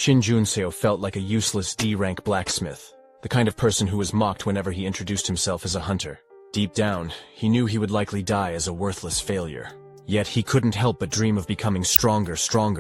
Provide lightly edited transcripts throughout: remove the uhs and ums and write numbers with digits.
Shin Junseo felt like a useless D-rank blacksmith, the kind of person who was mocked whenever he introduced himself as a hunter. Deep down, he knew he would likely die as a worthless failure. Yet he couldn't help but dream of becoming stronger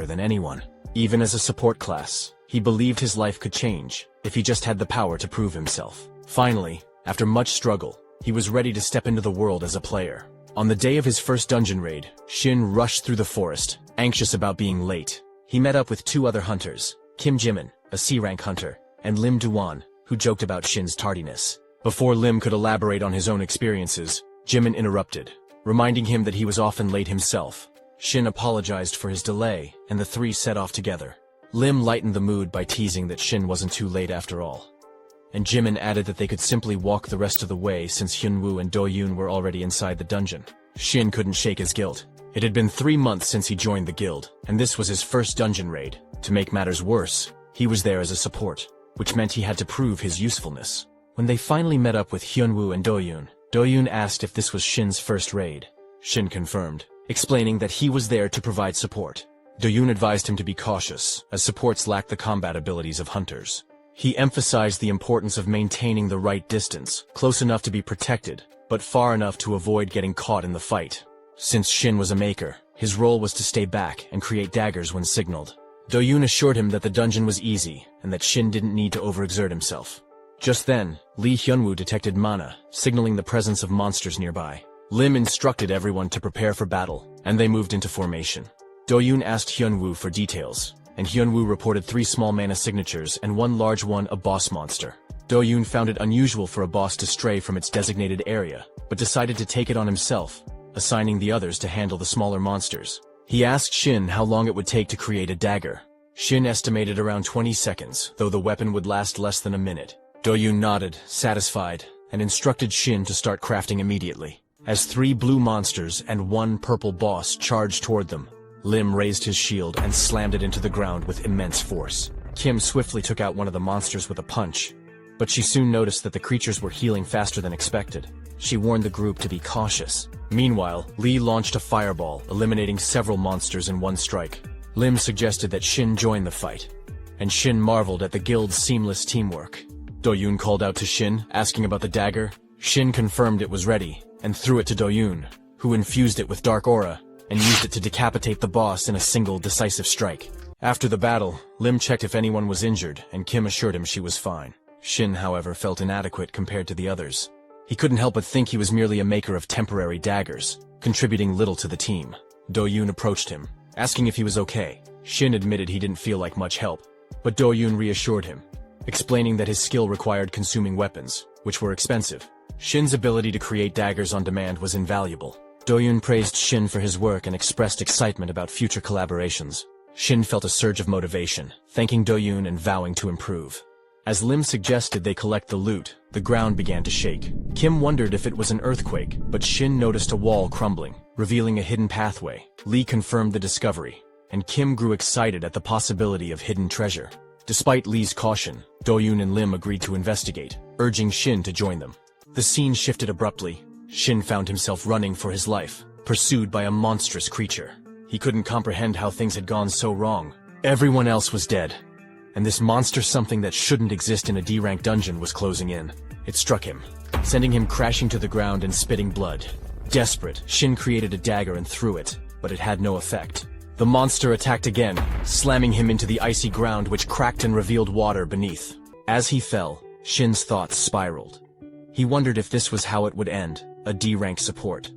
than anyone. Even as a support class, he believed his life could change, if he just had the power to prove himself. Finally, after much struggle, he was ready to step into the world as a player. On the day of his first dungeon raid, Shin rushed through the forest, anxious about being late. He met up with two other hunters, Kim Jimin, a C-rank hunter, and Lim Duan, who joked about Shin's tardiness. Before Lim could elaborate on his own experiences, Jimin interrupted, reminding him that he was often late himself. Shin apologized for his delay, and the three set off together. Lim lightened the mood by teasing that Shin wasn't too late after all. And Jimin added that they could simply walk the rest of the way since Hyunwoo and Do-yoon were already inside the dungeon. Shin couldn't shake his guilt. It had been 3 months since he joined the guild, and this was his first dungeon raid. To make matters worse, he was there as a support, which meant he had to prove his usefulness. When they finally met up with Hyunwoo and Do-yoon asked if this was Shin's first raid. Shin confirmed, explaining that he was there to provide support. Do-yoon advised him to be cautious, as supports lack the combat abilities of hunters. He emphasized the importance of maintaining the right distance, close enough to be protected, but far enough to avoid getting caught in the fight. Since Shin was a maker, his role was to stay back and create daggers when signaled. Do-yoon assured him that the dungeon was easy, and that Shin didn't need to overexert himself. Just then, Lee Hyunwoo detected mana, signaling the presence of monsters nearby. Lim instructed everyone to prepare for battle, and they moved into formation. Do-yoon asked Hyunwoo for details, and Hyunwoo reported 3 small mana signatures and 1 large one, a boss monster. Do-yoon found it unusual for a boss to stray from its designated area, but decided to take it on himself, assigning the others to handle the smaller monsters. He asked Shin how long it would take to create a dagger. Shin estimated around 20 seconds, though the weapon would last less than a minute. Do-yoon nodded, satisfied, and instructed Shin to start crafting immediately. As 3 blue monsters and 1 purple boss charged toward them, Lim raised his shield and slammed it into the ground with immense force. Kim swiftly took out one of the monsters with a punch, but she soon noticed that the creatures were healing faster than expected. She warned the group to be cautious. Meanwhile, Lee launched a fireball, eliminating several monsters in 1 strike. Lim suggested that Shin join the fight, and Shin marveled at the guild's seamless teamwork. Do-yoon called out to Shin, asking about the dagger. Shin confirmed it was ready, and threw it to Do-yoon, who infused it with dark aura, and used it to decapitate the boss in a single decisive strike. After the battle, Lim checked if anyone was injured, and Kim assured him she was fine. Shin, however, felt inadequate compared to the others. He couldn't help but think he was merely a maker of temporary daggers, contributing little to the team. Do-yoon approached him, asking if he was okay. Shin admitted he didn't feel like much help, but Do-yoon reassured him, explaining that his skill required consuming weapons, which were expensive. Shin's ability to create daggers on demand was invaluable. Do-yoon praised Shin for his work and expressed excitement about future collaborations. Shin felt a surge of motivation, thanking Do-yoon and vowing to improve. As Lim suggested they collect the loot, the ground began to shake. Kim wondered if it was an earthquake, but Shin noticed a wall crumbling, revealing a hidden pathway. Lee confirmed the discovery, and Kim grew excited at the possibility of hidden treasure. Despite Lee's caution, Do-yoon and Lim agreed to investigate, urging Shin to join them. The scene shifted abruptly. Shin found himself running for his life, pursued by a monstrous creature. He couldn't comprehend how things had gone so wrong. Everyone else was dead, and this monster, something that shouldn't exist in a D-rank dungeon, was closing in. It struck him, sending him crashing to the ground and spitting blood. Desperate, Shin created a dagger and threw it, but it had no effect. The monster attacked again, slamming him into the icy ground which cracked and revealed water beneath. As he fell, Shin's thoughts spiraled. He wondered if this was how it would end, a D-rank support,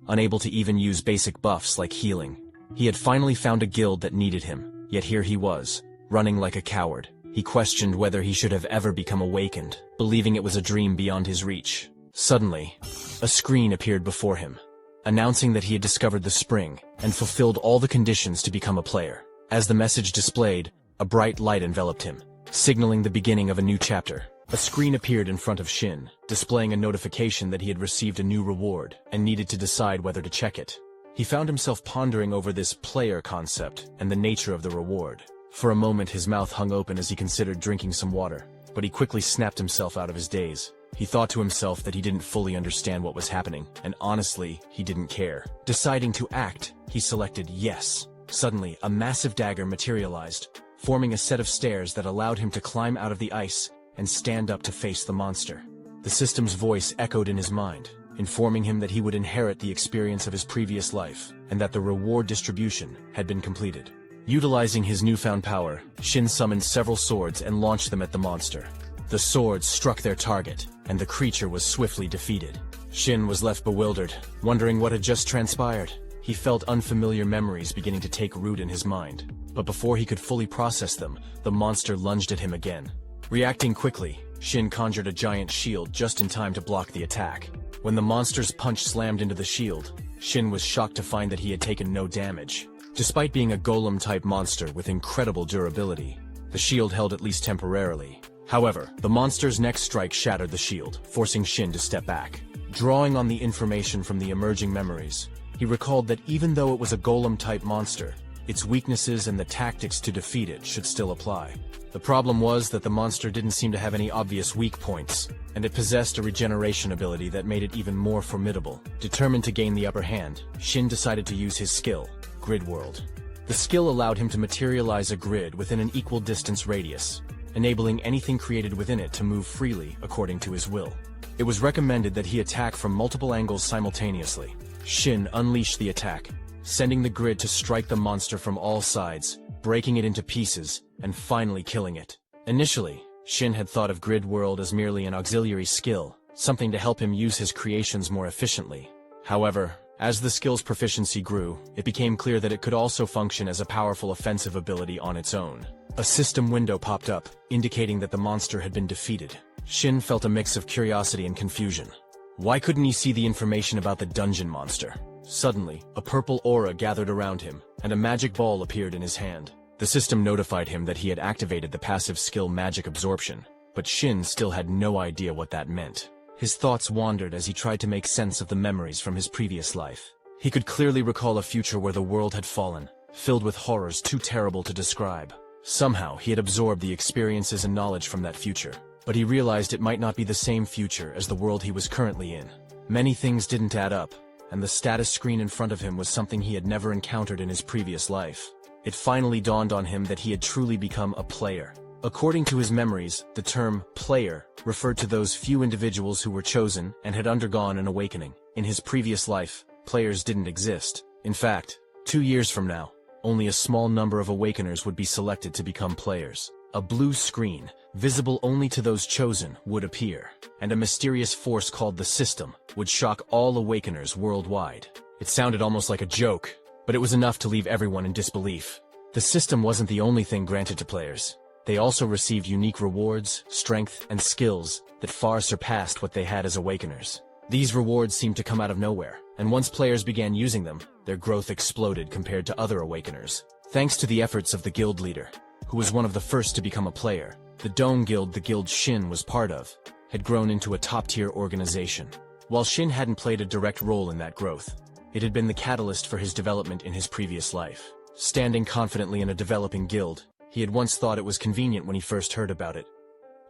unable to even use basic buffs like healing. He had finally found a guild that needed him, yet here he was, running like a coward. He questioned whether he should have ever become awakened, believing it was a dream beyond his reach. Suddenly, a screen appeared before him, announcing that he had discovered the spring and fulfilled all the conditions to become a player. As the message displayed, a bright light enveloped him, signaling the beginning of a new chapter. A screen appeared in front of Shin, displaying a notification that he had received a new reward and needed to decide whether to check it. He found himself pondering over this player concept and the nature of the reward. For a moment his mouth hung open as he considered drinking some water, but he quickly snapped himself out of his daze. He thought to himself that he didn't fully understand what was happening, and honestly, he didn't care. Deciding to act, he selected yes. Suddenly, a massive dagger materialized, forming a set of stairs that allowed him to climb out of the ice and stand up to face the monster. The system's voice echoed in his mind, informing him that he would inherit the experience of his previous life, and that the reward distribution had been completed. Utilizing his newfound power, Shin summoned several swords and launched them at the monster. The swords struck their target, and the creature was swiftly defeated. Shin was left bewildered, wondering what had just transpired. He felt unfamiliar memories beginning to take root in his mind, but before he could fully process them, the monster lunged at him again. Reacting quickly, Shin conjured a giant shield just in time to block the attack. When the monster's punch slammed into the shield, Shin was shocked to find that he had taken no damage. Despite being a golem-type monster with incredible durability, the shield held at least temporarily. However, the monster's next strike shattered the shield, forcing Shin to step back. Drawing on the information from the emerging memories, he recalled that even though it was a golem-type monster, its weaknesses and the tactics to defeat it should still apply. The problem was that the monster didn't seem to have any obvious weak points, and it possessed a regeneration ability that made it even more formidable. Determined to gain the upper hand, Shin decided to use his skill, Grid World. The skill allowed him to materialize a grid within an equal distance radius, enabling anything created within it to move freely according to his will. It was recommended that he attack from multiple angles simultaneously. Shin unleashed the attack, sending the grid to strike the monster from all sides, breaking it into pieces, and finally killing it. Initially, Shin had thought of Grid World as merely an auxiliary skill, something to help him use his creations more efficiently. However, as the skill's proficiency grew, it became clear that it could also function as a powerful offensive ability on its own. A system window popped up, indicating that the monster had been defeated. Shin felt a mix of curiosity and confusion. Why couldn't he see the information about the dungeon monster? Suddenly, a purple aura gathered around him, and a magic ball appeared in his hand. The system notified him that he had activated the passive skill Magic Absorption, but Shin still had no idea what that meant. His thoughts wandered as he tried to make sense of the memories from his previous life. He could clearly recall a future where the world had fallen, filled with horrors too terrible to describe. Somehow, he had absorbed the experiences and knowledge from that future, but he realized it might not be the same future as the world he was currently in. Many things didn't add up, and the status screen in front of him was something he had never encountered in his previous life. It finally dawned on him that he had truly become a player. According to his memories, the term player referred to those few individuals who were chosen and had undergone an awakening. In his previous life, players didn't exist. In fact, 2 years from now, only a small number of awakeners would be selected to become players. A blue screen, visible only to those chosen, would appear, and a mysterious force called the System would shock all awakeners worldwide. It sounded almost like a joke, but it was enough to leave everyone in disbelief. The System wasn't the only thing granted to players. They also received unique rewards, strength, and skills that far surpassed what they had as awakeners. These rewards seemed to come out of nowhere, and once players began using them, their growth exploded compared to other awakeners. Thanks to the efforts of the guild leader, who was one of the first to become a player, the Dome Guild the guild Shin was part of had grown into a top-tier organization. While Shin hadn't played a direct role in that growth, it had been the catalyst for his development in his previous life. Standing confidently in a developing guild, he had once thought it was convenient when he first heard about it,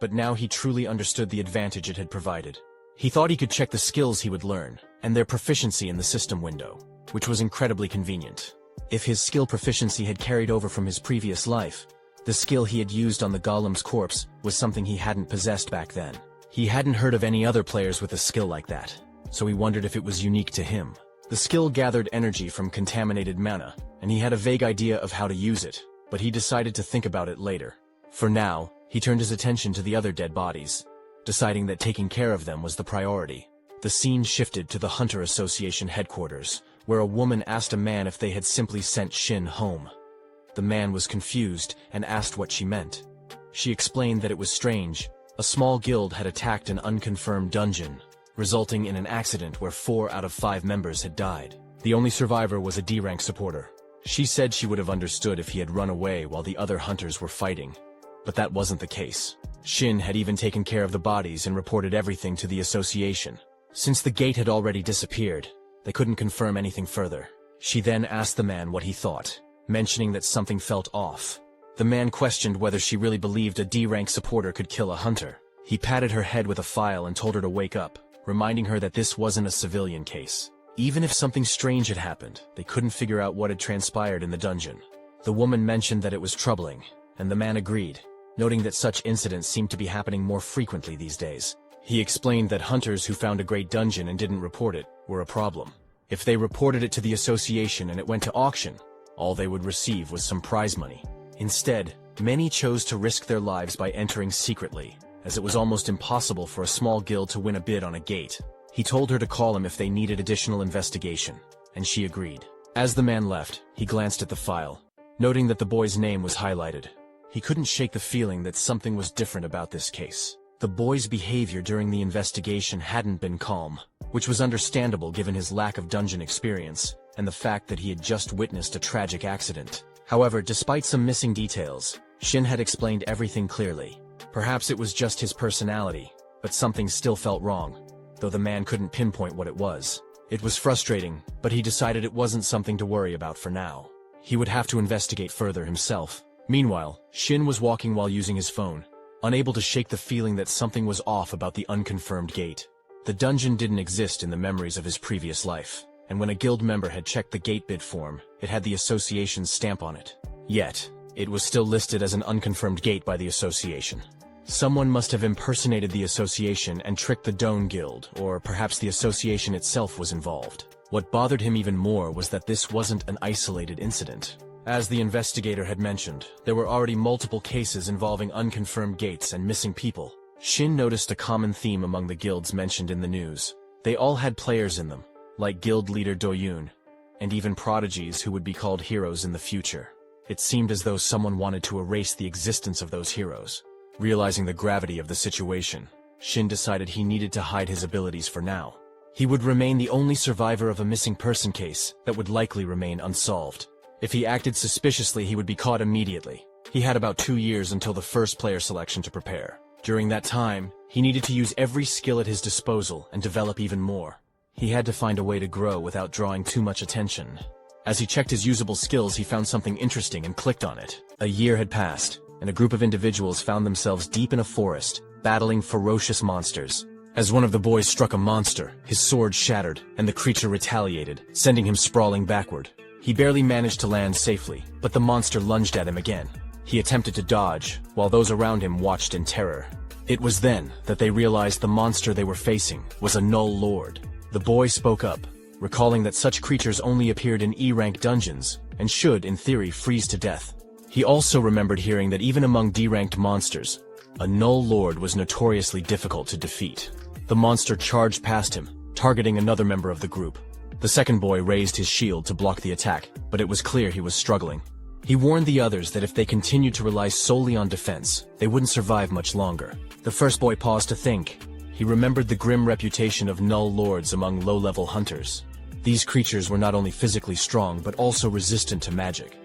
but now he truly understood the advantage it had provided. He thought he could check the skills he would learn, and their proficiency in the system window, which was incredibly convenient. If his skill proficiency had carried over from his previous life, the skill he had used on the golem's corpse was something he hadn't possessed back then. He hadn't heard of any other players with a skill like that, so he wondered if it was unique to him. The skill gathered energy from contaminated mana, and he had a vague idea of how to use it, but he decided to think about it later. For now, he turned his attention to the other dead bodies, deciding that taking care of them was the priority. The scene shifted to the Hunter Association headquarters, where a woman asked a man if they had simply sent Shin home. The man was confused and asked what she meant. She explained that it was strange. A small guild had attacked an unconfirmed dungeon, resulting in an accident where 4 out of 5 members had died. The only survivor was a D-rank supporter. She said she would have understood if he had run away while the other hunters were fighting, but that wasn't the case. Shin had even taken care of the bodies and reported everything to the association. Since the gate had already disappeared, they couldn't confirm anything further. She then asked the man what he thought, mentioning that something felt off. The man questioned whether she really believed a D-rank supporter could kill a hunter. He patted her head with a file and told her to wake up, reminding her that this wasn't a civilian case. Even if something strange had happened, they couldn't figure out what had transpired in the dungeon. The woman mentioned that it was troubling, and the man agreed, noting that such incidents seemed to be happening more frequently these days. He explained that hunters who found a great dungeon and didn't report it were a problem. If they reported it to the association and it went to auction, all they would receive was some prize money. Instead, many chose to risk their lives by entering secretly, as it was almost impossible for a small guild to win a bid on a gate. He told her to call him if they needed additional investigation, and she agreed. As the man left, he glanced at the file, noting that the boy's name was highlighted. He couldn't shake the feeling that something was different about this case. The boy's behavior during the investigation hadn't been calm, which was understandable given his lack of dungeon experience, and the fact that he had just witnessed a tragic accident. However, despite some missing details, Shin had explained everything clearly. Perhaps it was just his personality, but something still felt wrong, though the man couldn't pinpoint what it was. It was frustrating, but he decided it wasn't something to worry about for now. He would have to investigate further himself. Meanwhile, Shin was walking while using his phone, unable to shake the feeling that something was off about the unconfirmed gate. The dungeon didn't exist in the memories of his previous life, and when a guild member had checked the gate bid form, it had the association's stamp on it. Yet, it was still listed as an unconfirmed gate by the association. Someone must have impersonated the association and tricked the Doan Guild, or perhaps the association itself was involved. What bothered him even more was that this wasn't an isolated incident. As the investigator had mentioned, there were already multiple cases involving unconfirmed gates and missing people. Shin noticed a common theme among the guilds mentioned in the news. They all had players in them, like guild leader Doyun, and even prodigies who would be called heroes in the future. It seemed as though someone wanted to erase the existence of those heroes. Realizing the gravity of the situation, Shin decided he needed to hide his abilities for now. He would remain the only survivor of a missing person case that would likely remain unsolved. If he acted suspiciously, he would be caught immediately. He had about 2 years until the first player selection to prepare. During that time, he needed to use every skill at his disposal and develop even more. He had to find a way to grow without drawing too much attention. As he checked his usable skills, he found something interesting and clicked on it. A year had passed, and a group of individuals found themselves deep in a forest, battling ferocious monsters. As one of the boys struck a monster, his sword shattered, and the creature retaliated, sending him sprawling backward. He barely managed to land safely, but the monster lunged at him again. He attempted to dodge, while those around him watched in terror. It was then that they realized the monster they were facing was a Null Lord. The boy spoke up, recalling that such creatures only appeared in E-rank dungeons, and should, in theory, freeze to death. He also remembered hearing that even among D-ranked monsters, a Null Lord was notoriously difficult to defeat. The monster charged past him, targeting another member of the group. The second boy raised his shield to block the attack, but it was clear he was struggling. He warned the others that if they continued to rely solely on defense, they wouldn't survive much longer. The first boy paused to think. He remembered the grim reputation of Null Lords among low-level hunters. These creatures were not only physically strong, but also resistant to magic,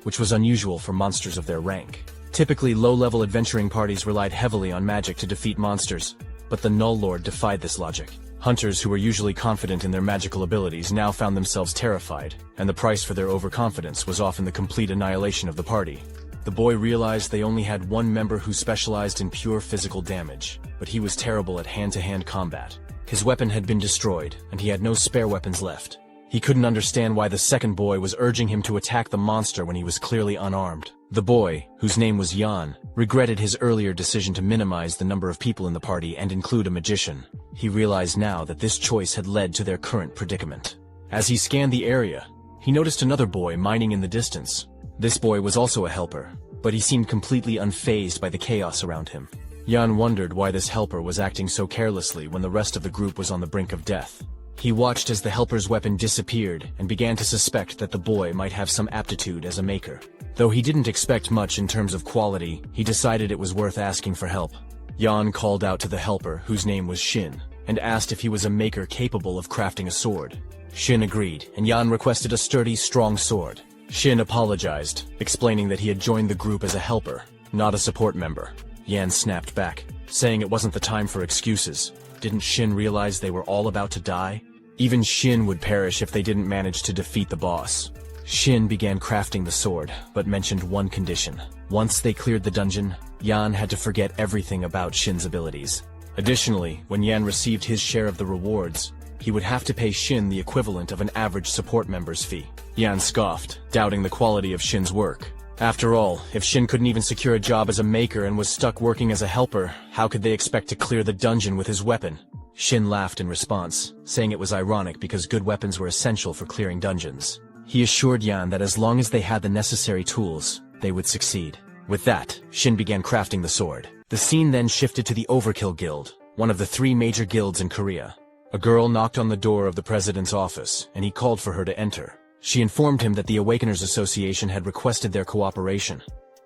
which was unusual for monsters of their rank. Typically, low-level adventuring parties relied heavily on magic to defeat monsters, but the Null Lord defied this logic. Hunters who were usually confident in their magical abilities now found themselves terrified, and the price for their overconfidence was often the complete annihilation of the party. The boy realized they only had one member who specialized in pure physical damage, but he was terrible at hand-to-hand combat. His weapon had been destroyed, and he had no spare weapons left. He couldn't understand why the second boy was urging him to attack the monster when he was clearly unarmed. The boy, whose name was Yan, regretted his earlier decision to minimize the number of people in the party and include a magician. He realized now that this choice had led to their current predicament. As he scanned the area, he noticed another boy mining in the distance. This boy was also a helper, but he seemed completely unfazed by the chaos around him. Yan wondered why this helper was acting so carelessly when the rest of the group was on the brink of death. He watched as the helper's weapon disappeared and began to suspect that the boy might have some aptitude as a maker. Though he didn't expect much in terms of quality, he decided it was worth asking for help. Yan called out to the helper, whose name was Shin, and asked if he was a maker capable of crafting a sword. Shin agreed, and Yan requested a sturdy, strong sword. Shin apologized, explaining that he had joined the group as a helper, not a support member. Yan snapped back, saying it wasn't the time for excuses. Didn't Shin realize they were all about to die? Even Shin would perish if they didn't manage to defeat the boss. Shin began crafting the sword, but mentioned one condition. Once they cleared the dungeon, Yan had to forget everything about Shin's abilities. Additionally, when Yan received his share of the rewards, he would have to pay Shin the equivalent of an average support member's fee. Yan scoffed, doubting the quality of Shin's work. After all, if Shin couldn't even secure a job as a maker and was stuck working as a helper, how could they expect to clear the dungeon with his weapon? Shin laughed in response, saying it was ironic because good weapons were essential for clearing dungeons. He assured Yan that as long as they had the necessary tools, they would succeed. With that, Shin began crafting the sword. The scene then shifted to the Overkill Guild, one of the 3 major guilds in Korea. A girl knocked on the door of the president's office, and he called for her to enter. She informed him that the Awakeners Association had requested their cooperation,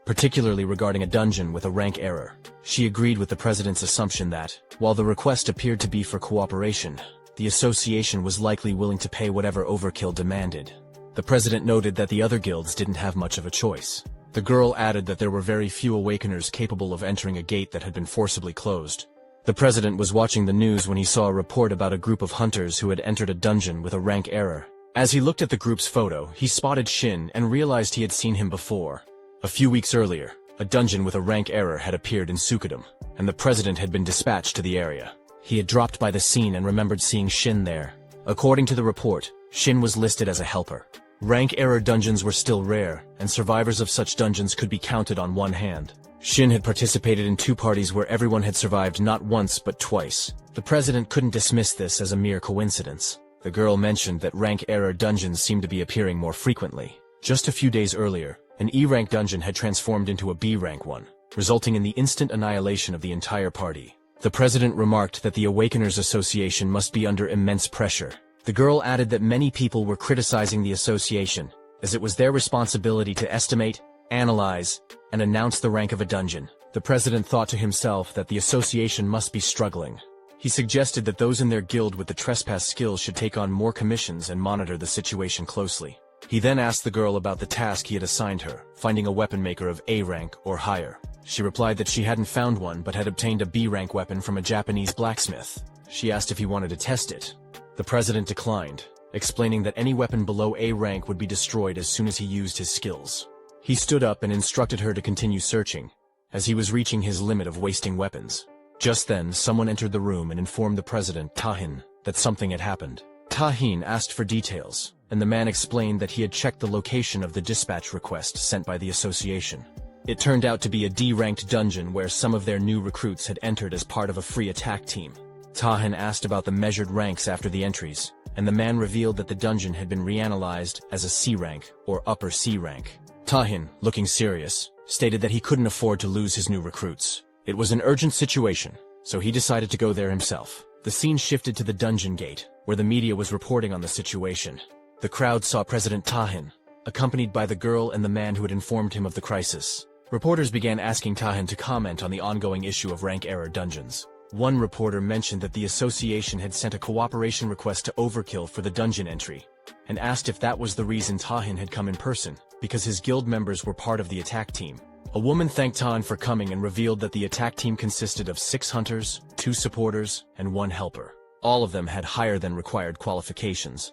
particularly regarding a dungeon with a rank error. She agreed with the president's assumption that, while the request appeared to be for cooperation, the association was likely willing to pay whatever Overkill demanded. The president noted that the other guilds didn't have much of a choice. The girl added that there were very few Awakeners capable of entering a gate that had been forcibly closed. The president was watching the news when he saw a report about a group of hunters who had entered a dungeon with a rank error. As he looked at the group's photo, he spotted Shin and realized he had seen him before. A few weeks earlier, a dungeon with a rank error had appeared in Sukadam, and the president had been dispatched to the area. He had dropped by the scene and remembered seeing Shin there. According to the report, Shin was listed as a helper. Rank error dungeons were still rare, and survivors of such dungeons could be counted on one hand. Shin had participated in 2 parties where everyone had survived not once but twice. The president couldn't dismiss this as a mere coincidence. The girl mentioned that rank error dungeons seemed to be appearing more frequently. Just a few days earlier, an E-rank dungeon had transformed into a B-rank one, resulting in the instant annihilation of the entire party. The president remarked that the Awakeners Association must be under immense pressure. The girl added that many people were criticizing the association, as it was their responsibility to estimate, analyze, and announce the rank of a dungeon. The president thought to himself that the association must be struggling. He suggested that those in their guild with the trespass skills should take on more commissions and monitor the situation closely. He then asked the girl about the task he had assigned her, finding a weapon maker of A rank or higher. She replied that she hadn't found one but had obtained a B rank weapon from a Japanese blacksmith. She asked if he wanted to test it. The president declined, explaining that any weapon below A rank would be destroyed as soon as he used his skills. He stood up and instructed her to continue searching, as he was reaching his limit of wasting weapons. Just then, someone entered the room and informed the president, Tahin, that something had happened. Tahin asked for details, and the man explained that he had checked the location of the dispatch request sent by the association. It turned out to be a D-ranked dungeon where some of their new recruits had entered as part of a free attack team. Tahin asked about the measured ranks after the entries, and the man revealed that the dungeon had been reanalyzed as a C rank or upper C rank. Tahin, looking serious, stated that he couldn't afford to lose his new recruits. It was an urgent situation, so he decided to go there himself. The scene shifted to the dungeon gate, where the media was reporting on the situation. The crowd saw President Tahin, accompanied by the girl and the man who had informed him of the crisis. Reporters began asking Tahin to comment on the ongoing issue of rank error dungeons. One reporter mentioned that the association had sent a cooperation request to Overkill for the dungeon entry, and asked if that was the reason Tahin had come in person, because his guild members were part of the attack team. A woman thanked Tahin for coming and revealed that the attack team consisted of 6 hunters, 2 supporters, and 1 helper. All of them had higher than required qualifications.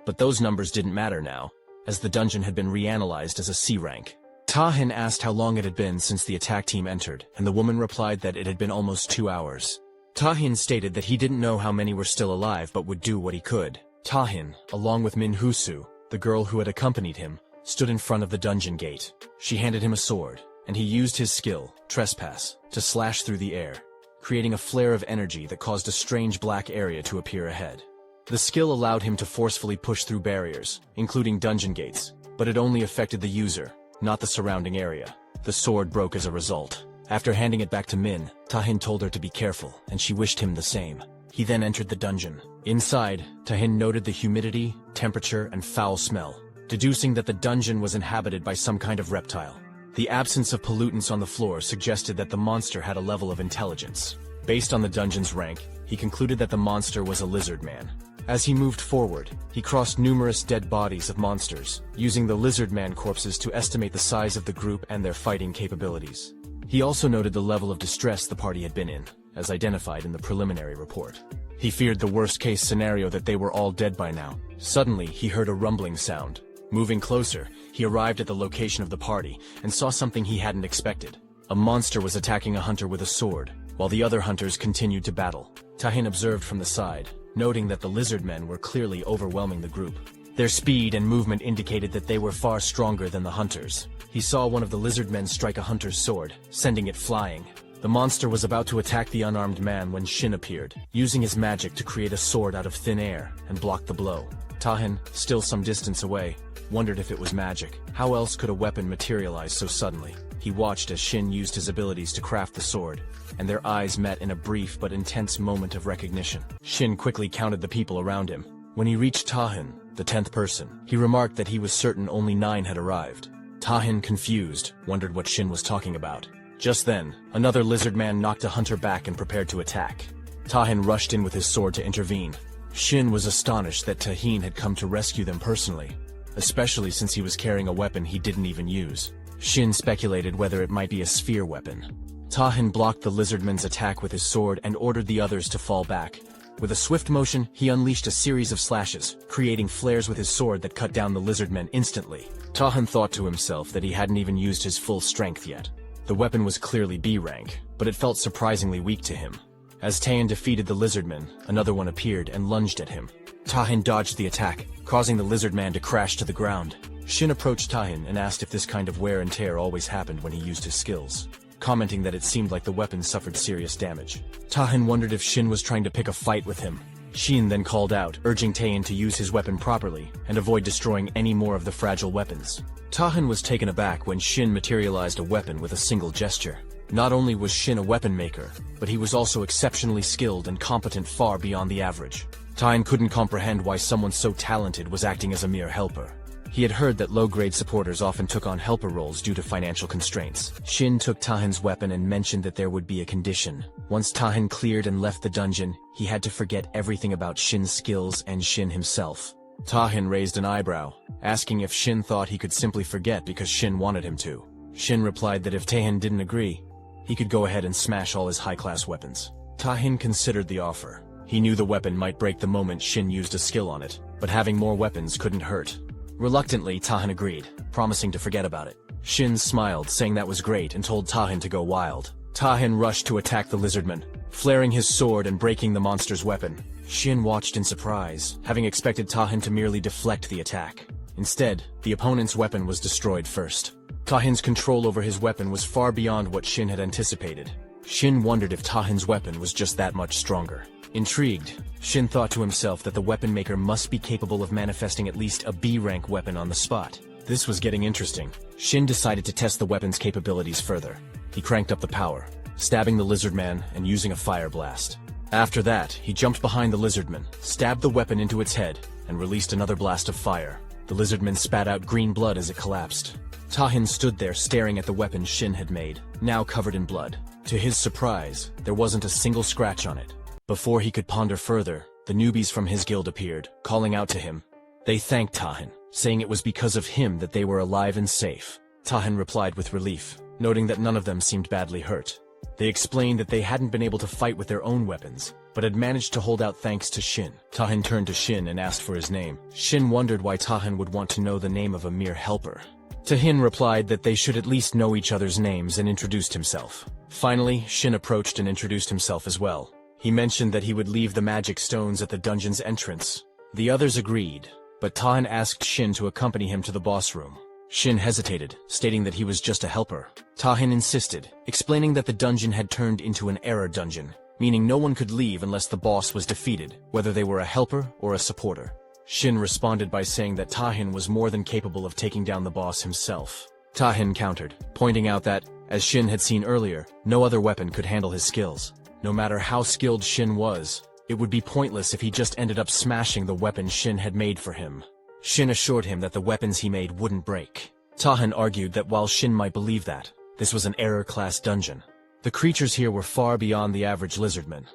But those numbers didn't matter now, as the dungeon had been reanalyzed as a C rank. Tahin asked how long it had been since the attack team entered, and the woman replied that it had been almost 2 hours. Tahin stated that he didn't know how many were still alive but would do what he could. Tahin, along with Min Husu, the girl who had accompanied him, stood in front of the dungeon gate. She handed him a sword, and he used his skill, Trespass, to slash through the air, creating a flare of energy that caused a strange black area to appear ahead. The skill allowed him to forcefully push through barriers, including dungeon gates, but it only affected the user, not the surrounding area. The sword broke as a result. After handing it back to Min, Tahin told her to be careful, and she wished him the same. He then entered the dungeon. Inside, Tahin noted the humidity, temperature, and foul smell, deducing that the dungeon was inhabited by some kind of reptile. The absence of pollutants on the floor suggested that the monster had a level of intelligence. Based on the dungeon's rank, he concluded that the monster was a lizard man. As he moved forward, he crossed numerous dead bodies of monsters, using the lizard man corpses to estimate the size of the group and their fighting capabilities. He also noted the level of distress the party had been in, as identified in the preliminary report. He feared the worst-case scenario that they were all dead by now. Suddenly, he heard a rumbling sound. Moving closer, he arrived at the location of the party and saw something he hadn't expected. A monster was attacking a hunter with a sword, while the other hunters continued to battle. Tahin observed from the side, noting that the lizard men were clearly overwhelming the group. Their speed and movement indicated that they were far stronger than the hunters. He saw one of the lizard men strike a hunter's sword, sending it flying. The monster was about to attack the unarmed man when Shin appeared, using his magic to create a sword out of thin air and block the blow. Tahin, still some distance away, wondered if it was magic. How else could a weapon materialize so suddenly? He watched as Shin used his abilities to craft the sword, and their eyes met in a brief but intense moment of recognition. Shin quickly counted the people around him. When he reached Tahin, the 10th person, he remarked that he was certain only 9 had arrived. Tahin, confused, wondered what Shin was talking about. Just then, another lizard man knocked a hunter back and prepared to attack. Tahin rushed in with his sword to intervene. Shin was astonished that Tahin had come to rescue them personally, especially since he was carrying a weapon he didn't even use. Shin speculated whether it might be a sphere weapon. Tahin blocked the lizardman's attack with his sword and ordered the others to fall back. With a swift motion, he unleashed a series of slashes, creating flares with his sword that cut down the lizardmen instantly. Tahin thought to himself that he hadn't even used his full strength yet. The weapon was clearly B rank, but it felt surprisingly weak to him. As Tahin defeated the lizardman, another one appeared and lunged at him. Tahin dodged the attack, causing the lizardman to crash to the ground. Shin approached Tahin and asked if this kind of wear and tear always happened when he used his skills, commenting that it seemed like the weapon suffered serious damage. Tahin wondered if Shin was trying to pick a fight with him. Shin then called out, urging Tahin to use his weapon properly and avoid destroying any more of the fragile weapons. Tahin was taken aback when Shin materialized a weapon with a single gesture. Not only was Shin a weapon maker, but he was also exceptionally skilled and competent far beyond the average. Tahin couldn't comprehend why someone so talented was acting as a mere helper. He had heard that low-grade supporters often took on helper roles due to financial constraints. Shin took Tahin's weapon and mentioned that there would be a condition. Once Tahin cleared and left the dungeon, he had to forget everything about Shin's skills and Shin himself. Tahin raised an eyebrow, asking if Shin thought he could simply forget because Shin wanted him to. Shin replied that if Tahin didn't agree, he could go ahead and smash all his high-class weapons. Tahin considered the offer. He knew the weapon might break the moment Shin used a skill on it, but having more weapons couldn't hurt. Reluctantly, Tahin agreed, promising to forget about it. Shin smiled, saying that was great, and told Tahin to go wild. Tahin rushed to attack the lizardman, flaring his sword and breaking the monster's weapon. Shin watched in surprise, having expected Tahin to merely deflect the attack. Instead, the opponent's weapon was destroyed first. Tahin's control over his weapon was far beyond what Shin had anticipated. Shin wondered if Tahin's weapon was just that much stronger. Intrigued, Shin thought to himself that the weapon maker must be capable of manifesting at least a B-rank weapon on the spot. This was getting interesting. Shin decided to test the weapon's capabilities further. He cranked up the power, stabbing the lizardman and using a fire blast. After that, he jumped behind the lizardman, stabbed the weapon into its head, and released another blast of fire. The lizardman spat out green blood as it collapsed. Tahin stood there staring at the weapon Shin had made, now covered in blood. To his surprise, there wasn't a single scratch on it. Before he could ponder further, the newbies from his guild appeared, calling out to him. They thanked Tahin, saying it was because of him that they were alive and safe. Tahin replied with relief, noting that none of them seemed badly hurt. They explained that they hadn't been able to fight with their own weapons, but had managed to hold out thanks to Shin. Tahin turned to Shin and asked for his name. Shin wondered why Tahin would want to know the name of a mere helper. Tahin replied that they should at least know each other's names and introduced himself. Finally, Shin approached and introduced himself as well. He mentioned that he would leave the magic stones at the dungeon's entrance. The others agreed, but Tahin asked Shin to accompany him to the boss room. Shin hesitated, stating that he was just a helper. Tahin insisted, explaining that the dungeon had turned into an error dungeon, meaning no one could leave unless the boss was defeated, whether they were a helper or a supporter. Shin responded by saying that Tahin was more than capable of taking down the boss himself. Tahin countered, pointing out that, as Shin had seen earlier, no other weapon could handle his skills. No matter how skilled Shin was, it would be pointless if he just ended up smashing the weapon Shin had made for him. Shin assured him that the weapons he made wouldn't break. Tahin argued that while Shin might believe that, this was an error-class dungeon. The creatures here were far beyond the average lizardman,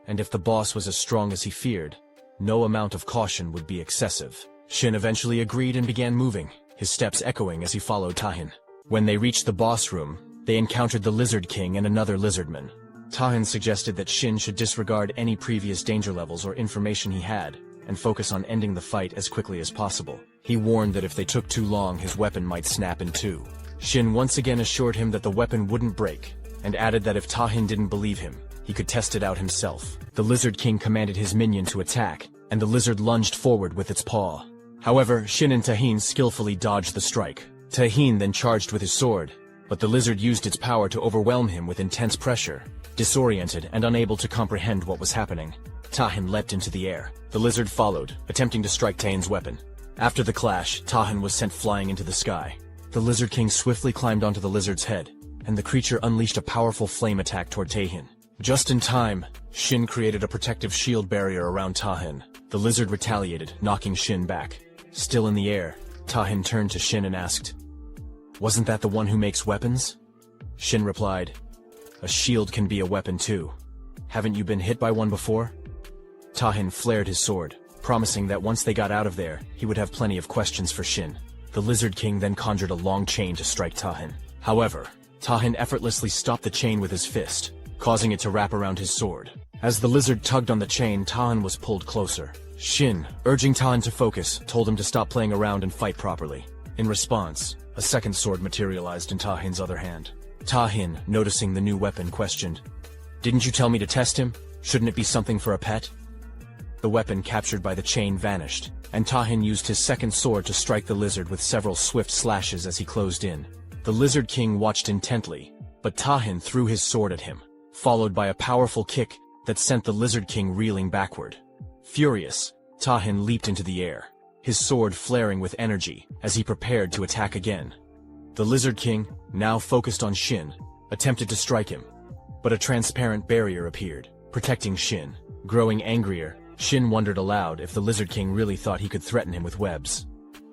and if the boss was as strong as he feared, no amount of caution would be excessive. Shin eventually agreed and began moving, his steps echoing as he followed Tahin. When they reached the boss room, they encountered the Lizard King and another lizardman. Tahin suggested that Shin should disregard any previous danger levels or information he had, and focus on ending the fight as quickly as possible. He warned that if they took too long, his weapon might snap in two. Shin once again assured him that the weapon wouldn't break, and added that if Tahin didn't believe him, he could test it out himself. The Lizard King commanded his minion to attack, and the lizard lunged forward with its paw. However, Shin and Tahin skillfully dodged the strike. Tahin then charged with his sword, but the lizard used its power to overwhelm him with intense pressure. Disoriented and unable to comprehend what was happening, Tahin leapt into the air. The lizard followed, attempting to strike Tahin's weapon. After the clash, Tahin was sent flying into the sky. The Lizard King swiftly climbed onto the lizard's head, and the creature unleashed a powerful flame attack toward Tahin. Just in time, Shin created a protective shield barrier around Tahin. The lizard retaliated, knocking Shin back. Still in the air, Tahin turned to Shin and asked, "Wasn't that the one who makes weapons?" Shin replied, "A shield can be a weapon too. Haven't you been hit by one before?" Tahin flared his sword, promising that once they got out of there, he would have plenty of questions for Shin. The Lizard King then conjured a long chain to strike Tahin. However, Tahin effortlessly stopped the chain with his fist, causing it to wrap around his sword. As the lizard tugged on the chain, Tahin was pulled closer. Shin, urging Tahin to focus, told him to stop playing around and fight properly. In response, a second sword materialized in Tahin's other hand. Tahin, noticing the new weapon, questioned, "Didn't you tell me to test him? Shouldn't it be something for a pet?" The weapon captured by the chain vanished, and Tahin used his second sword to strike the lizard with several swift slashes as he closed in. The Lizard King watched intently, but Tahin threw his sword at him, followed by a powerful kick that sent the Lizard King reeling backward. Furious, Tahin leaped into the air, his sword flaring with energy as he prepared to attack again. The Lizard King, now focused on Shin, attempted to strike him, but a transparent barrier appeared, protecting Shin. Growing angrier, Shin wondered aloud if the Lizard King really thought he could threaten him with webs.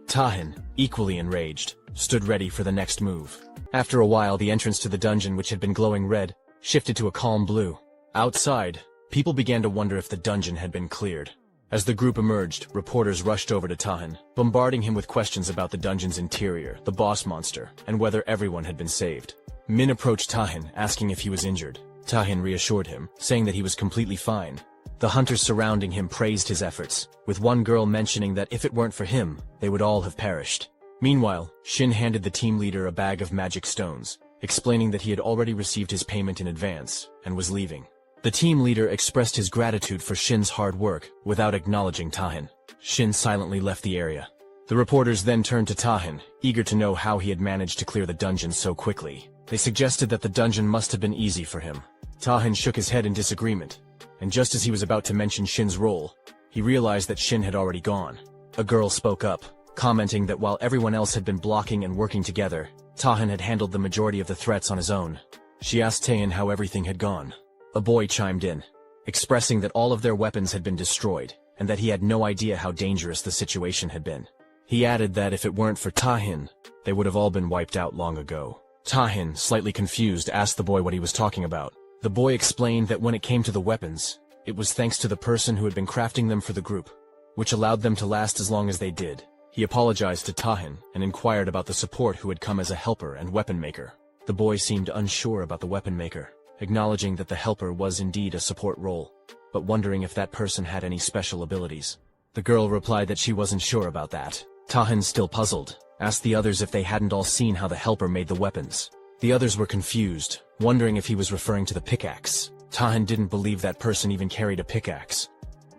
Tahin, equally enraged, stood ready for the next move. After a while, the entrance to the dungeon, which had been glowing red, shifted to a calm blue. Outside, people began to wonder if the dungeon had been cleared. As the group emerged, reporters rushed over to Tahin, bombarding him with questions about the dungeon's interior, the boss monster, and whether everyone had been saved. Min approached Tahin, asking if he was injured. Tahin reassured him, saying that he was completely fine. The hunters surrounding him praised his efforts, with one girl mentioning that if it weren't for him, they would all have perished. Meanwhile, Shin handed the team leader a bag of magic stones, explaining that he had already received his payment in advance, and was leaving. The team leader expressed his gratitude for Shin's hard work, without acknowledging Tahin. Shin silently left the area. The reporters then turned to Tahin, eager to know how he had managed to clear the dungeon so quickly. They suggested that the dungeon must have been easy for him. Tahin shook his head in disagreement, and just as he was about to mention Shin's role, he realized that Shin had already gone. A girl spoke up, commenting that while everyone else had been blocking and working together, Tahin had handled the majority of the threats on his own. She asked Tahin how everything had gone. A boy chimed in, expressing that all of their weapons had been destroyed, and that he had no idea how dangerous the situation had been. He added that if it weren't for Tahin, they would have all been wiped out long ago. Tahin, slightly confused, asked the boy what he was talking about. The boy explained that when it came to the weapons, it was thanks to the person who had been crafting them for the group, which allowed them to last as long as they did. He apologized to Tahin and inquired about the support who had come as a helper and weapon maker. The boy seemed unsure about the weapon maker, acknowledging that the helper was indeed a support role, but wondering if that person had any special abilities. The girl replied that she wasn't sure about that. Tahin, still puzzled, asked the others if they hadn't all seen how the helper made the weapons. The others were confused, wondering if he was referring to the pickaxe. Tahin didn't believe that person even carried a pickaxe,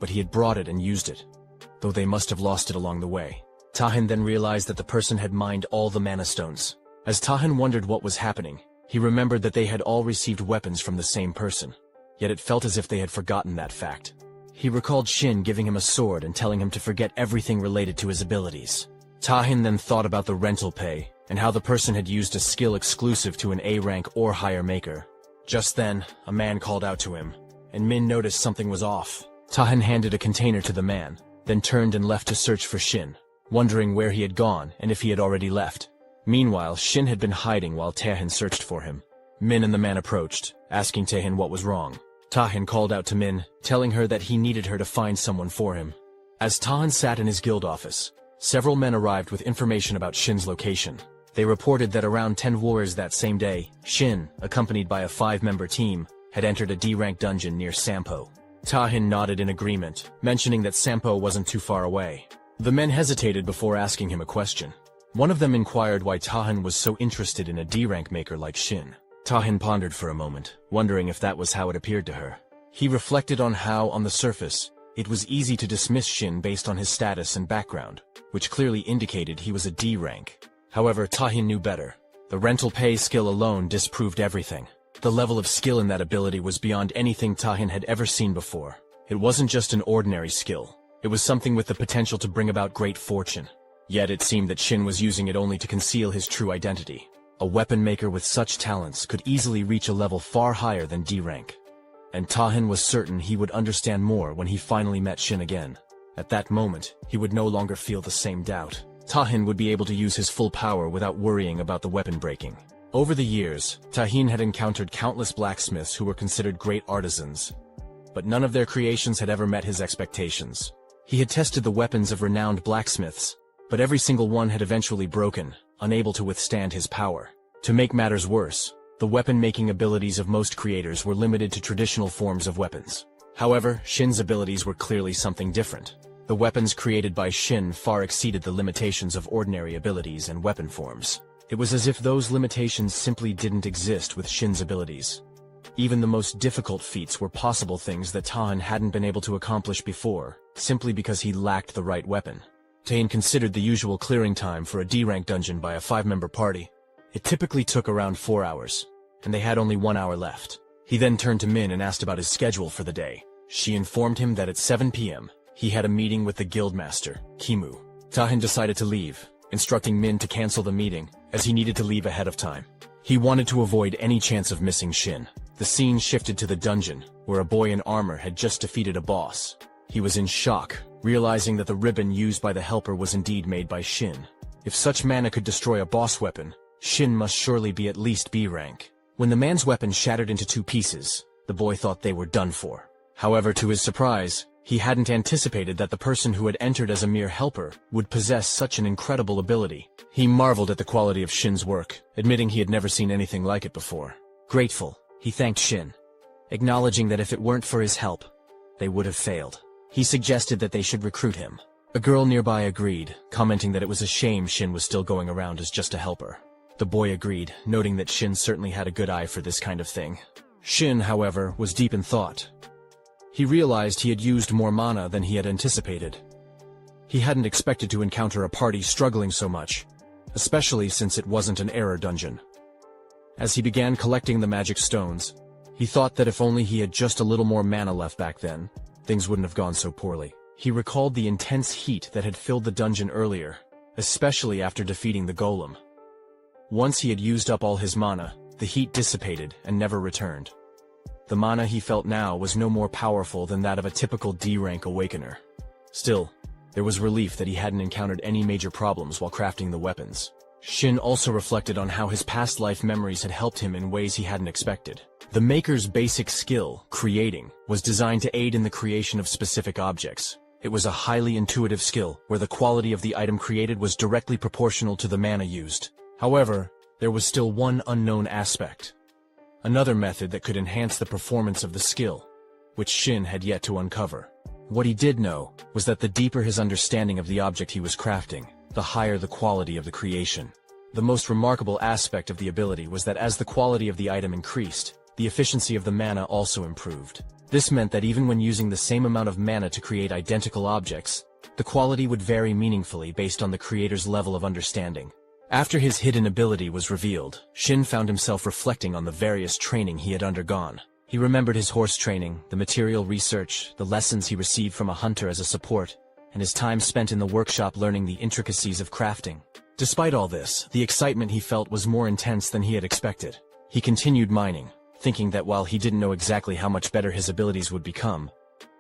but he had brought it and used it, though they must have lost it along the way. Tahin then realized that the person had mined all the mana stones. As Tahin wondered what was happening, he remembered that they had all received weapons from the same person, yet it felt as if they had forgotten that fact. He recalled Shin giving him a sword and telling him to forget everything related to his abilities. Tahin then thought about the rental pay, and how the person had used a skill exclusive to an A-rank or higher maker. Just then, a man called out to him, and Min noticed something was off. Tahin handed a container to the man, then turned and left to search for Shin, wondering where he had gone and if he had already left. Meanwhile, Shin had been hiding while Tahin searched for him. Min and the man approached, asking Tahin what was wrong. Tahin called out to Min, telling her that he needed her to find someone for him. As Tahin sat in his guild office, several men arrived with information about Shin's location. They reported that around 10 warriors that same day, Shin, accompanied by a 5-member team, had entered a D-rank dungeon near Sampo. Tahin nodded in agreement, mentioning that Sampo wasn't too far away. The men hesitated before asking him a question. One of them inquired why Tahin was so interested in a D-rank maker like Shin. Tahin pondered for a moment, wondering if that was how it appeared to her. He reflected on how, on the surface, It was easy to dismiss Shin based on his status and background, which clearly indicated he was a D rank. However, Tahin knew better. The rental pay skill alone disproved everything. The level of skill in that ability was beyond anything Tahin had ever seen before. It wasn't just an ordinary skill. It was something with the potential to bring about great fortune. Yet it seemed that Shin was using it only to conceal his true identity. A weapon maker with such talents could easily reach a level far higher than D rank. And Tahin was certain he would understand more when he finally met Shin again. At that moment, he would no longer feel the same doubt. Tahin would be able to use his full power without worrying about the weapon breaking. Over the years, Tahin had encountered countless blacksmiths who were considered great artisans, but none of their creations had ever met his expectations. He had tested the weapons of renowned blacksmiths, but every single one had eventually broken, unable to withstand his power. To make matters worse, the weapon-making abilities of most creators were limited to traditional forms of weapons. However, Shin's abilities were clearly something different. The weapons created by Shin far exceeded the limitations of ordinary abilities and weapon forms. It was as if those limitations simply didn't exist with Shin's abilities. Even the most difficult feats were possible things that Tahin hadn't been able to accomplish before, simply because he lacked the right weapon. Tahin considered the usual clearing time for a D-rank dungeon by a 5-member party. It typically took around 4 hours, and they had only 1 hour left. He then turned to Min and asked about his schedule for the day. She informed him that at 7 p.m., he had a meeting with the guildmaster, Kimu. Tahin decided to leave, instructing Min to cancel the meeting, as he needed to leave ahead of time. He wanted to avoid any chance of missing Shin. The scene shifted to the dungeon, where a boy in armor had just defeated a boss. He was in shock, realizing that the ribbon used by the helper was indeed made by Shin. If such mana could destroy a boss weapon, Shin must surely be at least B rank. When the man's weapon shattered into 2 pieces, the boy thought they were done for. However, to his surprise, he hadn't anticipated that the person who had entered as a mere helper would possess such an incredible ability. He marveled at the quality of Shin's work, admitting he had never seen anything like it before. Grateful, he thanked Shin, acknowledging that if it weren't for his help, they would have failed. He suggested that they should recruit him. A girl nearby agreed, commenting that it was a shame Shin was still going around as just a helper. The boy agreed, noting that Shin certainly had a good eye for this kind of thing. Shin, however, was deep in thought. He realized he had used more mana than he had anticipated. He hadn't expected to encounter a party struggling so much, especially since it wasn't an error dungeon. As he began collecting the magic stones, he thought that if only he had just a little more mana left back then, things wouldn't have gone so poorly. He recalled the intense heat that had filled the dungeon earlier, especially after defeating the golem. Once he had used up all his mana, the heat dissipated and never returned. The mana he felt now was no more powerful than that of a typical D-rank awakener. Still, there was relief that he hadn't encountered any major problems while crafting the weapons. Shin also reflected on how his past life memories had helped him in ways he hadn't expected. The maker's basic skill, creating, was designed to aid in the creation of specific objects. It was a highly intuitive skill, where the quality of the item created was directly proportional to the mana used. However, there was still one unknown aspect. Another method that could enhance the performance of the skill, which Shin had yet to uncover. What he did know was that the deeper his understanding of the object he was crafting, the higher the quality of the creation. The most remarkable aspect of the ability was that as the quality of the item increased, the efficiency of the mana also improved. This meant that even when using the same amount of mana to create identical objects, the quality would vary meaningfully based on the creator's level of understanding. After his hidden ability was revealed, Shin found himself reflecting on the various training he had undergone. He remembered his horse training, the material research, the lessons he received from a hunter as a support, and his time spent in the workshop learning the intricacies of crafting. Despite all this, the excitement he felt was more intense than he had expected. He continued mining, thinking that while he didn't know exactly how much better his abilities would become,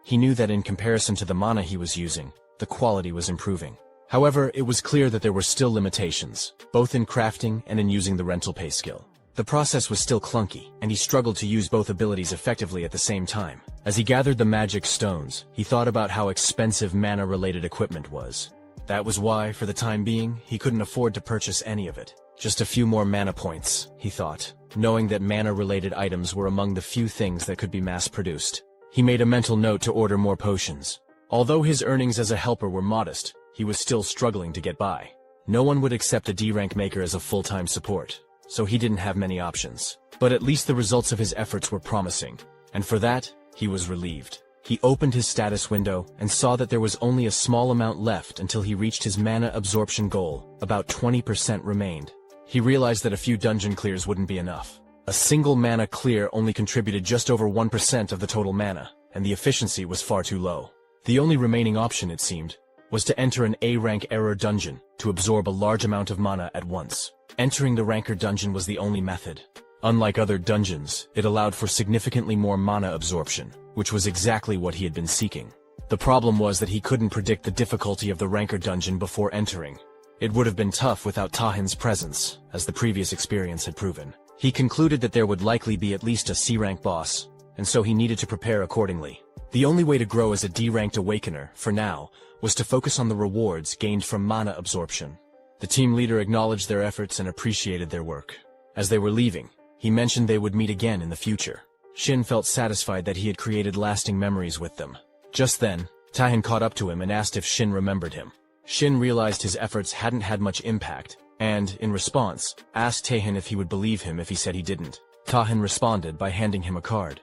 he knew that in comparison to the mana he was using, the quality was improving. However, it was clear that there were still limitations, both in crafting and in using the rental pay skill. The process was still clunky, and he struggled to use both abilities effectively at the same time. As he gathered the magic stones, he thought about how expensive mana-related equipment was. That was why, for the time being, he couldn't afford to purchase any of it. Just a few more mana points, he thought, knowing that mana-related items were among the few things that could be mass-produced. He made a mental note to order more potions. Although his earnings as a helper were modest, he was still struggling to get by. No one would accept a D-rank maker as a full-time support, so he didn't have many options. But at least the results of his efforts were promising, and for that, he was relieved. He opened his status window and saw that there was only a small amount left until he reached his mana absorption goal. About 20% remained. He realized that a few dungeon clears wouldn't be enough. A single mana clear only contributed just over 1% of the total mana, and the efficiency was far too low. The only remaining option, it seemed, was to enter an A-rank error dungeon to absorb a large amount of mana at once. Entering the ranker dungeon was the only method. Unlike other dungeons, it allowed for significantly more mana absorption, which was exactly what he had been seeking. The problem was that he couldn't predict the difficulty of the ranker dungeon before entering. It would have been tough without Tahin's presence, as the previous experience had proven. He concluded that there would likely be at least a C-rank boss, and so he needed to prepare accordingly. The only way to grow as a D-ranked awakener, for now, was to focus on the rewards gained from mana absorption. The team leader acknowledged their efforts and appreciated their work. As they were leaving, he mentioned they would meet again in the future. Shin felt satisfied that he had created lasting memories with them. Just then, Tahin caught up to him and asked if Shin remembered him. Shin realized his efforts hadn't had much impact, and, in response, asked Tahin if he would believe him if he said he didn't. Tahin responded by handing him a card.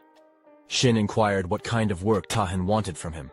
Shin inquired what kind of work Tahin wanted from him.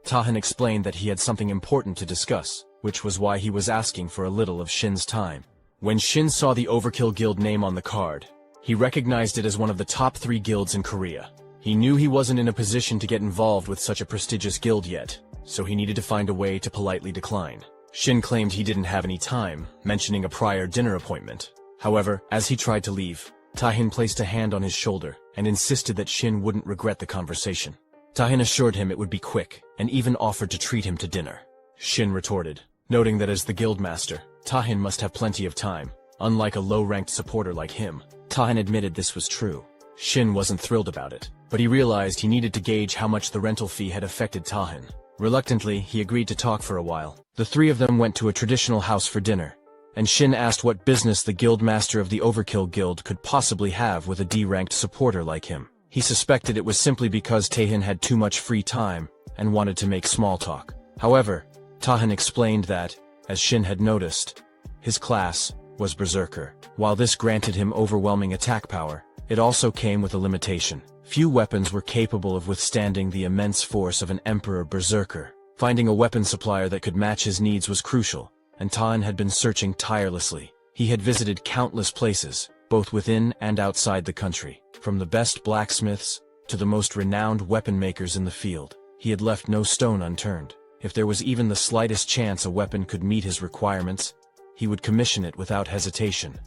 Tahin explained that he had something important to discuss, which was why he was asking for a little of Shin's time. When Shin saw the Overkill Guild name on the card, he recognized it as one of the top 3 guilds in Korea. He knew he wasn't in a position to get involved with such a prestigious guild yet, so he needed to find a way to politely decline. Shin claimed he didn't have any time, mentioning a prior dinner appointment. However, as he tried to leave, Tahin placed a hand on his shoulder and insisted that Shin wouldn't regret the conversation. Tahin assured him it would be quick, and even offered to treat him to dinner. Shin retorted, noting that as the guildmaster, Tahin must have plenty of time, unlike a low-ranked supporter like him. Tahin admitted this was true. Shin wasn't thrilled about it, but he realized he needed to gauge how much the rental fee had affected Tahin. Reluctantly, he agreed to talk for a while. The 3 of them went to a traditional house for dinner, and Shin asked what business the guildmaster of the Overkill Guild could possibly have with a D-ranked supporter like him. He suspected it was simply because Tahin had too much free time and wanted to make small talk. However, Tahin explained that, as Shin had noticed, his class was Berserker. While this granted him overwhelming attack power, it also came with a limitation. Few weapons were capable of withstanding the immense force of an Emperor Berserker. Finding a weapon supplier that could match his needs was crucial, and Tahin had been searching tirelessly. He had visited countless places, both within and outside the country. From the best blacksmiths to the most renowned weapon makers in the field, he had left no stone unturned. If there was even the slightest chance a weapon could meet his requirements, he would commission it without hesitation,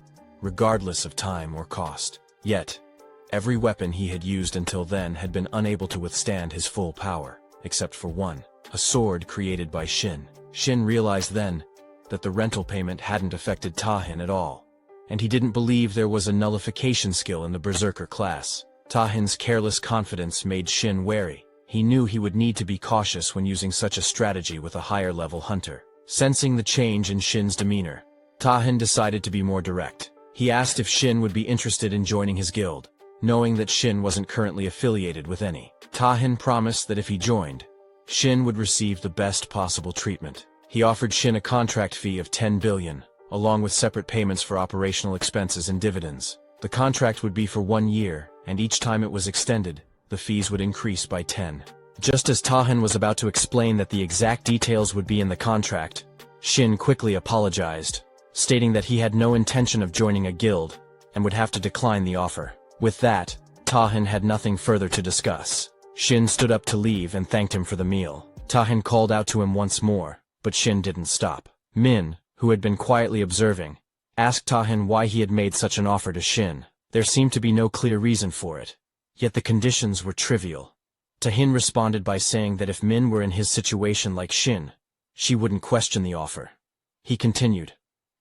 regardless of time or cost. Yet, every weapon he had used until then had been unable to withstand his full power, except for one, a sword created by Shin. Shin realized then that the rental payment hadn't affected Tahin at all, and he didn't believe there was a nullification skill in the Berserker class. Tahin's careless confidence made Shin wary. He knew he would need to be cautious when using such a strategy with a higher-level hunter. Sensing the change in Shin's demeanor, Tahin decided to be more direct. He asked if Shin would be interested in joining his guild, knowing that Shin wasn't currently affiliated with any. Tahin promised that if he joined, Shin would receive the best possible treatment. He offered Shin a contract fee of 10 billion, along with separate payments for operational expenses and dividends. The contract would be for 1 year, and each time it was extended, the fees would increase by 10. Just as Tahin was about to explain that the exact details would be in the contract, Shin quickly apologized, stating that he had no intention of joining a guild, and would have to decline the offer. With that, Tahin had nothing further to discuss. Shin stood up to leave and thanked him for the meal. Tahin called out to him once more, but Shin didn't stop. Min, who had been quietly observing, asked Tahin why he had made such an offer to Shin. There seemed to be no clear reason for it, yet the conditions were trivial. Tahin responded by saying that if Min were in his situation like Shin, she wouldn't question the offer. He continued,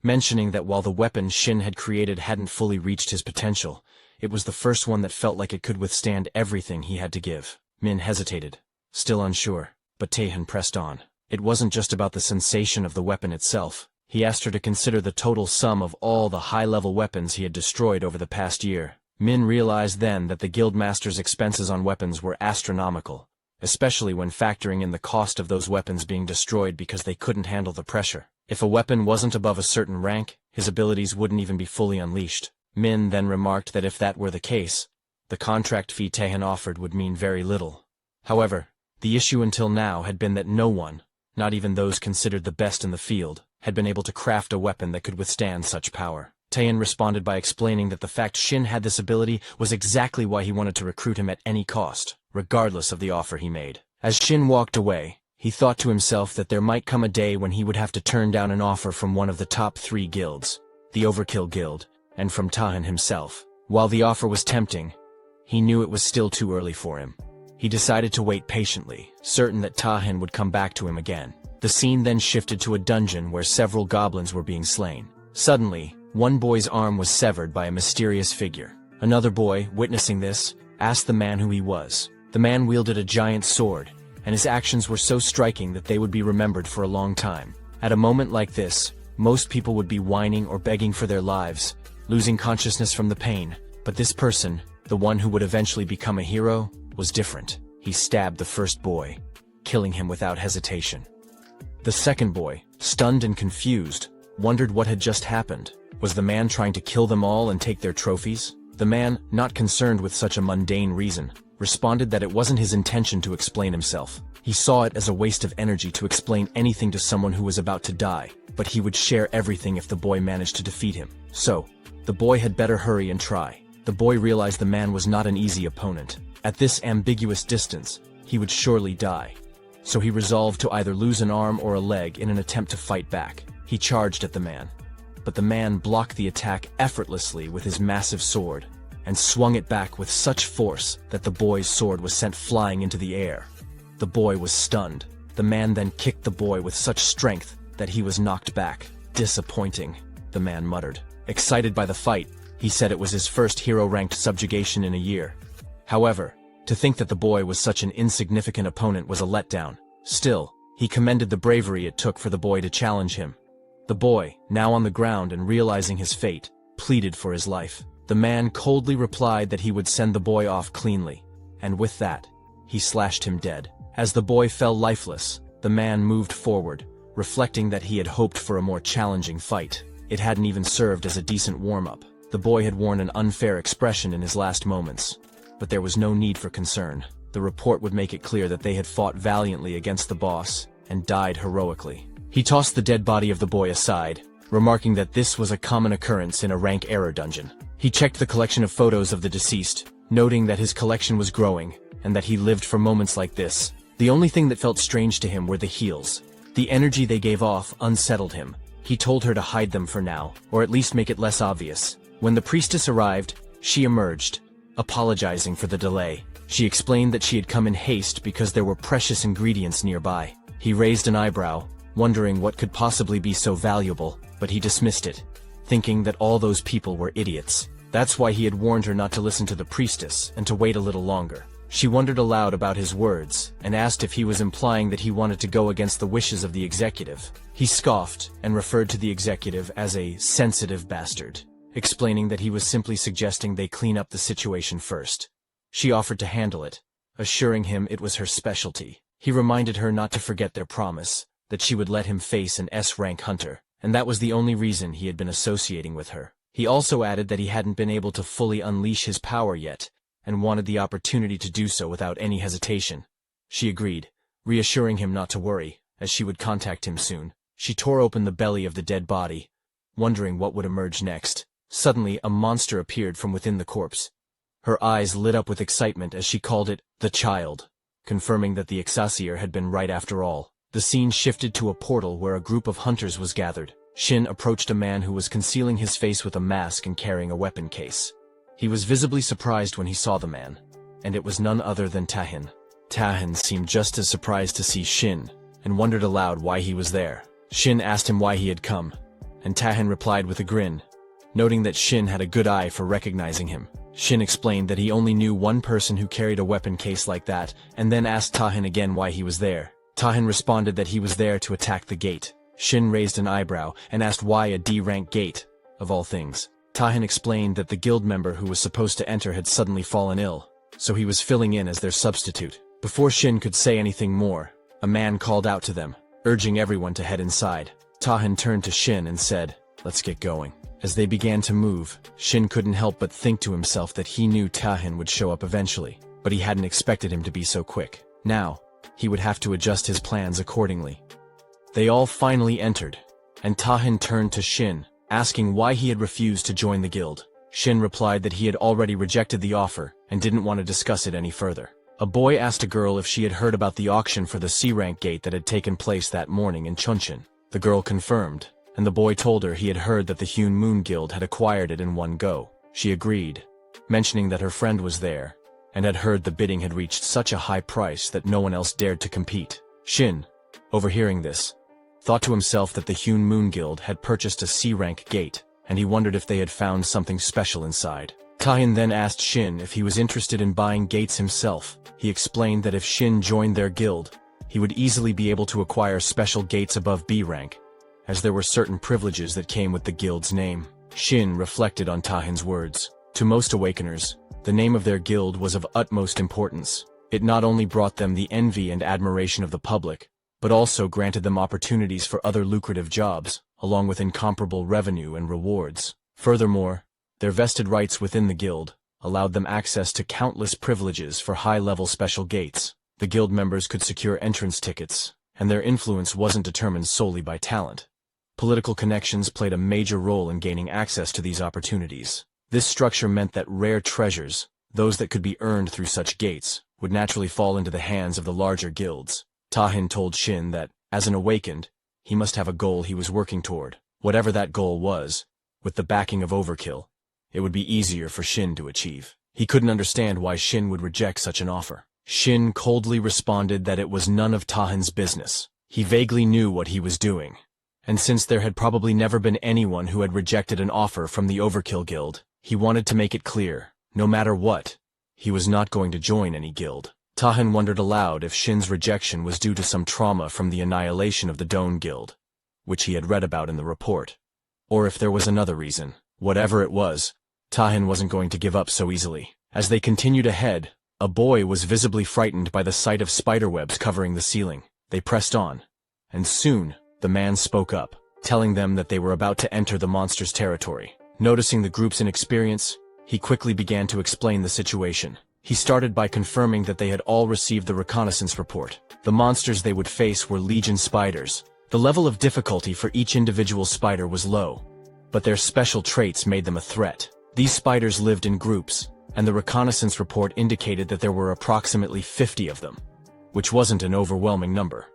mentioning that while the weapon Shin had created hadn't fully reached his potential, it was the first one that felt like it could withstand everything he had to give. Min hesitated, still unsure, but Tahin pressed on. It wasn't just about the sensation of the weapon itself. He asked her to consider the total sum of all the high-level weapons he had destroyed over the past year. Min realized then that the guildmaster's expenses on weapons were astronomical, especially when factoring in the cost of those weapons being destroyed because they couldn't handle the pressure. If a weapon wasn't above a certain rank, his abilities wouldn't even be fully unleashed. Min then remarked that if that were the case, the contract fee Tahin offered would mean very little. However, The issue until now had been that no one, not even those considered the best in the field, had been able to craft a weapon that could withstand such power. Taehin responded by explaining that the fact Shin had this ability was exactly why he wanted to recruit him at any cost, regardless of the offer he made. As Shin walked away, he thought to himself that there might come a day when he would have to turn down an offer from one of the top 3 guilds, the Overkill Guild, and from Taehin himself. While the offer was tempting, he knew it was still too early for him. He decided to wait patiently, certain that Taehin would come back to him again. The scene then shifted to a dungeon where several goblins were being slain. Suddenly, one boy's arm was severed by a mysterious figure. Another boy, witnessing this, asked the man who he was. The man wielded a giant sword, and his actions were so striking that they would be remembered for a long time. At a moment like this, most people would be whining or begging for their lives, losing consciousness from the pain. But this person, the one who would eventually become a hero, was different. He stabbed the first boy, killing him without hesitation. The second boy, stunned and confused, wondered what had just happened. Was the man trying to kill them all and take their trophies? The man, not concerned with such a mundane reason, responded that it wasn't his intention to explain himself. He saw it as a waste of energy to explain anything to someone who was about to die, but he would share everything if the boy managed to defeat him. So, the boy had better hurry and try. The boy realized the man was not an easy opponent. At this ambiguous distance, he would surely die. So he resolved to either lose an arm or a leg in an attempt to fight back. He charged at the man. But the man blocked the attack effortlessly with his massive sword, and swung it back with such force that the boy's sword was sent flying into the air. The boy was stunned. The man then kicked the boy with such strength that he was knocked back. Disappointing, the man muttered. Excited by the fight, he said it was his first hero-ranked subjugation in a year. However, to think that the boy was such an insignificant opponent was a letdown. Still, he commended the bravery it took for the boy to challenge him. The boy, now on the ground and realizing his fate, pleaded for his life. The man coldly replied that he would send the boy off cleanly, and with that, he slashed him dead. As the boy fell lifeless, the man moved forward, reflecting that he had hoped for a more challenging fight. It hadn't even served as a decent warm-up. The boy had worn an unfair expression in his last moments, but there was no need for concern. The report would make it clear that they had fought valiantly against the boss and died heroically. He tossed the dead body of the boy aside, remarking that this was a common occurrence in a rank error dungeon. He checked the collection of photos of the deceased, noting that his collection was growing, and that he lived for moments like this. The only thing that felt strange to him were the heals. The energy they gave off unsettled him. He told her to hide them for now, or at least make it less obvious. When the priestess arrived, she emerged, apologizing for the delay. She explained that she had come in haste because there were precious ingredients nearby. He raised an eyebrow, wondering what could possibly be so valuable, but he dismissed it, thinking that all those people were idiots. That's why he had warned her not to listen to the priestess and to wait a little longer. She wondered aloud about his words and asked if he was implying that he wanted to go against the wishes of the executive. He scoffed and referred to the executive as a sensitive bastard, explaining that he was simply suggesting they clean up the situation first. She offered to handle it, assuring him it was her specialty. He reminded her not to forget their promise, that she would let him face an S-rank hunter, and that was the only reason he had been associating with her. He also added that he hadn't been able to fully unleash his power yet, and wanted the opportunity to do so without any hesitation. She agreed, reassuring him not to worry, as she would contact him soon. She tore open the belly of the dead body, wondering what would emerge next. Suddenly, a monster appeared from within the corpse. Her eyes lit up with excitement as she called it the child, confirming that the Excelsior had been right after all. The scene shifted to a portal where a group of hunters was gathered. Shin approached a man who was concealing his face with a mask and carrying a weapon case. He was visibly surprised when he saw the man, and it was none other than Taehin. Taehin seemed just as surprised to see Shin, and wondered aloud why he was there. Shin asked him why he had come, and Taehin replied with a grin, noting that Shin had a good eye for recognizing him. Shin explained that he only knew one person who carried a weapon case like that, and then asked Taehin again why he was there. Taehin responded that he was there to attack the gate. Shin raised an eyebrow and asked why a D-rank gate, of all things. Taehin explained that the guild member who was supposed to enter had suddenly fallen ill, so he was filling in as their substitute. Before Shin could say anything more, a man called out to them, urging everyone to head inside. Taehin turned to Shin and said, "Let's get going." As they began to move, Shin couldn't help but think to himself that he knew Taehin would show up eventually, but he hadn't expected him to be so quick. Now, he would have to adjust his plans accordingly. They all finally entered, and Tahin turned to Shin, asking why he had refused to join the guild. Shin replied that he had already rejected the offer and didn't want to discuss it any further. A boy asked a girl if she had heard about the auction for the C-rank gate that had taken place that morning in Chunshin. The girl confirmed, and the boy told her he had heard that the Hewn Moon Guild had acquired it in one go. She agreed, mentioning that her friend was there, and had heard the bidding had reached such a high price that no one else dared to compete. Shin, overhearing this, thought to himself that the Hewn Moon Guild had purchased a C-rank gate, and he wondered if they had found something special inside. Tahin then asked Shin if he was interested in buying gates himself. He explained that if Shin joined their guild, he would easily be able to acquire special gates above B rank, as there were certain privileges that came with the guild's name. Shin reflected on Tahin's words. To most awakeners, the name of their guild was of utmost importance. It not only brought them the envy and admiration of the public, but also granted them opportunities for other lucrative jobs, along with incomparable revenue and rewards. Furthermore, their vested rights within the guild allowed them access to countless privileges for high-level special gates. The guild members could secure entrance tickets, and their influence wasn't determined solely by talent. Political connections played a major role in gaining access to these opportunities. This structure meant that rare treasures, those that could be earned through such gates, would naturally fall into the hands of the larger guilds. Tahin told Shin that, as an awakened, he must have a goal he was working toward. Whatever that goal was, with the backing of Overkill, it would be easier for Shin to achieve. He couldn't understand why Shin would reject such an offer. Shin coldly responded that it was none of Tahin's business. He vaguely knew what he was doing, and since there had probably never been anyone who had rejected an offer from the Overkill Guild, he wanted to make it clear, no matter what, he was not going to join any guild. Tahin wondered aloud if Shin's rejection was due to some trauma from the annihilation of the Doan Guild, which he had read about in the report, or if there was another reason. Whatever it was, Tahin wasn't going to give up so easily. As they continued ahead, a boy was visibly frightened by the sight of spiderwebs covering the ceiling. They pressed on, and soon, the man spoke up, telling them that they were about to enter the monster's territory. Noticing the group's inexperience, he quickly began to explain the situation. He started by confirming that they had all received the reconnaissance report. The monsters they would face were legion spiders. The level of difficulty for each individual spider was low, but their special traits made them a threat. These spiders lived in groups, and the reconnaissance report indicated that there were approximately 50 of them, which wasn't an overwhelming number.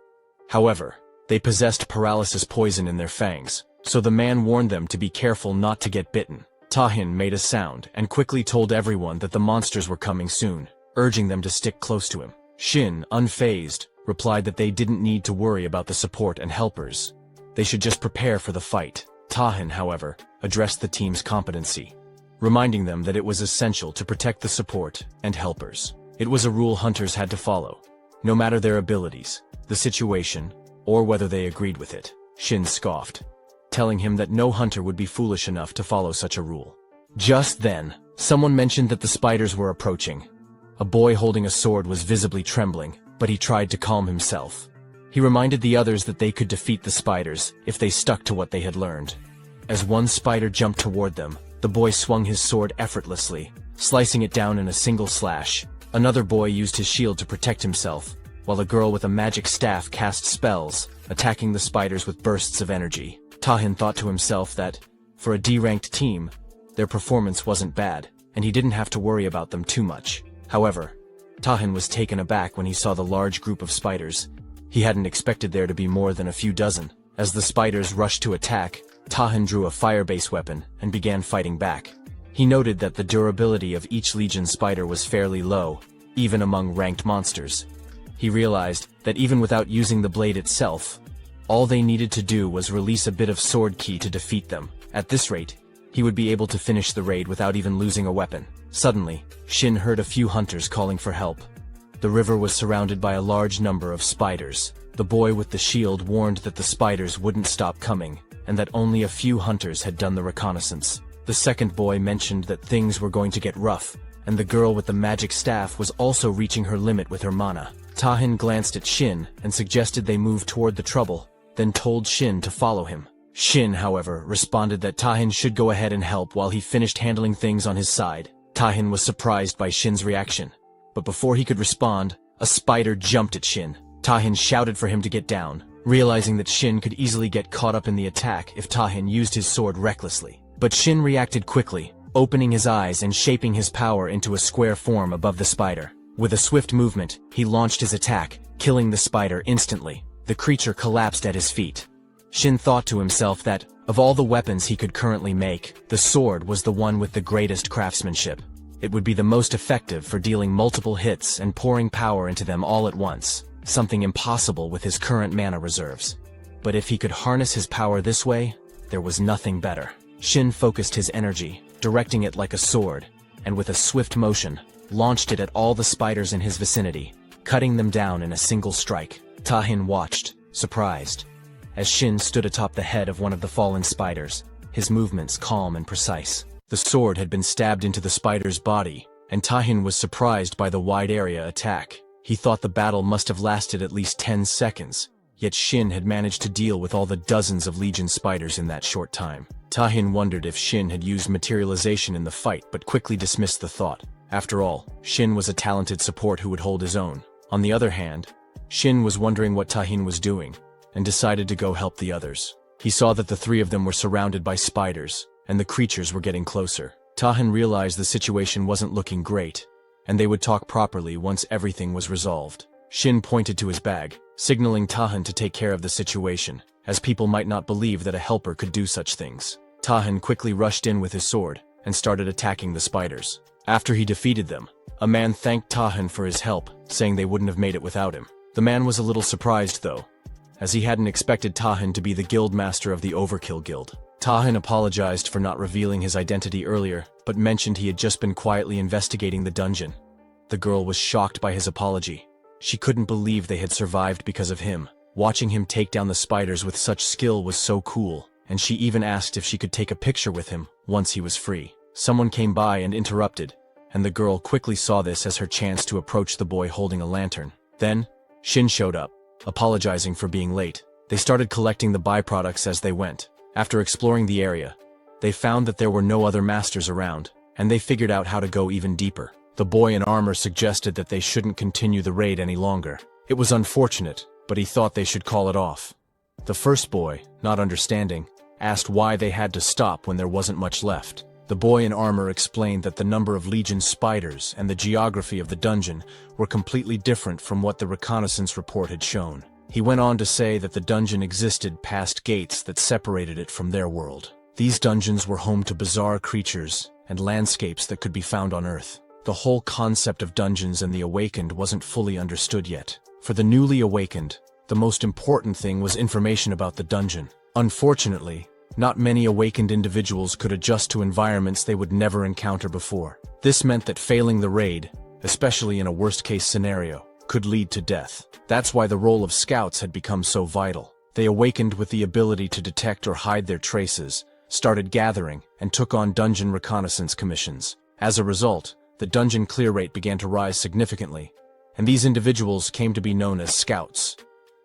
However, they possessed paralysis poison in their fangs, so the man warned them to be careful not to get bitten. Tahin made a sound and quickly told everyone that the monsters were coming soon, urging them to stick close to him. Shin, unfazed, replied that they didn't need to worry about the support and helpers. They should just prepare for the fight. Tahin, however, addressed the team's competency, reminding them that it was essential to protect the support and helpers. It was a rule hunters had to follow, no matter their abilities, the situation, or whether they agreed with it. Shin scoffed, telling him that no hunter would be foolish enough to follow such a rule. Just then, someone mentioned that the spiders were approaching. A boy holding a sword was visibly trembling, but he tried to calm himself. He reminded the others that they could defeat the spiders if they stuck to what they had learned. As one spider jumped toward them, the boy swung his sword effortlessly, slicing it down in a single slash. Another boy used his shield to protect himself, while a girl with a magic staff cast spells, attacking the spiders with bursts of energy. Tahin thought to himself that, for a D-ranked team, their performance wasn't bad, and he didn't have to worry about them too much. However, Tahin was taken aback when he saw the large group of spiders. He hadn't expected there to be more than a few dozen. As the spiders rushed to attack, Tahin drew a fire-based weapon and began fighting back. He noted that the durability of each legion spider was fairly low, even among ranked monsters. He realized that even without using the blade itself, all they needed to do was release a bit of sword ki to defeat them. At this rate, he would be able to finish the raid without even losing a weapon. Suddenly, Shin heard a few hunters calling for help. The river was surrounded by a large number of spiders. The boy with the shield warned that the spiders wouldn't stop coming, and that only a few hunters had done the reconnaissance. The second boy mentioned that things were going to get rough, and the girl with the magic staff was also reaching her limit with her mana. Tahin glanced at Shin and suggested they move toward the trouble, then told Shin to follow him. Shin, however, responded that Tahin should go ahead and help while he finished handling things on his side. Tahin was surprised by Shin's reaction, but before he could respond, A spider jumped at Shin. Tahin shouted for him to get down, realizing that Shin could easily get caught up in the attack if Tahin used his sword recklessly. But Shin reacted quickly, opening his eyes and shaping his power into a square form above the spider. With a swift movement, he launched his attack, killing the spider instantly. The creature collapsed at his feet. Shin thought to himself that, of all the weapons he could currently make, the sword was the one with the greatest craftsmanship. It would be the most effective for dealing multiple hits and pouring power into them all at once, something impossible with his current mana reserves. But if he could harness his power this way, there was nothing better. Shin focused his energy, directing it like a sword, and with a swift motion, launched it at all the spiders in his vicinity, cutting them down in a single strike. Tahin watched, surprised, as Shin stood atop the head of one of the fallen spiders, his movements calm and precise. The sword had been stabbed into the spider's body, and Tahin was surprised by the wide area attack. He thought the battle must have lasted at least 10 seconds, yet Shin had managed to deal with all the dozens of Legion spiders in that short time. Tahin wondered if Shin had used materialization in the fight, but quickly dismissed the thought. After all, Shin was a talented support who would hold his own. On the other hand, Shin was wondering what Tahin was doing, and decided to go help the others. He saw that the three of them were surrounded by spiders, and the creatures were getting closer. Tahin realized the situation wasn't looking great, and they would talk properly once everything was resolved. Shin pointed to his bag, signaling Tahin to take care of the situation, as people might not believe that a helper could do such things. Tahin quickly rushed in with his sword, and started attacking the spiders. After he defeated them, a man thanked Tahin for his help, saying they wouldn't have made it without him. The man was a little surprised though, as he hadn't expected Tahin to be the guild master of the Overkill Guild. Tahin apologized for not revealing his identity earlier, but mentioned he had just been quietly investigating the dungeon. The girl was shocked by his apology. She couldn't believe they had survived because of him. Watching him take down the spiders with such skill was so cool, and she even asked if she could take a picture with him once he was free. Someone came by and interrupted, and the girl quickly saw this as her chance to approach the boy holding a lantern. Then, Shin showed up, apologizing for being late. They started collecting the byproducts as they went. After exploring the area, they found that there were no other masters around, and they figured out how to go even deeper. The boy in armor suggested that they shouldn't continue the raid any longer. It was unfortunate, but he thought they should call it off. The first boy, not understanding, asked why they had to stop when there wasn't much left. The boy in armor explained that the number of Legion spiders and the geography of the dungeon were completely different from what the reconnaissance report had shown. He went on to say that the dungeon existed past gates that separated it from their world. These dungeons were home to bizarre creatures and landscapes that could be found on Earth. The whole concept of dungeons and the awakened wasn't fully understood yet. For the newly awakened, the most important thing was information about the dungeon. Unfortunately, not many awakened individuals could adjust to environments they would never encounter before. This meant that failing the raid, especially in a worst-case scenario, could lead to death. That's why the role of scouts had become so vital. They awakened with the ability to detect or hide their traces, started gathering, and took on dungeon reconnaissance commissions. As a result, the dungeon clear rate began to rise significantly, and these individuals came to be known as scouts.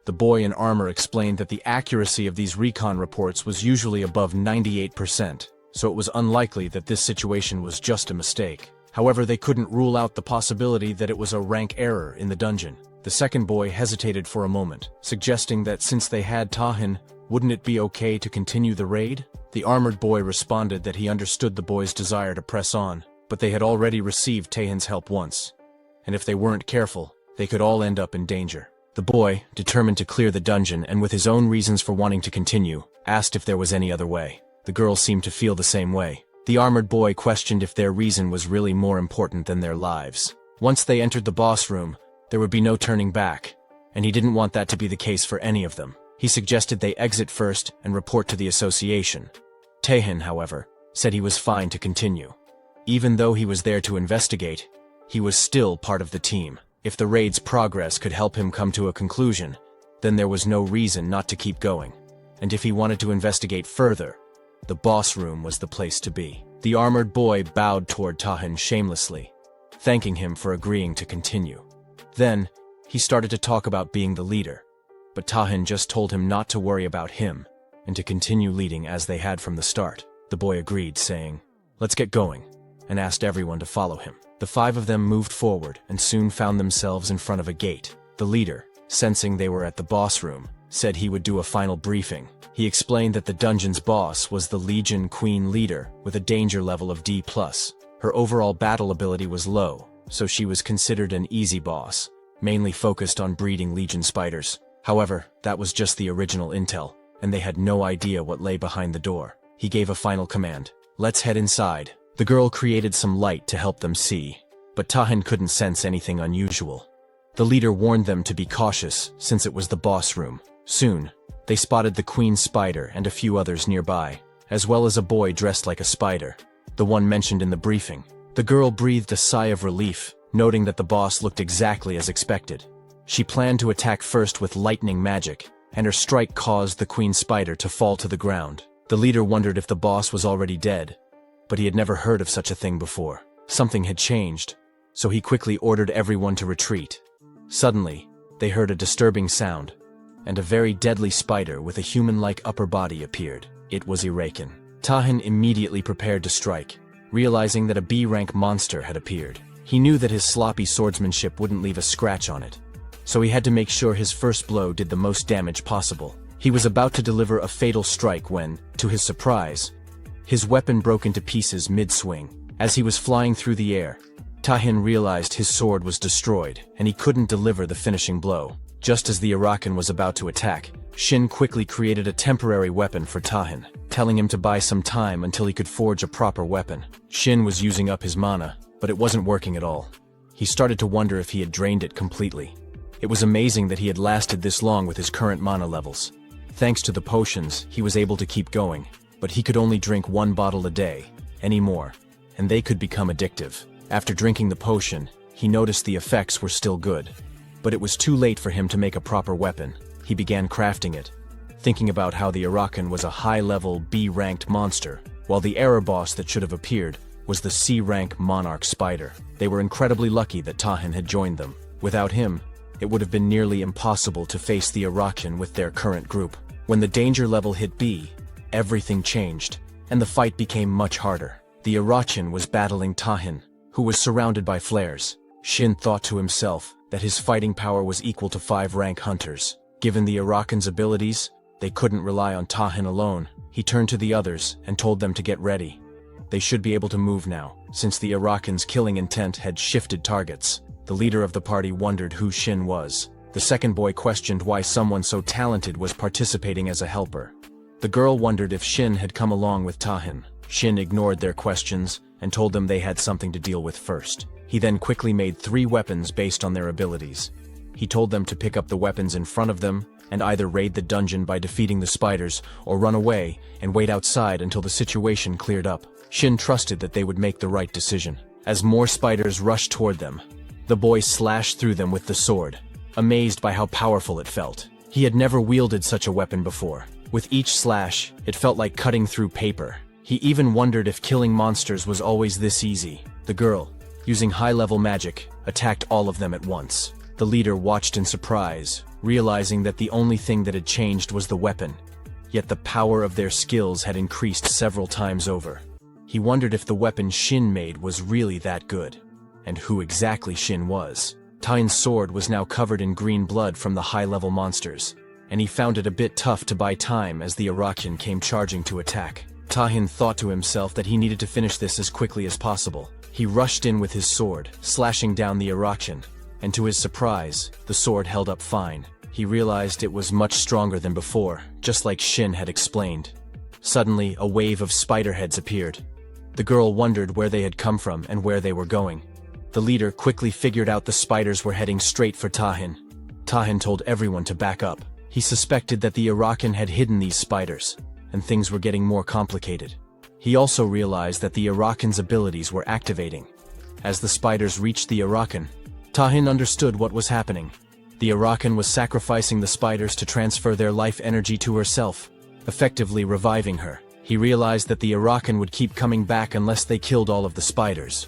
The boy in armor explained that the accuracy of these recon reports was usually above 98%, so it was unlikely that this situation was just a mistake. However, they couldn't rule out the possibility that it was a rank error in the dungeon. The second boy hesitated for a moment, suggesting that since they had Tahin, wouldn't it be okay to continue the raid? The armored boy responded that he understood the boy's desire to press on, but they had already received Tahin's help once, and if they weren't careful, they could all end up in danger. The boy, determined to clear the dungeon and with his own reasons for wanting to continue, asked if there was any other way. The girl seemed to feel the same way. The armored boy questioned if their reason was really more important than their lives. Once they entered the boss room, there would be no turning back, and he didn't want that to be the case for any of them. He suggested they exit first and report to the association. Tahin, however, said he was fine to continue. Even though he was there to investigate, he was still part of the team. If the raid's progress could help him come to a conclusion, then there was no reason not to keep going. And if he wanted to investigate further, the boss room was the place to be. The armored boy bowed toward Tahin shamelessly, thanking him for agreeing to continue. Then, he started to talk about being the leader, but Tahin just told him not to worry about him, and to continue leading as they had from the start. The boy agreed, saying, "Let's get going," and asked everyone to follow him. The five of them moved forward and soon found themselves in front of a gate. The leader, sensing they were at the boss room, said he would do a final briefing. He explained that the dungeon's boss was the Legion Queen leader with a danger level of D+. Her overall battle ability was low, so she was considered an easy boss, mainly focused on breeding Legion spiders. However, that was just the original intel, and they had no idea what lay behind the door. He gave a final command. "Let's head inside." The girl created some light to help them see, but Tahin couldn't sense anything unusual. The leader warned them to be cautious since it was the boss room. Soon, they spotted the queen spider and a few others nearby, as well as a boy dressed like a spider, the one mentioned in the briefing. The girl breathed a sigh of relief, noting that the boss looked exactly as expected. She planned to attack first with lightning magic, and her strike caused the queen spider to fall to the ground. The leader wondered if the boss was already dead, but he had never heard of such a thing before. Something had changed, so he quickly ordered everyone to retreat. Suddenly, they heard a disturbing sound, and a very deadly spider with a human-like upper body appeared. It was Awakens. Tahin immediately prepared to strike, realizing that a B-rank monster had appeared. He knew that his sloppy swordsmanship wouldn't leave a scratch on it, so he had to make sure his first blow did the most damage possible. He was about to deliver a fatal strike when, to his surprise, his weapon broke into pieces mid-swing. As he was flying through the air, Tahin realized his sword was destroyed, and he couldn't deliver the finishing blow. Just as the Awakens was about to attack, Shin quickly created a temporary weapon for Tahin, telling him to buy some time until he could forge a proper weapon. Shin was using up his mana, but it wasn't working at all. He started to wonder if he had drained it completely. It was amazing that he had lasted this long with his current mana levels. Thanks to the potions, he was able to keep going, but he could only drink 1 bottle a day, anymore, and they could become addictive. After drinking the potion, he noticed the effects were still good. But it was too late for him to make a proper weapon. He began crafting it, thinking about how the Awakens was a high-level B-ranked monster, while the error boss that should have appeared was the C-rank monarch spider. They were incredibly lucky that Tahin had joined them. Without him, it would have been nearly impossible to face the Awakens with their current group. When the danger level hit B, everything changed, and the fight became much harder. The Awakens was battling Tahin, who was surrounded by flares. Shin thought to himself that his fighting power was equal to 5-rank hunters. Given the Awakens' abilities, they couldn't rely on Tahin alone. He turned to the others and told them to get ready. They should be able to move now, since the Awakens' killing intent had shifted targets. The leader of the party wondered who Shin was. The second boy questioned why someone so talented was participating as a helper. The girl wondered if Shin had come along with Tahin. Shin ignored their questions and told them they had something to deal with first. He then quickly made 3 weapons based on their abilities. He told them to pick up the weapons in front of them and either raid the dungeon by defeating the spiders or run away and wait outside until the situation cleared up. Shin trusted that they would make the right decision. As more spiders rushed toward them, the boy slashed through them with the sword, amazed by how powerful it felt. He had never wielded such a weapon before. With each slash, it felt like cutting through paper. He even wondered if killing monsters was always this easy. The girl, using high-level magic, attacked all of them at once. The leader watched in surprise, realizing that the only thing that had changed was the weapon. Yet the power of their skills had increased several times over. He wondered if the weapon Shin made was really that good, and who exactly Shin was. Tain's sword was now covered in green blood from the high-level monsters, and he found it a bit tough to buy time as the Awakens came charging to attack. Tahin thought to himself that he needed to finish this as quickly as possible. He rushed in with his sword, slashing down the Awakens, and to his surprise, the sword held up fine. He realized it was much stronger than before, just like Shin had explained. Suddenly, a wave of spider heads appeared. The girl wondered where they had come from and where they were going. The leader quickly figured out the spiders were heading straight for Tahin. Tahin told everyone to back up. He suspected that the Awakens had hidden these spiders, and things were getting more complicated. He also realized that the Awakens' abilities were activating. As the spiders reached the Awakens, Tahin understood what was happening. The Awakens was sacrificing the spiders to transfer their life energy to herself, effectively reviving her. He realized that the Awakens would keep coming back unless they killed all of the spiders.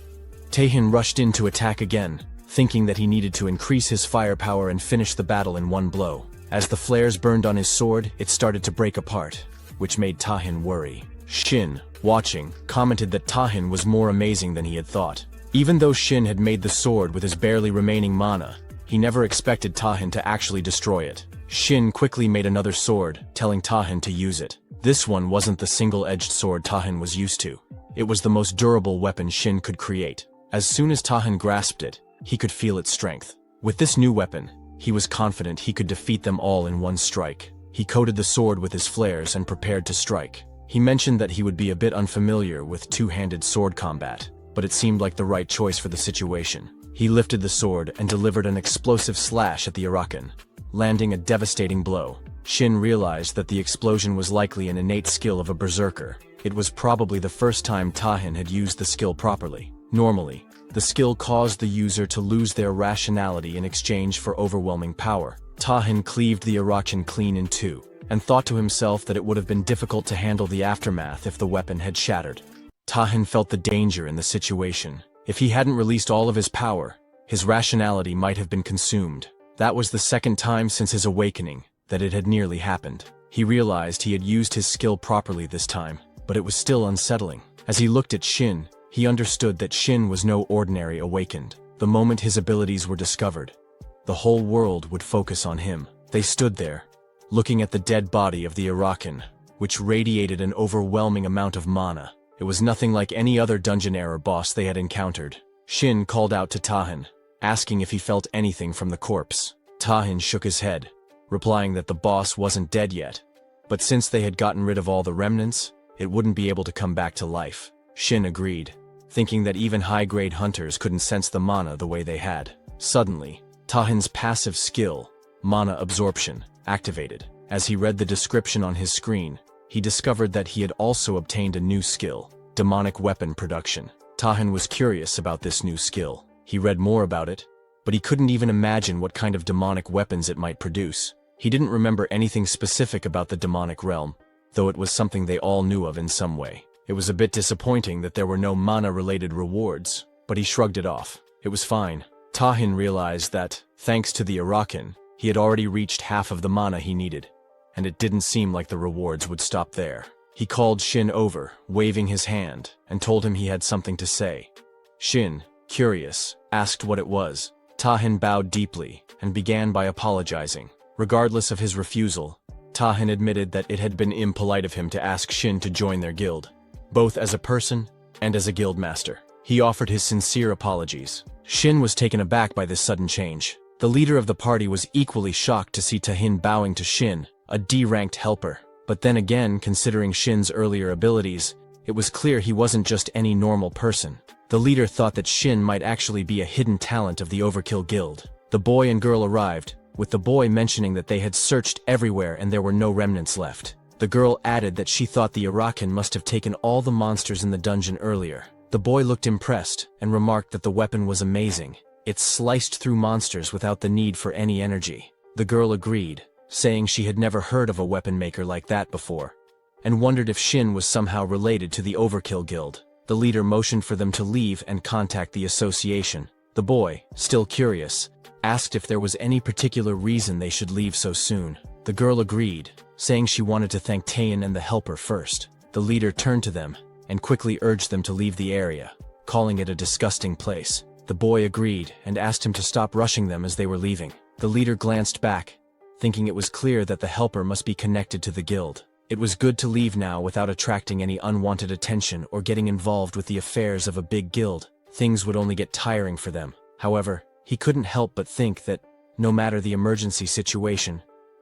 Tahin rushed in to attack again, thinking that he needed to increase his firepower and finish the battle in one blow. As the flares burned on his sword, it started to break apart, which made Tahin worry. Shin, watching, commented that Tahin was more amazing than he had thought. Even though Shin had made the sword with his barely remaining mana, he never expected Tahin to actually destroy it. Shin quickly made another sword, telling Tahin to use it. This one wasn't the single-edged sword Tahin was used to. It was the most durable weapon Shin could create. As soon as Tahin grasped it, he could feel its strength. With this new weapon, he was confident he could defeat them all in one strike. He coated the sword with his flares and prepared to strike. He mentioned that he would be a bit unfamiliar with two-handed sword combat, but it seemed like the right choice for the situation. He lifted the sword and delivered an explosive slash at the Arakan, landing a devastating blow. Shin realized that the explosion was likely an innate skill of a berserker. It was probably the first time Tahin had used the skill properly. Normally, the skill caused the user to lose their rationality in exchange for overwhelming power. Tahin cleaved the Arakan clean in two, and thought to himself that it would have been difficult to handle the aftermath if the weapon had shattered. Tahin felt the danger in the situation. If he hadn't released all of his power, his rationality might have been consumed. That was the second time since his awakening that it had nearly happened. He realized he had used his skill properly this time, but it was still unsettling. As he looked at Shin, he understood that Shin was no ordinary awakened. The moment his abilities were discovered, the whole world would focus on him. They stood there, looking at the dead body of the Arakan, which radiated an overwhelming amount of mana. It was nothing like any other dungeon-era boss they had encountered. Shin called out to Tahin, asking if he felt anything from the corpse. Tahin shook his head, replying that the boss wasn't dead yet, but since they had gotten rid of all the remnants, it wouldn't be able to come back to life. Shin agreed, thinking that even high-grade hunters couldn't sense the mana the way they had. Suddenly, Tahin's passive skill, mana absorption, activated. As he read the description on his screen, he discovered that he had also obtained a new skill, demonic weapon production. Tahin was curious about this new skill. He read more about it, but he couldn't even imagine what kind of demonic weapons it might produce. He didn't remember anything specific about the demonic realm, though it was something they all knew of in some way. It was a bit disappointing that there were no mana-related rewards, but he shrugged it off. It was fine. Tahin realized that, thanks to the Arakan, he had already reached half of the mana he needed, and it didn't seem like the rewards would stop there. He called Shin over, waving his hand, and told him he had something to say. Shin, curious, asked what it was. Tahin bowed deeply, and began by apologizing. Regardless of his refusal, Tahin admitted that it had been impolite of him to ask Shin to join their guild, both as a person and as a guild master. He offered his sincere apologies. Shin was taken aback by this sudden change. The leader of the party was equally shocked to see Tahin bowing to Shin, a D-ranked helper. But then again, considering Shin's earlier abilities, it was clear he wasn't just any normal person. The leader thought that Shin might actually be a hidden talent of the Overkill Guild. The boy and girl arrived, with the boy mentioning that they had searched everywhere and there were no remnants left. The girl added that she thought the Arakan must have taken all the monsters in the dungeon earlier. The boy looked impressed and remarked that the weapon was amazing. It sliced through monsters without the need for any energy. The girl agreed, saying she had never heard of a weapon maker like that before, and wondered if Shin was somehow related to the Overkill Guild. The leader motioned for them to leave and contact the association. The boy, still curious, asked if there was any particular reason they should leave so soon. The girl agreed, saying she wanted to thank Tayin and the helper first. The leader turned to them and quickly urged them to leave the area, calling it a disgusting place. The boy agreed and asked him to stop rushing them as they were leaving. The leader glanced back, thinking it was clear that the helper must be connected to the guild. It was good to leave now without attracting any unwanted attention or getting involved with the affairs of a big guild. Things would only get tiring for them. However, he couldn't help but think that, no matter the emergency situation,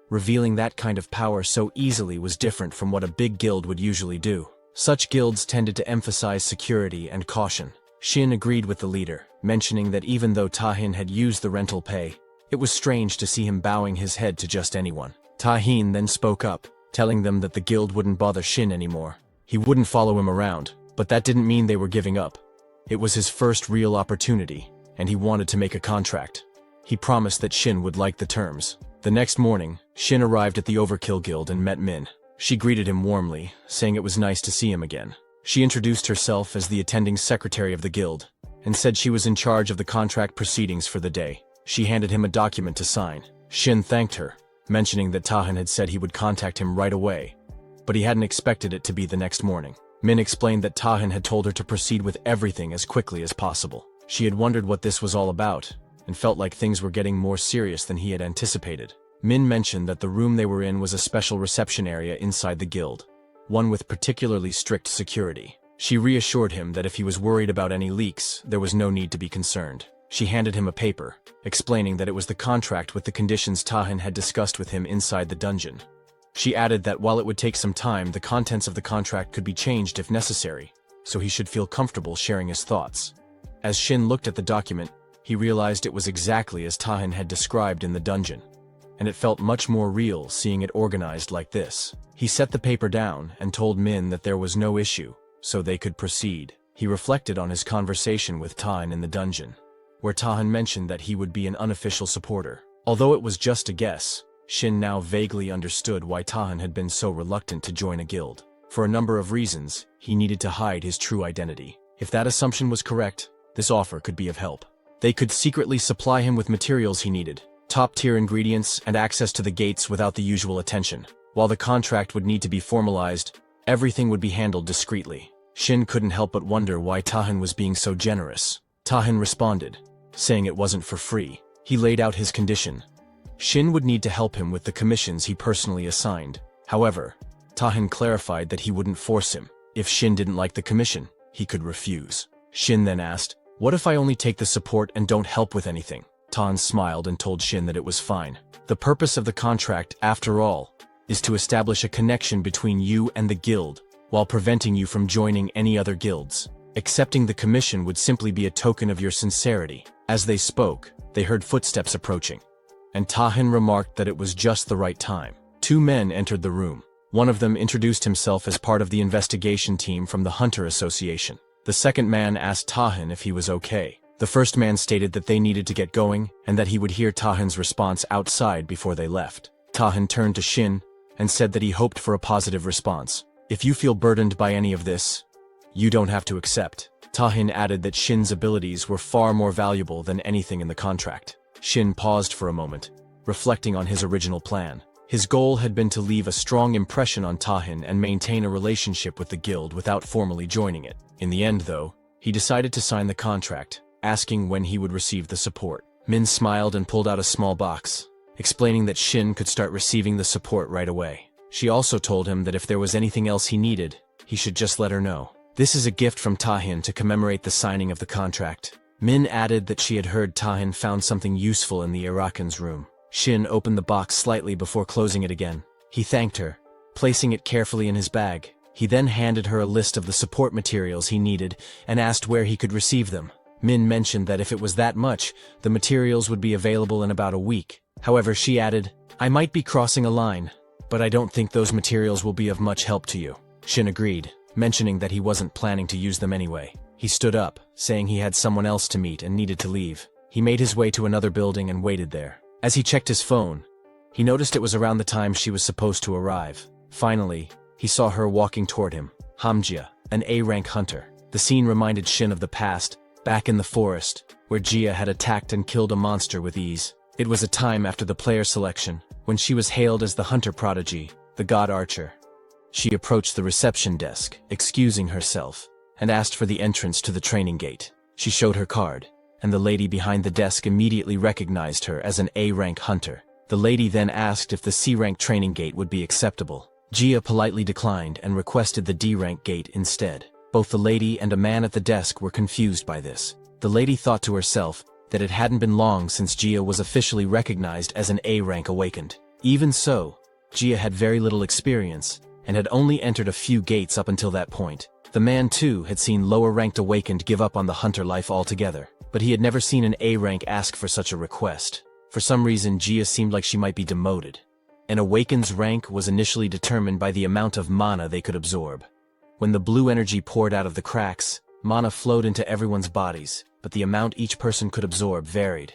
revealing that kind of power so easily was different from what a big guild would usually do. Such guilds tended to emphasize security and caution. Shin agreed with the leader, mentioning that even though Tahin had used the rental pay, it was strange to see him bowing his head to just anyone. Tahin then spoke up, telling them that the guild wouldn't bother Shin anymore. He wouldn't follow him around, but that didn't mean they were giving up. It was his first real opportunity, and he wanted to make a contract. He promised that Shin would like the terms. The next morning, Shin arrived at the Overkill Guild and met Min. She greeted him warmly, saying it was nice to see him again. She introduced herself as the attending secretary of the guild, and said she was in charge of the contract proceedings for the day. She handed him a document to sign. Shin thanked her, mentioning that Tahin had said he would contact him right away, but he hadn't expected it to be the next morning. Min explained that Tahin had told her to proceed with everything as quickly as possible. She had wondered what this was all about, and felt like things were getting more serious than he had anticipated. Min mentioned that the room they were in was a special reception area inside the guild, one with particularly strict security. She reassured him that if he was worried about any leaks, there was no need to be concerned. She handed him a paper, explaining that it was the contract with the conditions Tahan had discussed with him inside the dungeon. She added that while it would take some time, the contents of the contract could be changed if necessary, so he should feel comfortable sharing his thoughts. As Shin looked at the document, he realized it was exactly as Tahan had described in the dungeon, and it felt much more real seeing it organized like this. He set the paper down and told Min that there was no issue, so they could proceed. He reflected on his conversation with Tahan in the dungeon, where Tahan mentioned that he would be an unofficial supporter. Although it was just a guess, Shin now vaguely understood why Tahan had been so reluctant to join a guild. For a number of reasons, he needed to hide his true identity. If that assumption was correct, this offer could be of help. They could secretly supply him with materials he needed, top-tier ingredients, and access to the gates without the usual attention. While the contract would need to be formalized, everything would be handled discreetly. Shin couldn't help but wonder why Tahan was being so generous. Tahan responded, saying it wasn't for free. He laid out his condition. Shin would need to help him with the commissions he personally assigned. However, Tahan clarified that he wouldn't force him. If Shin didn't like the commission, he could refuse. Shin then asked, "What if I only take the support and don't help with anything?" Tahan smiled and told Shin that it was fine. The purpose of the contract, after all, is to establish a connection between you and the guild, while preventing you from joining any other guilds. Accepting the commission would simply be a token of your sincerity. As they spoke, they heard footsteps approaching, and Tahan remarked that it was just the right time. Two men entered the room. One of them introduced himself as part of the investigation team from the Hunter Association. The second man asked Tahan if he was okay. The first man stated that they needed to get going, and that he would hear Tahan's response outside before they left. Tahan turned to Shin and said that he hoped for a positive response. "If you feel burdened by any of this, you don't have to accept." Tahan added that Shin's abilities were far more valuable than anything in the contract. Shin paused for a moment, reflecting on his original plan. His goal had been to leave a strong impression on Tahan and maintain a relationship with the guild without formally joining it. In the end, though, he decided to sign the contract, asking when he would receive the support. Min smiled and pulled out a small box, explaining that Shin could start receiving the support right away. She also told him that if there was anything else he needed, he should just let her know. "This is a gift from Tahan to commemorate the signing of the contract." Min added that she had heard Tahan found something useful in the awakens room. Shin opened the box slightly before closing it again. He thanked her, placing it carefully in his bag. He then handed her a list of the support materials he needed and asked where he could receive them. Min mentioned that if it was that much, the materials would be available in about a week. However, she added, "I might be crossing a line, but I don't think those materials will be of much help to you." Shin agreed, mentioning that he wasn't planning to use them anyway. He stood up, saying he had someone else to meet and needed to leave. He made his way to another building and waited there. As he checked his phone, he noticed it was around the time she was supposed to arrive. Finally, he saw her walking toward him, Hamjia, an A-rank hunter. The scene reminded Shin of the past, back in the forest, where Jia had attacked and killed a monster with ease. It was a time after the player selection, when she was hailed as the hunter prodigy, the god archer. She approached the reception desk, excusing herself, and asked for the entrance to the training gate. She showed her card, and the lady behind the desk immediately recognized her as an A-rank hunter. The lady then asked if the C-rank training gate would be acceptable. Jia politely declined and requested the D-rank gate instead. Both the lady and a man at the desk were confused by this. The lady thought to herself that it hadn't been long since Jia was officially recognized as an A-rank awakened. Even so, Jia had very little experience, and had only entered a few gates up until that point. The man, too, had seen lower-ranked awakened give up on the hunter life altogether, but he had never seen an A-rank ask for such a request. For some reason, Jia seemed like she might be demoted. An awakened's rank was initially determined by the amount of mana they could absorb. When the blue energy poured out of the cracks, mana flowed into everyone's bodies, but the amount each person could absorb varied.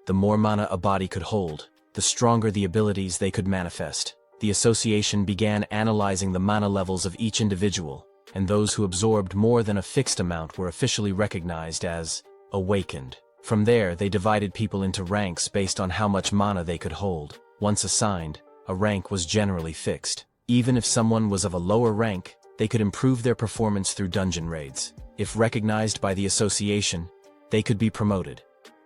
The more mana a body could hold, the stronger the abilities they could manifest. The association began analyzing the mana levels of each individual, and those who absorbed more than a fixed amount were officially recognized as awakened. From there, they divided people into ranks based on how much mana they could hold. Once assigned, a rank was generally fixed. Even if someone was of a lower rank, they could improve their performance through dungeon raids. If recognized by the association, they could be promoted.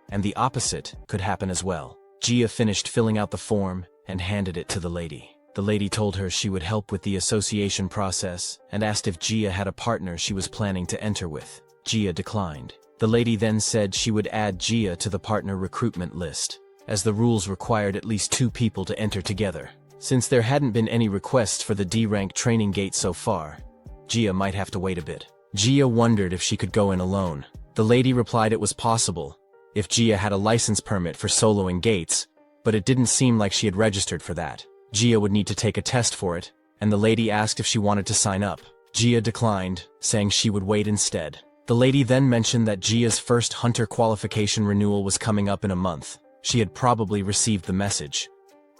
And the opposite could happen as well. Jia finished filling out the form and handed it to the lady. The lady told her she would help with the association process and asked if Jia had a partner she was planning to enter with. Jia declined. The lady then said she would add Jia to the partner recruitment list, as the rules required at least 2 people to enter together. Since there hadn't been any requests for the D-rank training gate so far, Jia might have to wait a bit. Jia wondered if she could go in alone. The lady replied it was possible, if Jia had a license permit for soloing gates, but it didn't seem like she had registered for that. Jia would need to take a test for it, and the lady asked if she wanted to sign up. Jia declined, saying she would wait instead. The lady then mentioned that Jia's first hunter qualification renewal was coming up in a month. She had probably received the message.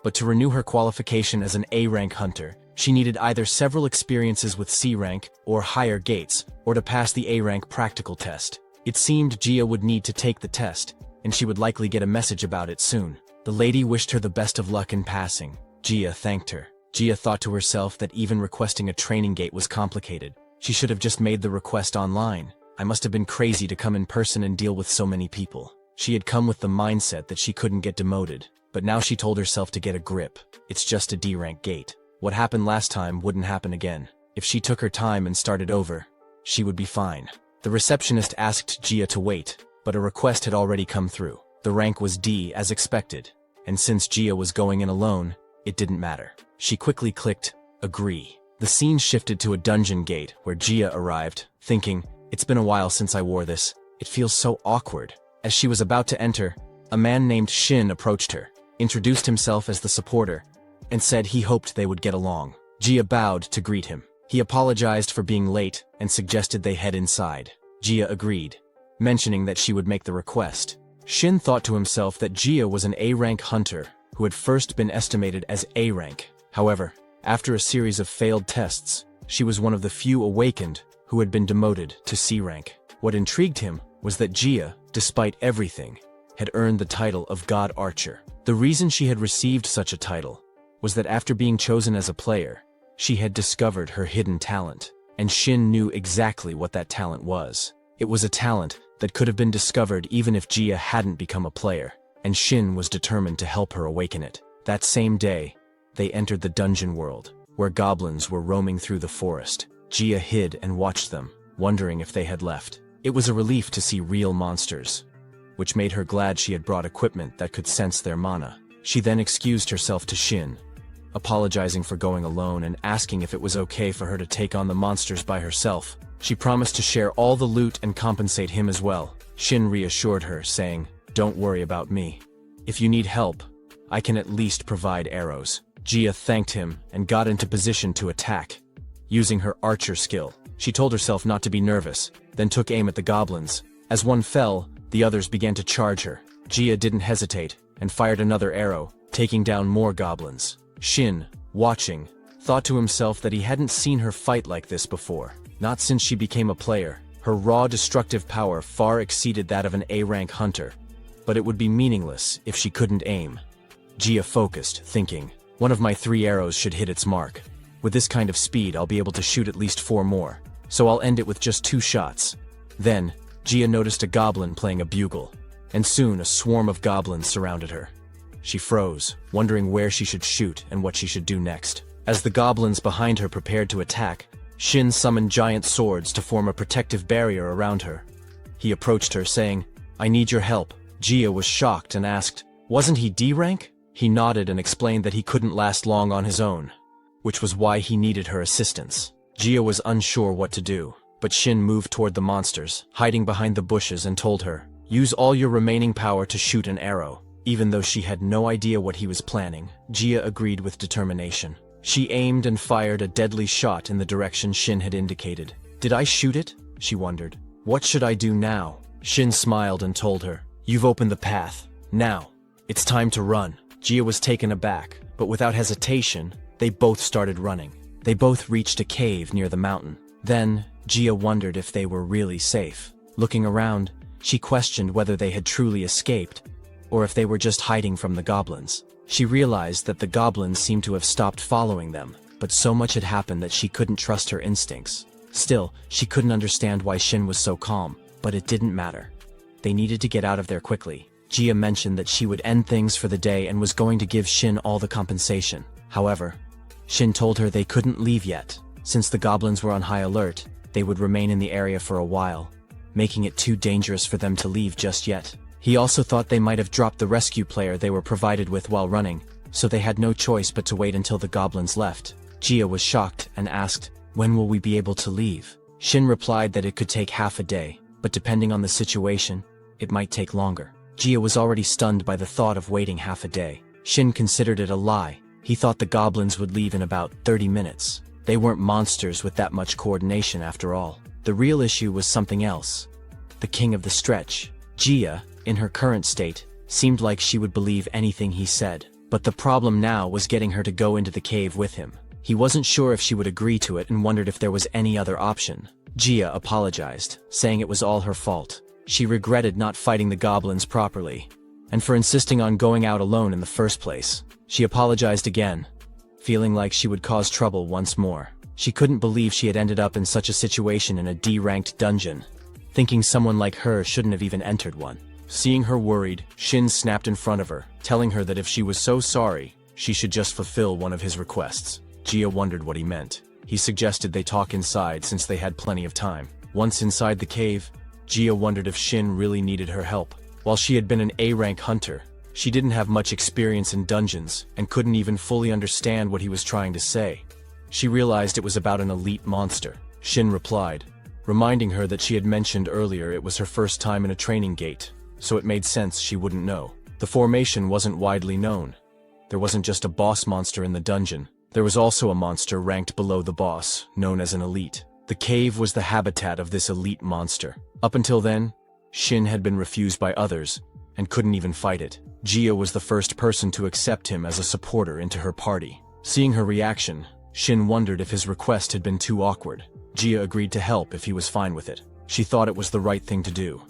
But to renew her qualification as an A-rank hunter, she needed either several experiences with C-rank or higher gates, or to pass the A-rank practical test. It seemed Jia would need to take the test, and she would likely get a message about it soon. The lady wished her the best of luck in passing. Jia thanked her. Jia thought to herself that even requesting a training gate was complicated. She should have just made the request online. I must have been crazy to come in person and deal with so many people. She had come with the mindset that she couldn't get demoted, but now she told herself to get a grip. It's just a D-rank gate. What happened last time wouldn't happen again. If she took her time and started over, she would be fine. The receptionist asked Jia to wait, but a request had already come through. The rank was D as expected, and since Jia was going in alone, it didn't matter. She quickly clicked agree. The scene shifted to a dungeon gate where Jia arrived, thinking, it's been a while since I wore this. It feels so awkward. As she was about to enter, a man named Shin approached her, introduced himself as the supporter, and said he hoped they would get along. Jia bowed to greet him. He apologized for being late and suggested they head inside. Jia agreed, mentioning that she would make the request. Shin thought to himself that Jia was an A-rank hunter who had first been estimated as A-rank. However, after a series of failed tests, she was one of the few awakened who had been demoted to C-rank. What intrigued him was that Jia, despite everything, had earned the title of God Archer. The reason she had received such a title was that after being chosen as a player, she had discovered her hidden talent, and Shin knew exactly what that talent was. It was a talent that could have been discovered even if Jia hadn't become a player, and Shin was determined to help her awaken it. That same day, they entered the dungeon world, where goblins were roaming through the forest. Jia hid and watched them, wondering if they had left. It was a relief to see real monsters, which made her glad she had brought equipment that could sense their mana. She then excused herself to Shin, apologizing for going alone and asking if it was okay for her to take on the monsters by herself. She promised to share all the loot and compensate him as well. Shin reassured her, saying, "Don't worry about me. If you need help, I can at least provide arrows." Jia thanked him and got into position to attack. Using her archer skill, she told herself not to be nervous, then took aim at the goblins. As one fell, the others began to charge her. Jia didn't hesitate and fired another arrow, taking down more goblins. Shin, watching, thought to himself that he hadn't seen her fight like this before. Not since she became a player. Her raw destructive power far exceeded that of an A-rank hunter, but it would be meaningless if she couldn't aim. Jia focused, thinking, one of my 3 arrows should hit its mark. With this kind of speed, I'll be able to shoot at least 4 more, so I'll end it with just 2 shots. Then, Jia noticed a goblin playing a bugle, and soon a swarm of goblins surrounded her. She froze, wondering where she should shoot and what she should do next. As the goblins behind her prepared to attack, Shin summoned giant swords to form a protective barrier around her. He approached her, saying, "I need your help." Jia was shocked and asked, "Wasn't he D-rank?" He nodded and explained that he couldn't last long on his own, which was why he needed her assistance. Jia was unsure what to do, but Shin moved toward the monsters, hiding behind the bushes, and told her, "Use all your remaining power to shoot an arrow." Even though she had no idea what he was planning, Jia agreed with determination. She aimed and fired a deadly shot in the direction Shin had indicated. "Did I shoot it?" she wondered. "What should I do now?" Shin smiled and told her, "You've opened the path. Now, it's time to run." Jia was taken aback, but without hesitation, they both started running. They both reached a cave near the mountain. Then, Jia wondered if they were really safe. Looking around, she questioned whether they had truly escaped, or if they were just hiding from the goblins. She realized that the goblins seemed to have stopped following them, but so much had happened that she couldn't trust her instincts. Still, she couldn't understand why Shin was so calm, but it didn't matter. They needed to get out of there quickly. Gia mentioned that she would end things for the day and was going to give Shin all the compensation. However, Shin told her they couldn't leave yet. Since the goblins were on high alert, they would remain in the area for a while, making it too dangerous for them to leave just yet. He also thought they might have dropped the rescue player they were provided with while running, so they had no choice but to wait until the goblins left. Gia was shocked and asked, "When will we be able to leave?" Shin replied that it could take half a day, but depending on the situation, it might take longer. Gia was already stunned by the thought of waiting half a day. Shin considered it a lie. He thought the goblins would leave in about 30 minutes. They weren't monsters with that much coordination after all. The real issue was something else. The king of the stretch. Gia, in her current state, seemed like she would believe anything he said. But the problem now was getting her to go into the cave with him. He wasn't sure if she would agree to it and wondered if there was any other option. Gia apologized, saying it was all her fault. She regretted not fighting the goblins properly, and for insisting on going out alone in the first place. She apologized again, feeling like she would cause trouble once more. She couldn't believe she had ended up in such a situation in a D-ranked dungeon, thinking someone like her shouldn't have even entered one. Seeing her worried, Shin snapped in front of her, telling her that if she was so sorry, she should just fulfill one of his requests. Gia wondered what he meant. He suggested they talk inside since they had plenty of time. Once inside the cave, Gia wondered if Shin really needed her help. While she had been an A-rank hunter, she didn't have much experience in dungeons and couldn't even fully understand what he was trying to say. She realized it was about an elite monster. Shin replied, reminding her that she had mentioned earlier it was her first time in a training gate, so it made sense she wouldn't know. The formation wasn't widely known. There wasn't just a boss monster in the dungeon. There was also a monster ranked below the boss, known as an elite. The cave was the habitat of this elite monster. Up until then, Shin had been refused by others and couldn't even fight it. Gia was the first person to accept him as a supporter into her party. Seeing her reaction, Shin wondered if his request had been too awkward. Gia agreed to help if he was fine with it. She thought it was the right thing to do,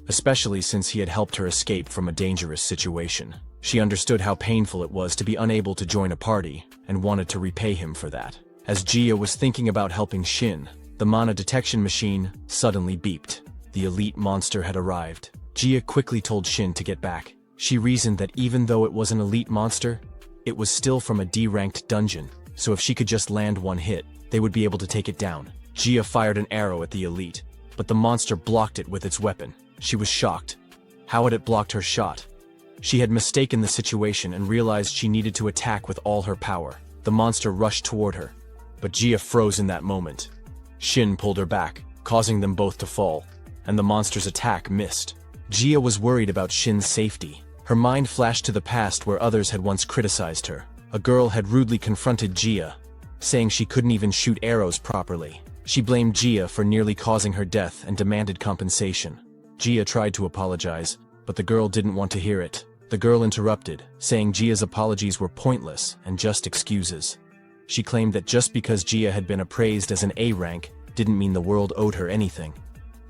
especially since he had helped her escape from a dangerous situation. She understood how painful it was to be unable to join a party and wanted to repay him for that. As Gia was thinking about helping Shin, the mana detection machine suddenly beeped. The elite monster had arrived. Gia quickly told Shin to get back. She reasoned that even though it was an elite monster, it was still from a D-ranked dungeon, so if she could just land one hit, they would be able to take it down. Gia fired an arrow at the elite, but the monster blocked it with its weapon. She was shocked. How had it blocked her shot? She had mistaken the situation and realized she needed to attack with all her power. The monster rushed toward her, but Gia froze in that moment. Shin pulled her back, causing them both to fall, and the monster's attack missed. Gia was worried about Shin's safety. Her mind flashed to the past where others had once criticized her. A girl had rudely confronted Gia, saying she couldn't even shoot arrows properly. She blamed Gia for nearly causing her death and demanded compensation. Gia tried to apologize, but the girl didn't want to hear it. The girl interrupted, saying Gia's apologies were pointless and just excuses. She claimed that just because Gia had been appraised as an A rank didn't mean the world owed her anything.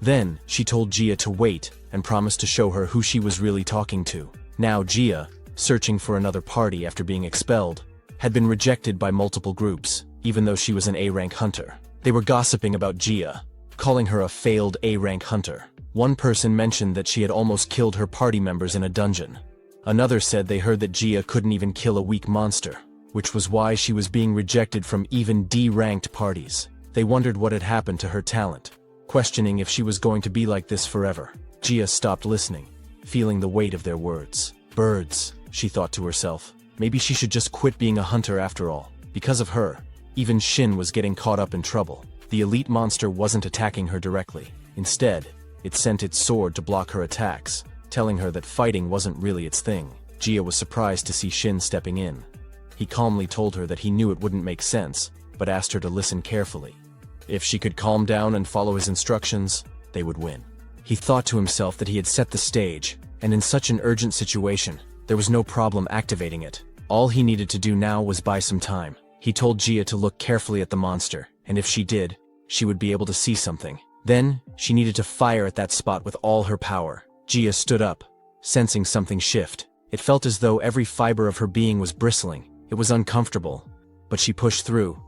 Then, she told Gia to wait and promised to show her who she was really talking to. Now Gia, searching for another party after being expelled, had been rejected by multiple groups, even though she was an A-rank hunter. They were gossiping about Gia, calling her a failed A-rank hunter. One person mentioned that she had almost killed her party members in a dungeon. Another said they heard that Gia couldn't even kill a weak monster, which was why she was being rejected from even D-ranked parties. They wondered what had happened to her talent, questioning if she was going to be like this forever. Gia stopped listening, feeling the weight of their words. Birds, she thought to herself. Maybe she should just quit being a hunter after all. Because of her, even Shin was getting caught up in trouble. The elite monster wasn't attacking her directly. Instead, it sent its sword to block her attacks, telling her that fighting wasn't really its thing. Gia was surprised to see Shin stepping in. He calmly told her that he knew it wouldn't make sense, but asked her to listen carefully. If she could calm down and follow his instructions, they would win. He thought to himself that he had set the stage, and in such an urgent situation, there was no problem activating it. All he needed to do now was buy some time. He told Gia to look carefully at the monster, and if she did, she would be able to see something. Then, she needed to fire at that spot with all her power. Gia stood up, sensing something shift. It felt as though every fiber of her being was bristling. It was uncomfortable, but she pushed through,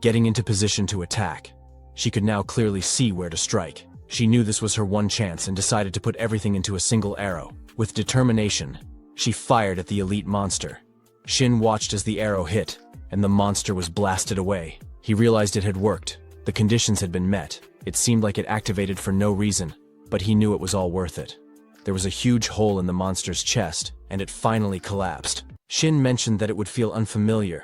getting into position to attack. She could now clearly see where to strike. She knew this was her one chance and decided to put everything into a single arrow. With determination, she fired at the elite monster. Shin watched as the arrow hit, and the monster was blasted away. He realized it had worked. The conditions had been met. It seemed like it activated for no reason, but he knew it was all worth it. There was a huge hole in the monster's chest, and it finally collapsed. Shin mentioned that it would feel unfamiliar,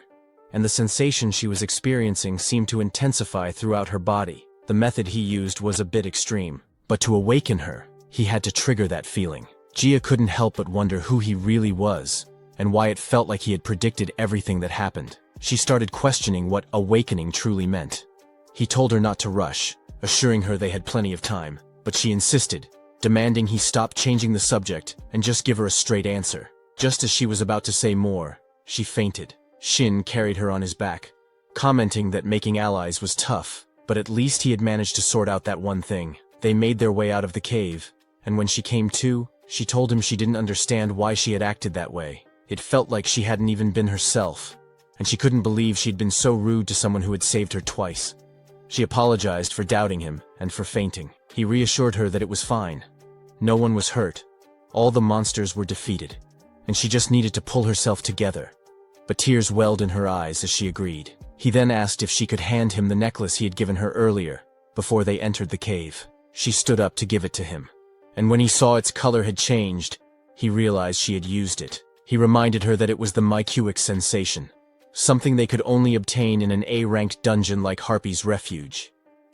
and the sensation she was experiencing seemed to intensify throughout her body. The method he used was a bit extreme, but to awaken her, he had to trigger that feeling. Gia couldn't help but wonder who he really was, and why it felt like he had predicted everything that happened. She started questioning what awakening truly meant. He told her not to rush, assuring her they had plenty of time, but she insisted, demanding he stop changing the subject and just give her a straight answer. Just as she was about to say more, she fainted. Shin carried her on his back, commenting that making allies was tough, but at least he had managed to sort out that one thing. They made their way out of the cave, and when she came to, she told him she didn't understand why she had acted that way. It felt like she hadn't even been herself, and she couldn't believe she'd been so rude to someone who had saved her twice. She apologized for doubting him and for fainting. He reassured her that it was fine. No one was hurt. All the monsters were defeated, and she just needed to pull herself together. But tears welled in her eyes as she agreed. He then asked if she could hand him the necklace he had given her earlier, before they entered the cave. She stood up to give it to him, and when he saw its color had changed, he realized she had used it. He reminded her that it was the myqx sensation, something they could only obtain in an A-ranked dungeon like Harpy's Refuge.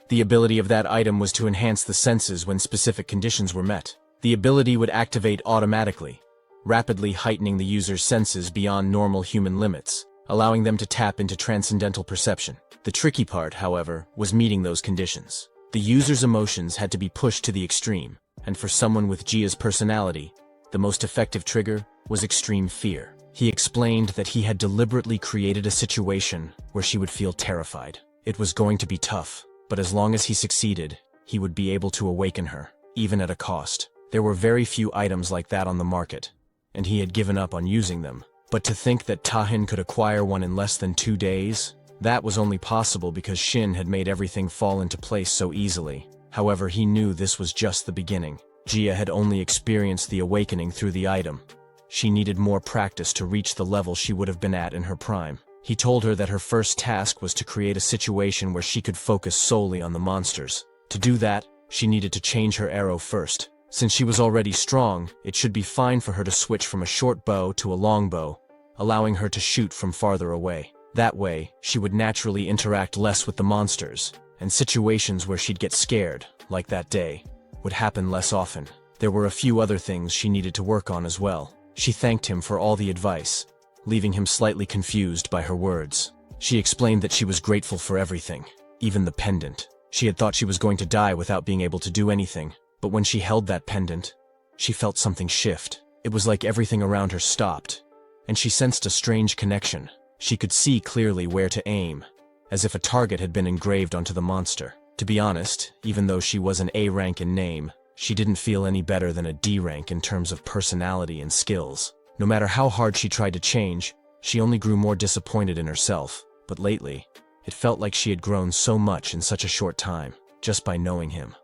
The ability of that item was to enhance the senses when specific conditions were met. The ability would activate automatically, rapidly heightening the user's senses beyond normal human limits, allowing them to tap into transcendental perception. The tricky part, however, was meeting those conditions. The user's emotions had to be pushed to the extreme, and for someone with Gia's personality, the most effective trigger was extreme fear. He explained that he had deliberately created a situation where she would feel terrified. It was going to be tough, but as long as he succeeded, he would be able to awaken her, even at a cost. There were very few items like that on the market, and he had given up on using them. But to think that Tahin could acquire one in less than 2 days, that was only possible because Shin had made everything fall into place so easily. However, he knew this was just the beginning. Gia had only experienced the awakening through the item. She needed more practice to reach the level she would have been at in her prime. He told her that her first task was to create a situation where she could focus solely on the monsters. To do that, she needed to change her arrow first. Since she was already strong, it should be fine for her to switch from a short bow to a long bow, allowing her to shoot from farther away. That way, she would naturally interact less with the monsters, and situations where she'd get scared, like that day, would happen less often. There were a few other things she needed to work on as well. She thanked him for all the advice, leaving him slightly confused by her words. She explained that she was grateful for everything, even the pendant. She had thought she was going to die without being able to do anything, but when she held that pendant, she felt something shift. It was like everything around her stopped, and she sensed a strange connection. She could see clearly where to aim, as if a target had been engraved onto the monster. To be honest, even though she was an A rank in name, she didn't feel any better than a D rank in terms of personality and skills. No matter how hard she tried to change, she only grew more disappointed in herself. But lately, it felt like she had grown so much in such a short time, just by knowing him.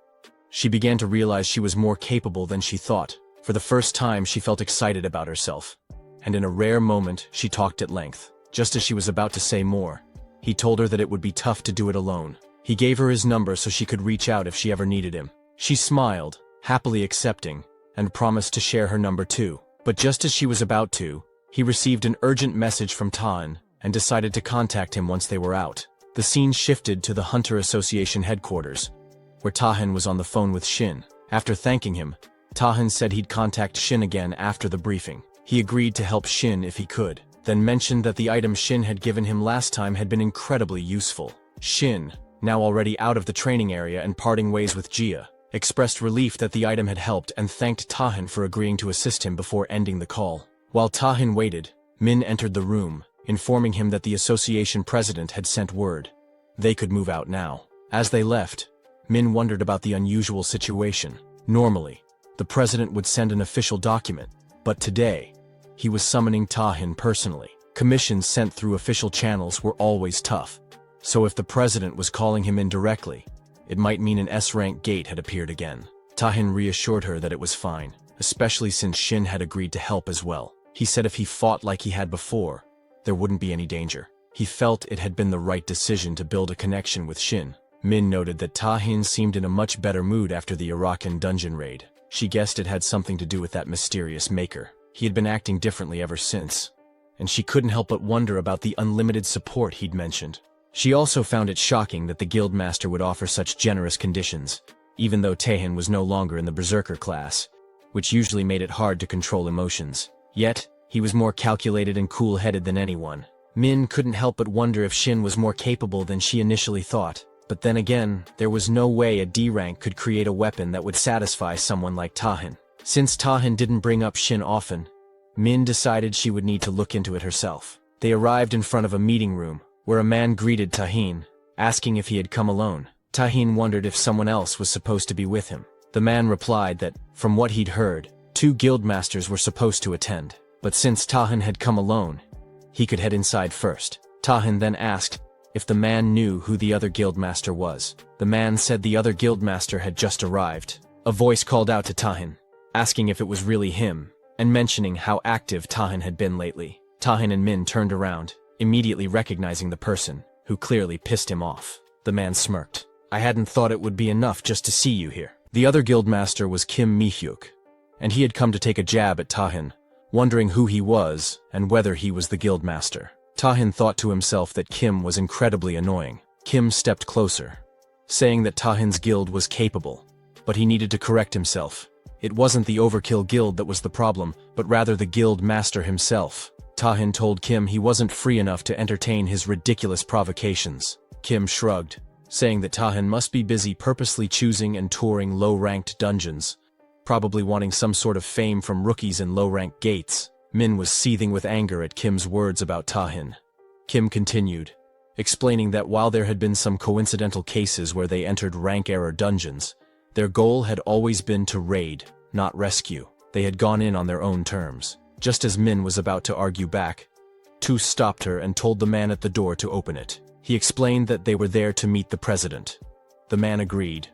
She began to realize she was more capable than she thought. For the first time, she felt excited about herself, and in a rare moment, she talked at length. Just as she was about to say more, he told her that it would be tough to do it alone. He gave her his number so she could reach out if she ever needed him. She smiled, happily accepting, and promised to share her number too. But just as she was about to, he received an urgent message from Tan and decided to contact him once they were out. The scene shifted to the Hunter Association headquarters, where Tahin was on the phone with Shin. After thanking him, Tahin said he'd contact Shin again after the briefing. He agreed to help Shin if he could, then mentioned that the item Shin had given him last time had been incredibly useful. Shin, now already out of the training area and parting ways with Gia, expressed relief that the item had helped and thanked Tahin for agreeing to assist him before ending the call. While Tahin waited, Min entered the room, informing him that the association president had sent word. They could move out now. As they left, Min wondered about the unusual situation. Normally, the president would send an official document, but today, he was summoning Tahin personally. Commissions sent through official channels were always tough, so if the president was calling him in directly, It might mean an S-rank gate had appeared again. Tahin reassured her that it was fine, especially since Shin had agreed to help as well. He said if he fought like he had before, there wouldn't be any danger. He felt it had been the right decision to build a connection with Shin. Min noted that Tahin seemed in a much better mood after the Arakan dungeon raid. She guessed it had something to do with that mysterious maker. He had been acting differently ever since, and she couldn't help but wonder about the unlimited support he'd mentioned. She also found it shocking that the guildmaster would offer such generous conditions, even though Tahin was no longer in the berserker class, which usually made it hard to control emotions. Yet, he was more calculated and cool-headed than anyone. Min couldn't help but wonder if Shin was more capable than she initially thought. But then again, there was no way a D rank could create a weapon that would satisfy someone like Tahin. Since Tahin didn't bring up Shin often, Min decided she would need to look into it herself. They arrived in front of a meeting room, where a man greeted Tahin, asking if he had come alone. Tahin wondered if someone else was supposed to be with him. The man replied that, from what he'd heard, 2 guildmasters were supposed to attend. But since Tahin had come alone, he could head inside first. Tahin then asked if the man knew who the other guildmaster was. The man said the other guildmaster had just arrived. A voice called out to Tahin, asking if it was really him, and mentioning how active Tahin had been lately. Tahin and Min turned around, immediately recognizing the person, who clearly pissed him off. The man smirked. I hadn't thought it would be enough just to see you here. The other guildmaster was Kim Mi-hyuk, and he had come to take a jab at Tahin, wondering who he was and whether he was the guildmaster. Tahin thought to himself that Kim was incredibly annoying. Kim stepped closer, saying that Tahin's guild was capable, but he needed to correct himself. It wasn't the Overkill guild that was the problem, but rather the guild master himself. Tahin told Kim he wasn't free enough to entertain his ridiculous provocations. Kim shrugged, saying that Tahin must be busy purposely choosing and touring low-ranked dungeons, probably wanting some sort of fame from rookies in low-ranked gates. Min was seething with anger at Kim's words about Tahin. Kim continued, explaining that while there had been some coincidental cases where they entered rank-error dungeons, their goal had always been to raid, not rescue. They had gone in on their own terms. Just as Min was about to argue back, Tu stopped her and told the man at the door to open it. He explained that they were there to meet the president. The man agreed,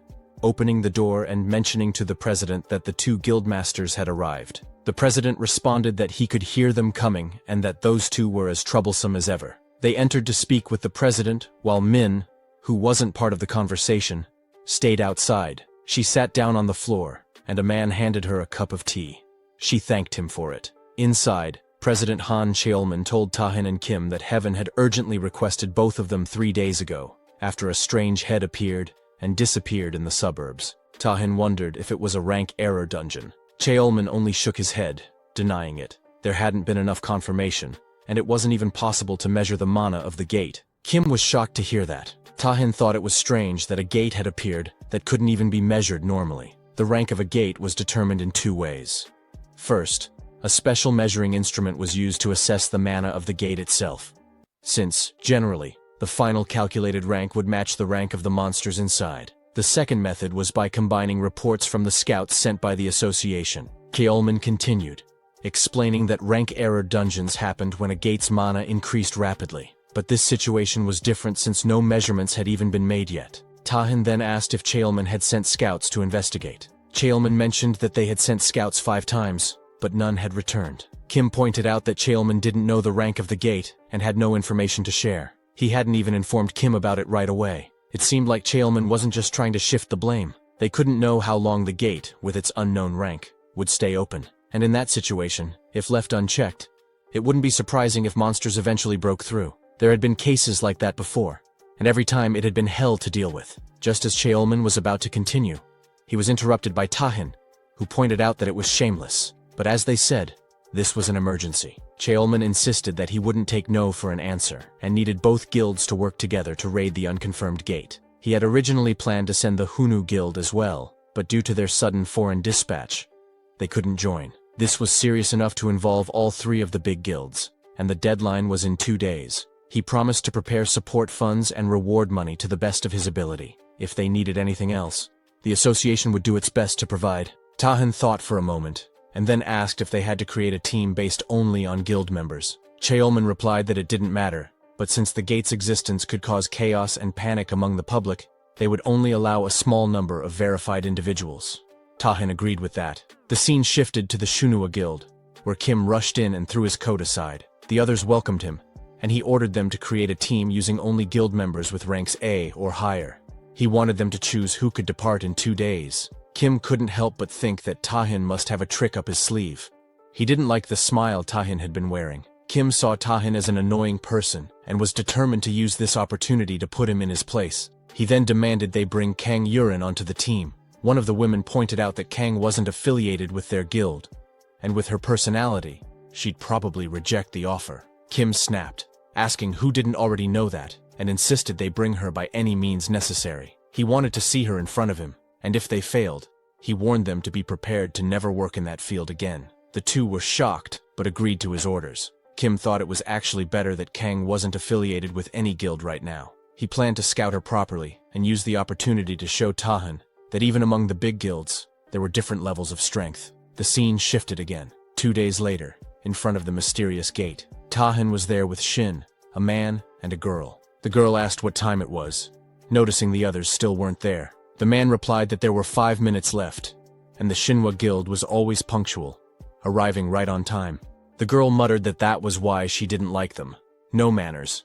opening the door and mentioning to the president that the 2 guildmasters had arrived. The president responded that he could hear them coming and that those 2 were as troublesome as ever. They entered to speak with the president, while Min, who wasn't part of the conversation, stayed outside. She sat down on the floor, and a man handed her a cup of tea. She thanked him for it. Inside, President Han Cheolman told Tahin and Kim that Heaven had urgently requested both of them 3 days ago, after a strange head appeared and disappeared in the suburbs. Tahin wondered if it was a rank error dungeon. Cheolman only shook his head, denying it. There hadn't been enough confirmation, and it wasn't even possible to measure the mana of the gate. Kim was shocked to hear that. Tahin thought it was strange that a gate had appeared that couldn't even be measured normally. The rank of a gate was determined in 2 ways. First, a special measuring instrument was used to assess the mana of the gate itself, since, generally, the final calculated rank would match the rank of the monsters inside. The second method was by combining reports from the scouts sent by the association. Cheolman continued, explaining that rank error dungeons happened when a gate's mana increased rapidly. But this situation was different since no measurements had even been made yet. Tahin then asked if Cheolman had sent scouts to investigate. Cheolman mentioned that they had sent scouts 5 times, but none had returned. Kim pointed out that Cheolman didn't know the rank of the gate and had no information to share. He hadn't even informed Kim about it right away. It seemed like Cheolman wasn't just trying to shift the blame. They couldn't know how long the gate, with its unknown rank, would stay open. And in that situation, if left unchecked, it wouldn't be surprising if monsters eventually broke through. There had been cases like that before, and every time it had been hell to deal with. Just as Cheolman was about to continue, he was interrupted by Tahin, who pointed out that it was shameless. But as they said, this was an emergency. Cheolman insisted that he wouldn't take no for an answer, and needed both guilds to work together to raid the unconfirmed gate. He had originally planned to send the Hunu guild as well, but due to their sudden foreign dispatch, they couldn't join. This was serious enough to involve all 3 of the big guilds, and the deadline was in 2 days. He promised to prepare support funds and reward money to the best of his ability. If they needed anything else, the association would do its best to provide. Tahin thought for a moment, and then asked if they had to create a team based only on guild members. Cheolman replied that it didn't matter, but since the gate's existence could cause chaos and panic among the public, They would only allow a small number of verified individuals. Tahin agreed with that. The scene shifted to the Shunua Guild, where Kim rushed in and threw his coat aside. The others welcomed him, and he ordered them to create a team using only guild members with ranks A or higher. He wanted them to choose who could depart in 2 days. Kim couldn't help but think that Tahin must have a trick up his sleeve. He didn't like the smile Tahin had been wearing. Kim saw Tahin as an annoying person and was determined to use this opportunity to put him in his place. He then demanded they bring Kang Yurin onto the team. One of the women pointed out that Kang wasn't affiliated with their guild, and with her personality, she'd probably reject the offer. Kim snapped, asking who didn't already know that, and insisted they bring her by any means necessary. He wanted to see her in front of him, and if they failed, he warned them to be prepared to never work in that field again. The two were shocked, but agreed to his orders. Kim thought it was actually better that Kang wasn't affiliated with any guild right now. He planned to scout her properly, and use the opportunity to show Tahin that even among the big guilds, there were different levels of strength. The scene shifted again. 2 days later, in front of the mysterious gate, Tahin was there with Shin, a man and a girl. The girl asked what time it was, noticing the others still weren't there. The man replied that there were 5 minutes left, and the Shinwa Guild was always punctual, arriving right on time. The girl muttered that that was why she didn't like them. No manners.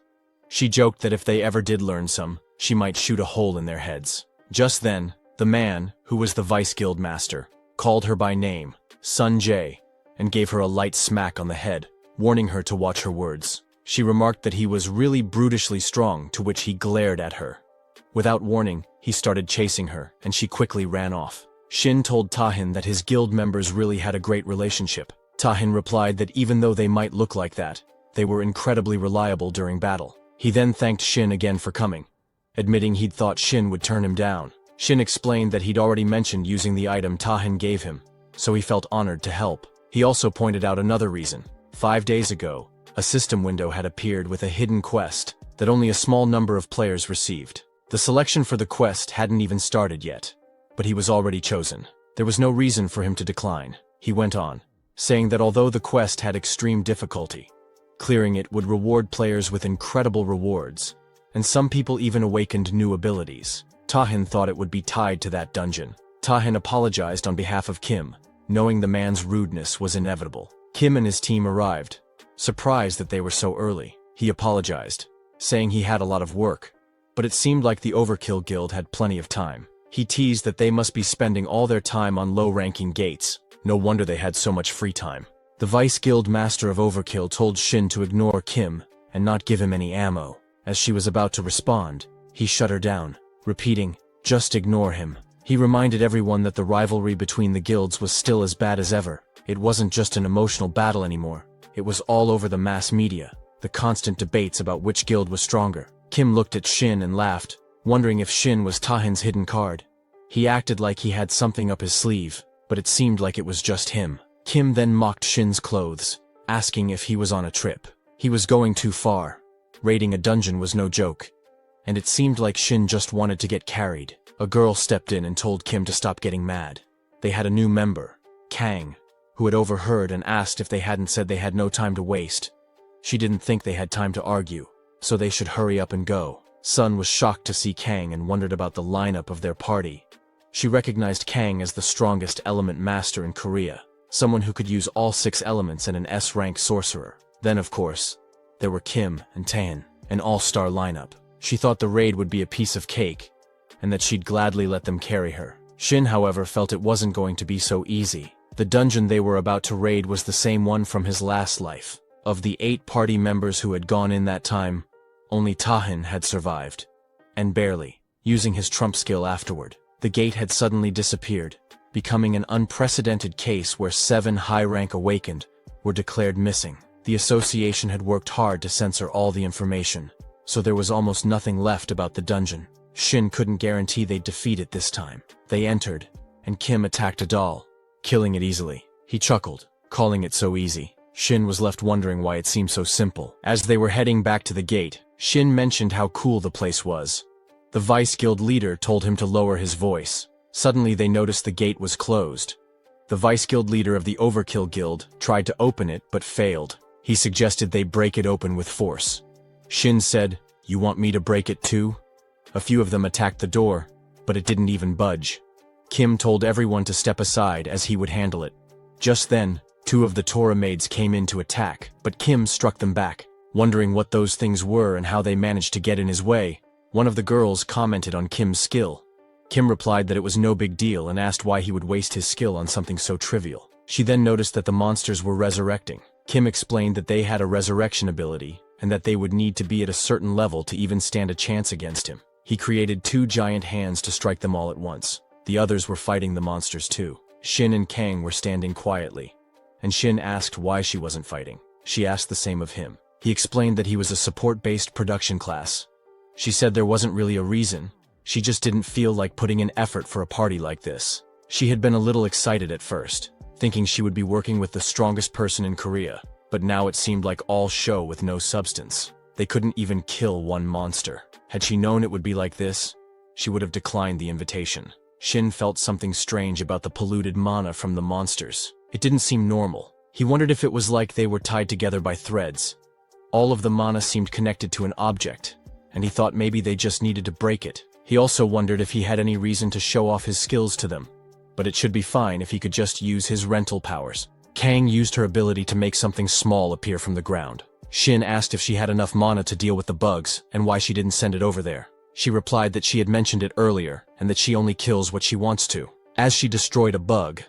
She joked that if they ever did learn some, she might shoot a hole in their heads. Just then, the man, who was the vice guild master, called her by name, Sun Jae, and gave her a light smack on the head, warning her to watch her words. She remarked that he was really brutishly strong, to which he glared at her. Without warning, he started chasing her, and she quickly ran off. Shin told Tahin that his guild members really had a great relationship. Tahin replied that even though they might look like that, they were incredibly reliable during battle. He then thanked Shin again for coming, admitting he'd thought Shin would turn him down. Shin explained that he'd already mentioned using the item Tahin gave him, so he felt honored to help. He also pointed out another reason. 5 days ago, a system window had appeared with a hidden quest that only a small number of players received. The selection for the quest hadn't even started yet, but he was already chosen. There was no reason for him to decline. He went on, saying that although the quest had extreme difficulty, clearing it would reward players with incredible rewards, and some people even awakened new abilities. Tahin thought it would be tied to that dungeon. Tahin apologized on behalf of Kim, knowing the man's rudeness was inevitable. Kim and his team arrived, surprised that they were so early. He apologized, saying he had a lot of work, but it seemed like the Overkill Guild had plenty of time. He teased that they must be spending all their time on low-ranking gates. No wonder they had so much free time. The Vice Guild Master of Overkill told Shin to ignore Kim and not give him any ammo. As she was about to respond, he shut her down, repeating, "Just ignore him." He reminded everyone that the rivalry between the guilds was still as bad as ever. It wasn't just an emotional battle anymore. It was all over the mass media, the constant debates about which guild was stronger. Kim looked at Shin and laughed, wondering if Shin was Tahin's hidden card. He acted like he had something up his sleeve, but it seemed like it was just him. Kim then mocked Shin's clothes, asking if he was on a trip. He was going too far. Raiding a dungeon was no joke, and it seemed like Shin just wanted to get carried. A girl stepped in and told Kim to stop getting mad. They had a new member, Kang, who had overheard and asked if they hadn't said they had no time to waste. She didn't think they had time to argue, so they should hurry up and go. Sun was shocked to see Kang and wondered about the lineup of their party. She recognized Kang as the strongest element master in Korea, someone who could use all 6 elements and an S-rank sorcerer. Then, of course, there were Kim and Taehin, an all-star lineup. She thought the raid would be a piece of cake, and that she'd gladly let them carry her. Shin, however, felt it wasn't going to be so easy. The dungeon they were about to raid was the same one from his last life. Of the 8 party members who had gone in that time, only Tahin had survived. And barely, using his trump skill afterward. The gate had suddenly disappeared, becoming an unprecedented case where 7 high-rank awakened were declared missing. The association had worked hard to censor all the information, so there was almost nothing left about the dungeon. Shin couldn't guarantee they'd defeat it this time. They entered, and Kim attacked a doll, killing it easily. He chuckled, calling it so easy. Shin was left wondering why it seemed so simple. As they were heading back to the gate, Shin mentioned how cool the place was. The Vice Guild leader told him to lower his voice. Suddenly they noticed the gate was closed. The Vice Guild leader of the Overkill Guild tried to open it but failed. He suggested they break it open with force. Shin said, "You want me to break it too?" A few of them attacked the door, but it didn't even budge. Kim told everyone to step aside as he would handle it. Just then, 2 of the Torah maids came in to attack, but Kim struck them back. Wondering what those things were and how they managed to get in his way, one of the girls commented on Kim's skill. Kim replied that it was no big deal and asked why he would waste his skill on something so trivial. She then noticed that the monsters were resurrecting. Kim explained that they had a resurrection ability, and that they would need to be at a certain level to even stand a chance against him. He created 2 giant hands to strike them all at once. The others were fighting the monsters too. Shin and Kang were standing quietly, and Shin asked why she wasn't fighting. She asked the same of him. He explained that he was a support-based production class. She said there wasn't really a reason, she just didn't feel like putting in effort for a party like this. She had been a little excited at first, thinking she would be working with the strongest person in Korea, but now it seemed like all show with no substance. They couldn't even kill one monster. Had she known it would be like this, she would have declined the invitation. Shin felt something strange about the polluted mana from the monsters. It didn't seem normal. He wondered if it was like they were tied together by threads. All of the mana seemed connected to an object, and he thought maybe they just needed to break it. He also wondered if he had any reason to show off his skills to them, but it should be fine if he could just use his rental powers. Kang used her ability to make something small appear from the ground. Shin asked if she had enough mana to deal with the bugs and why she didn't send it over there. She replied that she had mentioned it earlier and that she only kills what she wants to. As she destroyed a bug,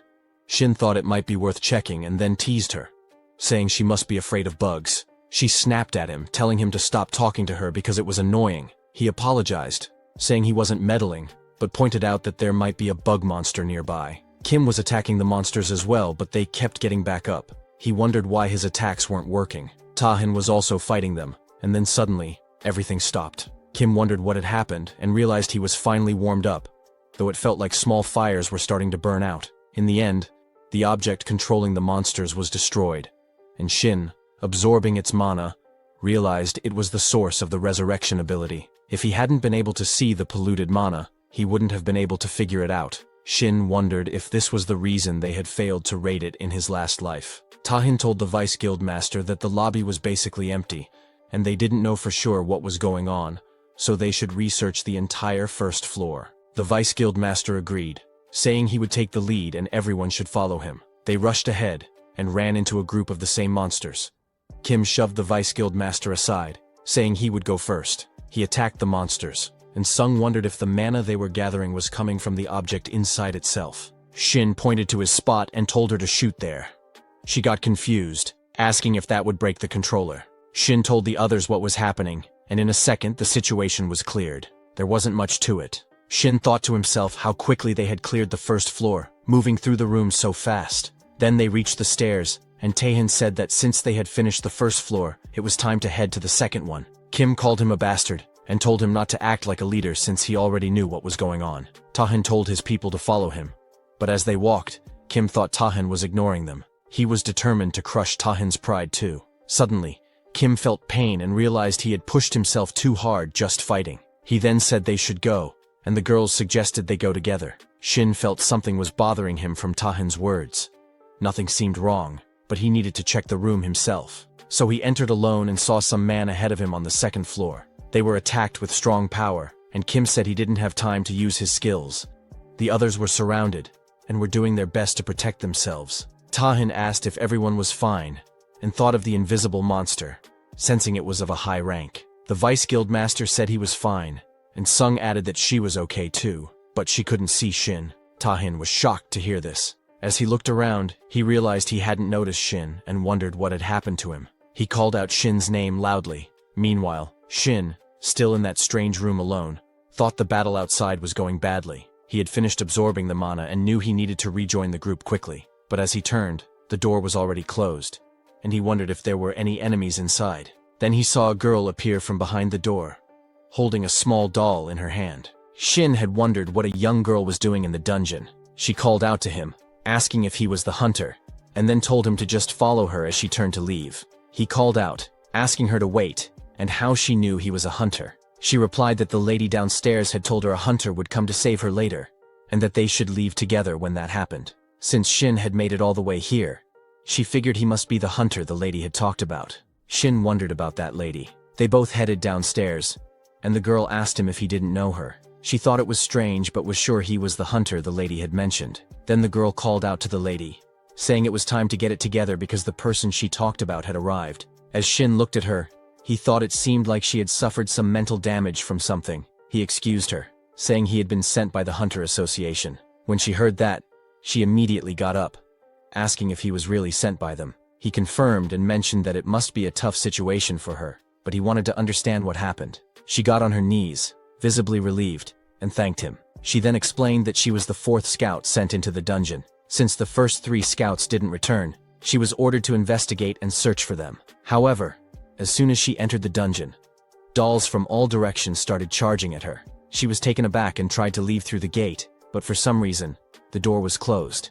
Shin thought it might be worth checking and then teased her, saying she must be afraid of bugs. She snapped at him, telling him to stop talking to her because it was annoying. He apologized, saying he wasn't meddling, but pointed out that there might be a bug monster nearby. Kim was attacking the monsters as well, but they kept getting back up. He wondered why his attacks weren't working. Tahin was also fighting them, and then suddenly, everything stopped. Kim wondered what had happened and realized he was finally warmed up, though it felt like small fires were starting to burn out. In the end, the object controlling the monsters was destroyed, and Shin, absorbing its mana, realized it was the source of the resurrection ability. If he hadn't been able to see the polluted mana, he wouldn't have been able to figure it out. Shin wondered if this was the reason they had failed to raid it in his last life. Tahin told the Vice Guild Master that the lobby was basically empty, and they didn't know for sure what was going on, so they should research the entire first floor. The Vice Guild Master agreed, saying he would take the lead and everyone should follow him. They rushed ahead and ran into a group of the same monsters. Kim shoved the Vice Guild Master aside, saying he would go first. He attacked the monsters, and Sung wondered if the mana they were gathering was coming from the object inside itself. Shin pointed to his spot and told her to shoot there. She got confused, asking if that would break the controller. Shin told the others what was happening, and in a second the situation was cleared. There wasn't much to it. Shin thought to himself how quickly they had cleared the first floor, moving through the rooms so fast. Then they reached the stairs, and Taehin said that since they had finished the first floor, it was time to head to the second one. Kim called him a bastard, and told him not to act like a leader since he already knew what was going on. Taehin told his people to follow him, but as they walked, Kim thought Taehin was ignoring them. He was determined to crush Taehin's pride too. Suddenly, Kim felt pain and realized he had pushed himself too hard just fighting. He then said they should go, and the girls suggested they go together. Shin felt something was bothering him from Taehin's words. Nothing seemed wrong, but he needed to check the room himself. So he entered alone and saw some man ahead of him on the second floor. They were attacked with strong power, and Kim said he didn't have time to use his skills. The others were surrounded, and were doing their best to protect themselves. Taehin asked if everyone was fine, and thought of the invisible monster, sensing it was of a high rank. The Vice Guild Master said he was fine, and Sung added that she was okay too, but she couldn't see Shin. Taehin was shocked to hear this. As he looked around, he realized he hadn't noticed Shin and wondered what had happened to him. He called out Shin's name loudly. Meanwhile, Shin, still in that strange room alone, thought the battle outside was going badly. He had finished absorbing the mana and knew he needed to rejoin the group quickly. But as he turned, the door was already closed, and he wondered if there were any enemies inside. Then he saw a girl appear from behind the door, holding a small doll in her hand. Shin had wondered what a young girl was doing in the dungeon. She called out to him, asking if he was the hunter, and then told him to just follow her as she turned to leave. He called out, asking her to wait, and how she knew he was a hunter. She replied that the lady downstairs had told her a hunter would come to save her later, and that they should leave together when that happened. Since Shin had made it all the way here, she figured he must be the hunter the lady had talked about. Shin wondered about that lady. They both headed downstairs, and the girl asked him if he didn't know her. She thought it was strange but was sure he was the hunter the lady had mentioned. Then the girl called out to the lady, saying it was time to get it together because the person she talked about had arrived. As Shin looked at her, he thought it seemed like she had suffered some mental damage from something. He excused her, saying he had been sent by the Hunter Association. When she heard that, she immediately got up, asking if he was really sent by them. He confirmed and mentioned that it must be a tough situation for her, but he wanted to understand what happened. She got on her knees, visibly relieved, and thanked him. She then explained that she was the 4th scout sent into the dungeon. Since the first 3 scouts didn't return, she was ordered to investigate and search for them. However, as soon as she entered the dungeon, dolls from all directions started charging at her. She was taken aback and tried to leave through the gate, but for some reason, the door was closed,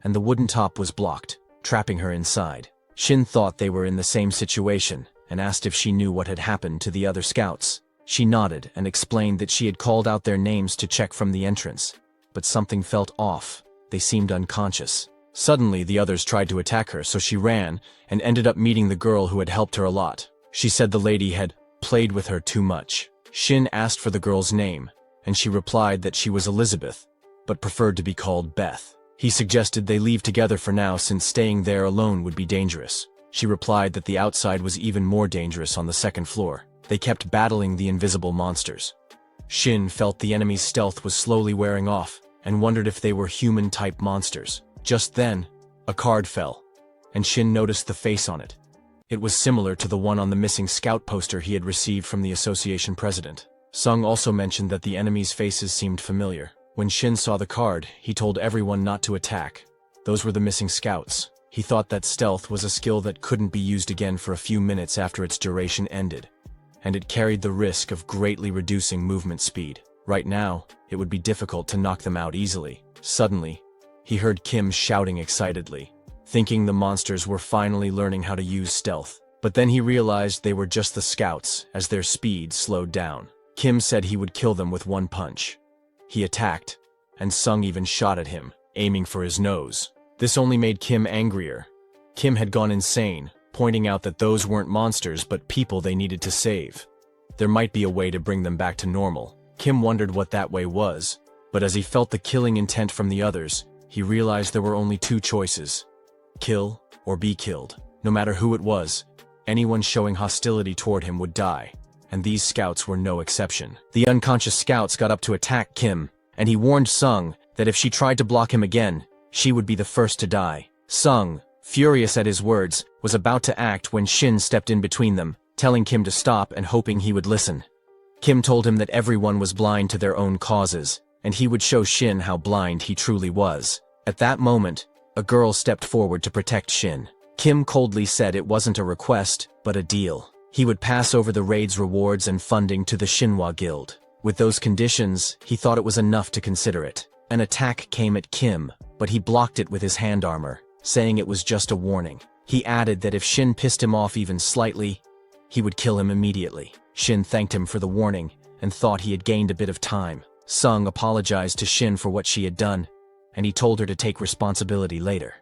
and the wooden top was blocked, trapping her inside. Shin thought they were in the same situation, and asked if she knew what had happened to the other scouts. She nodded and explained that she had called out their names to check from the entrance, but something felt off. They seemed unconscious. Suddenly, the others tried to attack her, so she ran and ended up meeting the girl who had helped her a lot. She said the lady had played with her too much. Shin asked for the girl's name, and she replied that she was Elizabeth, but preferred to be called Beth. He suggested they leave together for now since staying there alone would be dangerous. She replied that the outside was even more dangerous on the 2nd floor. They kept battling the invisible monsters. Shin felt the enemy's stealth was slowly wearing off, and wondered if they were human-type monsters. Just then, a card fell, and Shin noticed the face on it. It was similar to the one on the missing scout poster he had received from the association president. Sung also mentioned that the enemy's faces seemed familiar. When Shin saw the card, he told everyone not to attack. Those were the missing scouts. He thought that stealth was a skill that couldn't be used again for a few minutes after its duration ended, and it carried the risk of greatly reducing movement speed. Right now, it would be difficult to knock them out easily. Suddenly, he heard Kim shouting excitedly, thinking the monsters were finally learning how to use stealth. But then he realized they were just the scouts, as their speed slowed down. Kim said he would kill them with one punch. He attacked, and Sung even shot at him, aiming for his nose. This only made Kim angrier. Kim had gone insane, pointing out that those weren't monsters but people they needed to save. There might be a way to bring them back to normal. Kim wondered what that way was, but as he felt the killing intent from the others, he realized there were only 2 choices: kill or be killed. No matter who it was, anyone showing hostility toward him would die, and these scouts were no exception. The unconscious scouts got up to attack Kim, and he warned Sung that if she tried to block him again, she would be the first to die. Sung, furious at his words, was about to act when Shin stepped in between them, telling Kim to stop and hoping he would listen. Kim told him that everyone was blind to their own causes, and he would show Shin how blind he truly was. At that moment, a girl stepped forward to protect Shin. Kim coldly said it wasn't a request, but a deal. He would pass over the raid's rewards and funding to the Shinhwa Guild. With those conditions, he thought it was enough to consider it. An attack came at Kim, but he blocked it with his hand armor, saying it was just a warning. He added that if Shin pissed him off even slightly, he would kill him immediately. Shin thanked him for the warning and thought he had gained a bit of time. Sung apologized to Shin for what she had done, and he told her to take responsibility later.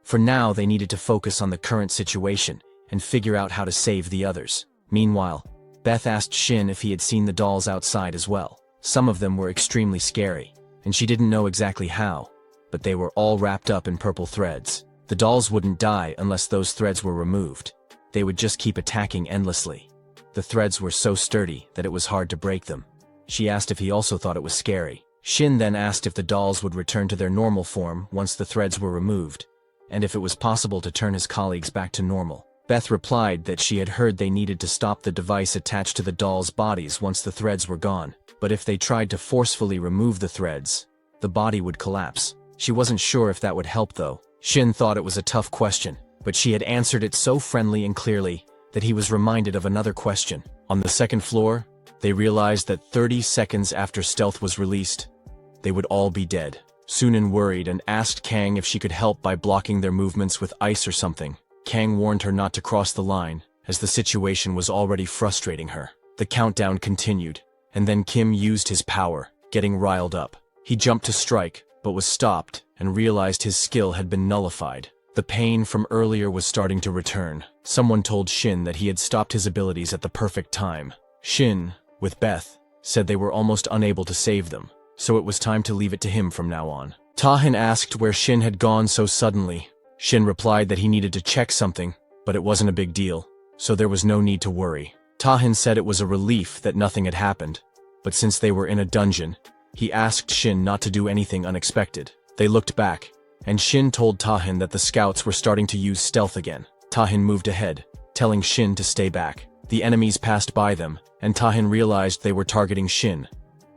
For now, they needed to focus on the current situation and figure out how to save the others. Meanwhile, Beth asked Shin if he had seen the dolls outside as well. Some of them were extremely scary, and she didn't know exactly how, but they were all wrapped up in purple threads. The dolls wouldn't die unless those threads were removed. They would just keep attacking endlessly. The threads were so sturdy that it was hard to break them. She asked if he also thought it was scary. Shin then asked if the dolls would return to their normal form once the threads were removed, and if it was possible to turn his colleagues back to normal. Beth replied that she had heard they needed to stop the device attached to the dolls' bodies once the threads were gone, but if they tried to forcefully remove the threads, the body would collapse. She wasn't sure if that would help though. Shin thought it was a tough question, but she had answered it so friendly and clearly that he was reminded of another question. On the 2nd floor, they realized that 30 seconds after stealth was released, they would all be dead. Sunan worried and asked Kang if she could help by blocking their movements with ice or something. Kang warned her not to cross the line, as the situation was already frustrating her. The countdown continued, and then Kim used his power, getting riled up. He jumped to strike, but was stopped and realized his skill had been nullified. The pain from earlier was starting to return. Someone told Shin that he had stopped his abilities at the perfect time. Shin, with Beth, said they were almost unable to save them, so it was time to leave it to him from now on. Tahin asked where Shin had gone so suddenly. Shin replied that he needed to check something, but it wasn't a big deal, so there was no need to worry. Tahin said it was a relief that nothing had happened, but since they were in a dungeon, he asked Shin not to do anything unexpected. They looked back, and Shin told Tahin that the scouts were starting to use stealth again. Tahin moved ahead, telling Shin to stay back. The enemies passed by them, and Tahin realized they were targeting Shin,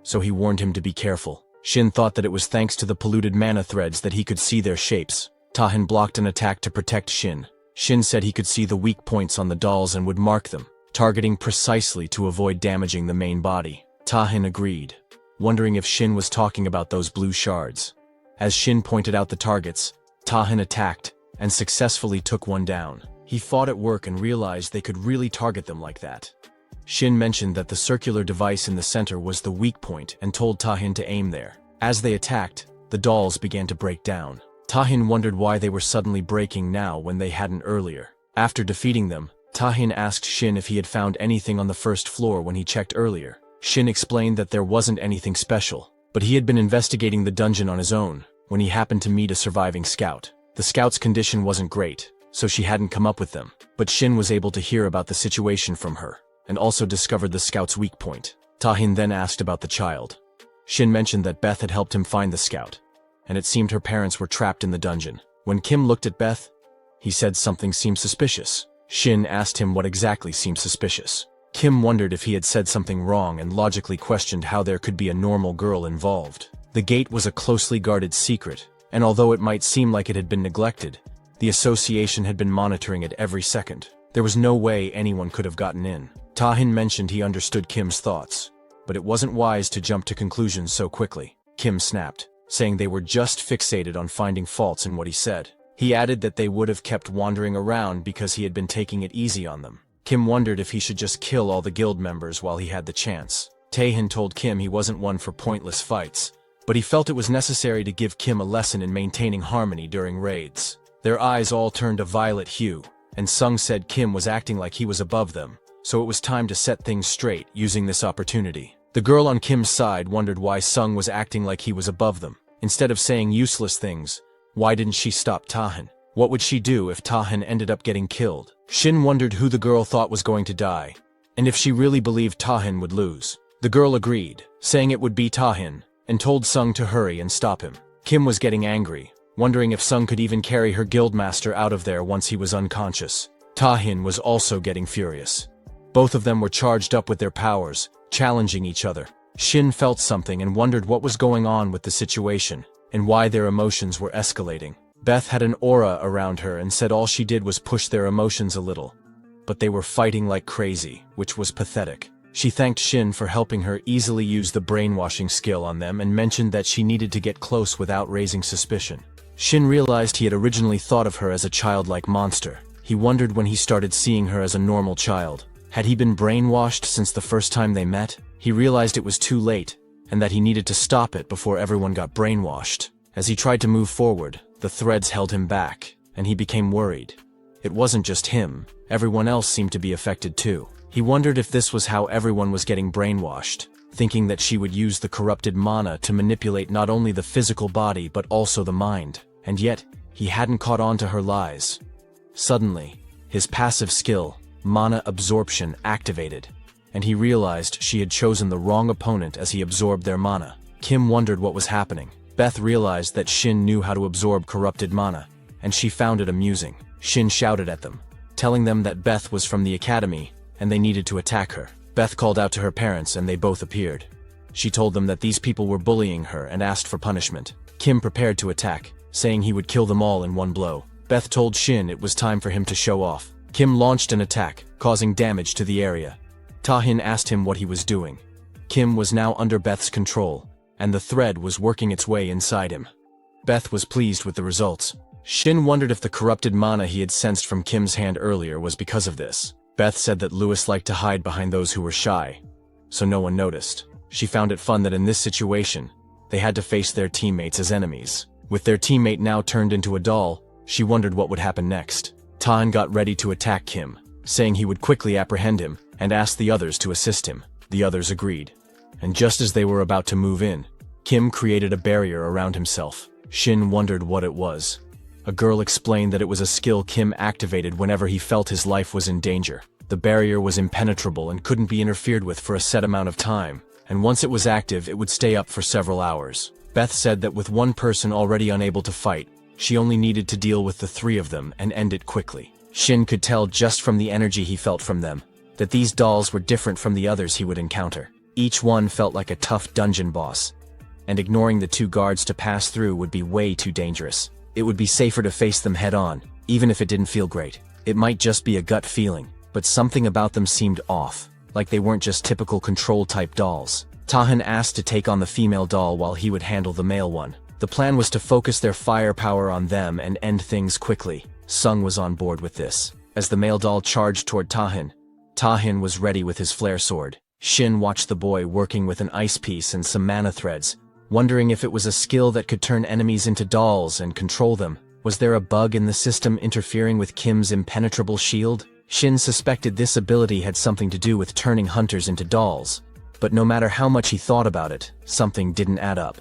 so he warned him to be careful. Shin thought that it was thanks to the polluted mana threads that he could see their shapes. Tahin blocked an attack to protect Shin. Shin said he could see the weak points on the dolls and would mark them, targeting precisely to avoid damaging the main body. Tahin agreed, wondering if Shin was talking about those blue shards. As Shin pointed out the targets, Tahin attacked and successfully took one down. He fought at work and realized they could really target them like that. Shin mentioned that the circular device in the center was the weak point and told Tahin to aim there. As they attacked, the dolls began to break down. Tahin wondered why they were suddenly breaking now when they hadn't earlier. After defeating them, Tahin asked Shin if he had found anything on the first floor when he checked earlier. Shin explained that there wasn't anything special, but he had been investigating the dungeon on his own when he happened to meet a surviving scout. The scout's condition wasn't great, so she hadn't come up with them, but Shin was able to hear about the situation from her, and also discovered the scout's weak point. Tahin then asked about the child. Shin mentioned that Beth had helped him find the scout, and it seemed her parents were trapped in the dungeon. When Kim looked at Beth, he said something seemed suspicious. Shin asked him what exactly seemed suspicious. Kim wondered if he had said something wrong and logically questioned how there could be a normal girl involved. The gate was a closely guarded secret, and although it might seem like it had been neglected, the association had been monitoring it every second. There was no way anyone could have gotten in. Tahin mentioned he understood Kim's thoughts, but it wasn't wise to jump to conclusions so quickly. Kim snapped, saying they were just fixated on finding faults in what he said. He added that they would have kept wandering around because he had been taking it easy on them. Kim wondered if he should just kill all the guild members while he had the chance. Tahin told Kim he wasn't one for pointless fights, but he felt it was necessary to give Kim a lesson in maintaining harmony during raids. Their eyes all turned a violet hue, and Sung said Kim was acting like he was above them, so it was time to set things straight using this opportunity. The girl on Kim's side wondered why Sung was acting like he was above them. Instead of saying useless things, why didn't she stop Tahin? What would she do if Tahin ended up getting killed? Shin wondered who the girl thought was going to die, and if she really believed Tahin would lose. The girl agreed, saying it would be Tahin, and told Sung to hurry and stop him. Kim was getting angry, wondering if Sung could even carry her guildmaster out of there once he was unconscious. Tahin was also getting furious. Both of them were charged up with their powers, challenging each other. Shin felt something and wondered what was going on with the situation, and why their emotions were escalating. Beth had an aura around her and said all she did was push their emotions a little, but they were fighting like crazy, which was pathetic. She thanked Shin for helping her easily use the brainwashing skill on them and mentioned that she needed to get close without raising suspicion. Shin realized he had originally thought of her as a childlike monster. He wondered when he started seeing her as a normal child. Had he been brainwashed since the first time they met? He realized it was too late, and that he needed to stop it before everyone got brainwashed. As he tried to move forward, the threads held him back, and he became worried. It wasn't just him, everyone else seemed to be affected too. He wondered if this was how everyone was getting brainwashed, thinking that she would use the corrupted mana to manipulate not only the physical body but also the mind, and yet, he hadn't caught on to her lies. Suddenly, his passive skill, mana absorption, activated, and he realized she had chosen the wrong opponent as he absorbed their mana. Kim wondered what was happening. Beth realized that Shin knew how to absorb corrupted mana, and she found it amusing. Shin shouted at them, telling them that Beth was from the academy, and they needed to attack her. Beth called out to her parents and they both appeared. She told them that these people were bullying her and asked for punishment. Kim prepared to attack, saying he would kill them all in one blow. Beth told Shin it was time for him to show off. Kim launched an attack, causing damage to the area. Tahin asked him what he was doing. Kim was now under Beth's control, and the thread was working its way inside him. Beth was pleased with the results. Shin wondered if the corrupted mana he had sensed from Kim's hand earlier was because of this. Beth said that Lewis liked to hide behind those who were shy, so no one noticed. She found it fun that in this situation, they had to face their teammates as enemies. With their teammate now turned into a doll, she wondered what would happen next. Tahin got ready to attack Kim, saying he would quickly apprehend him, and asked the others to assist him. The others agreed. And just as they were about to move in, Kim created a barrier around himself. Shin wondered what it was. A girl explained that it was a skill Kim activated whenever he felt his life was in danger. The barrier was impenetrable and couldn't be interfered with for a set amount of time, and once it was active, it would stay up for several hours. Beth said that with one person already unable to fight, she only needed to deal with the three of them and end it quickly. Shin could tell just from the energy he felt from them that these dolls were different from the others he would encounter. Each one felt like a tough dungeon boss, and ignoring the two guards to pass through would be way too dangerous. It would be safer to face them head-on, even if it didn't feel great. It might just be a gut feeling, but something about them seemed off, like they weren't just typical control-type dolls. Tahan asked to take on the female doll while he would handle the male one. The plan was to focus their firepower on them and end things quickly. Sung was on board with this. As the male doll charged toward Tahan, Tahan was ready with his flare sword. Shin watched the boy working with an ice piece and some mana threads, wondering if it was a skill that could turn enemies into dolls and control them. Was there a bug in the system interfering with Kim's impenetrable shield? Shin suspected this ability had something to do with turning hunters into dolls, but no matter how much he thought about it, something didn't add up.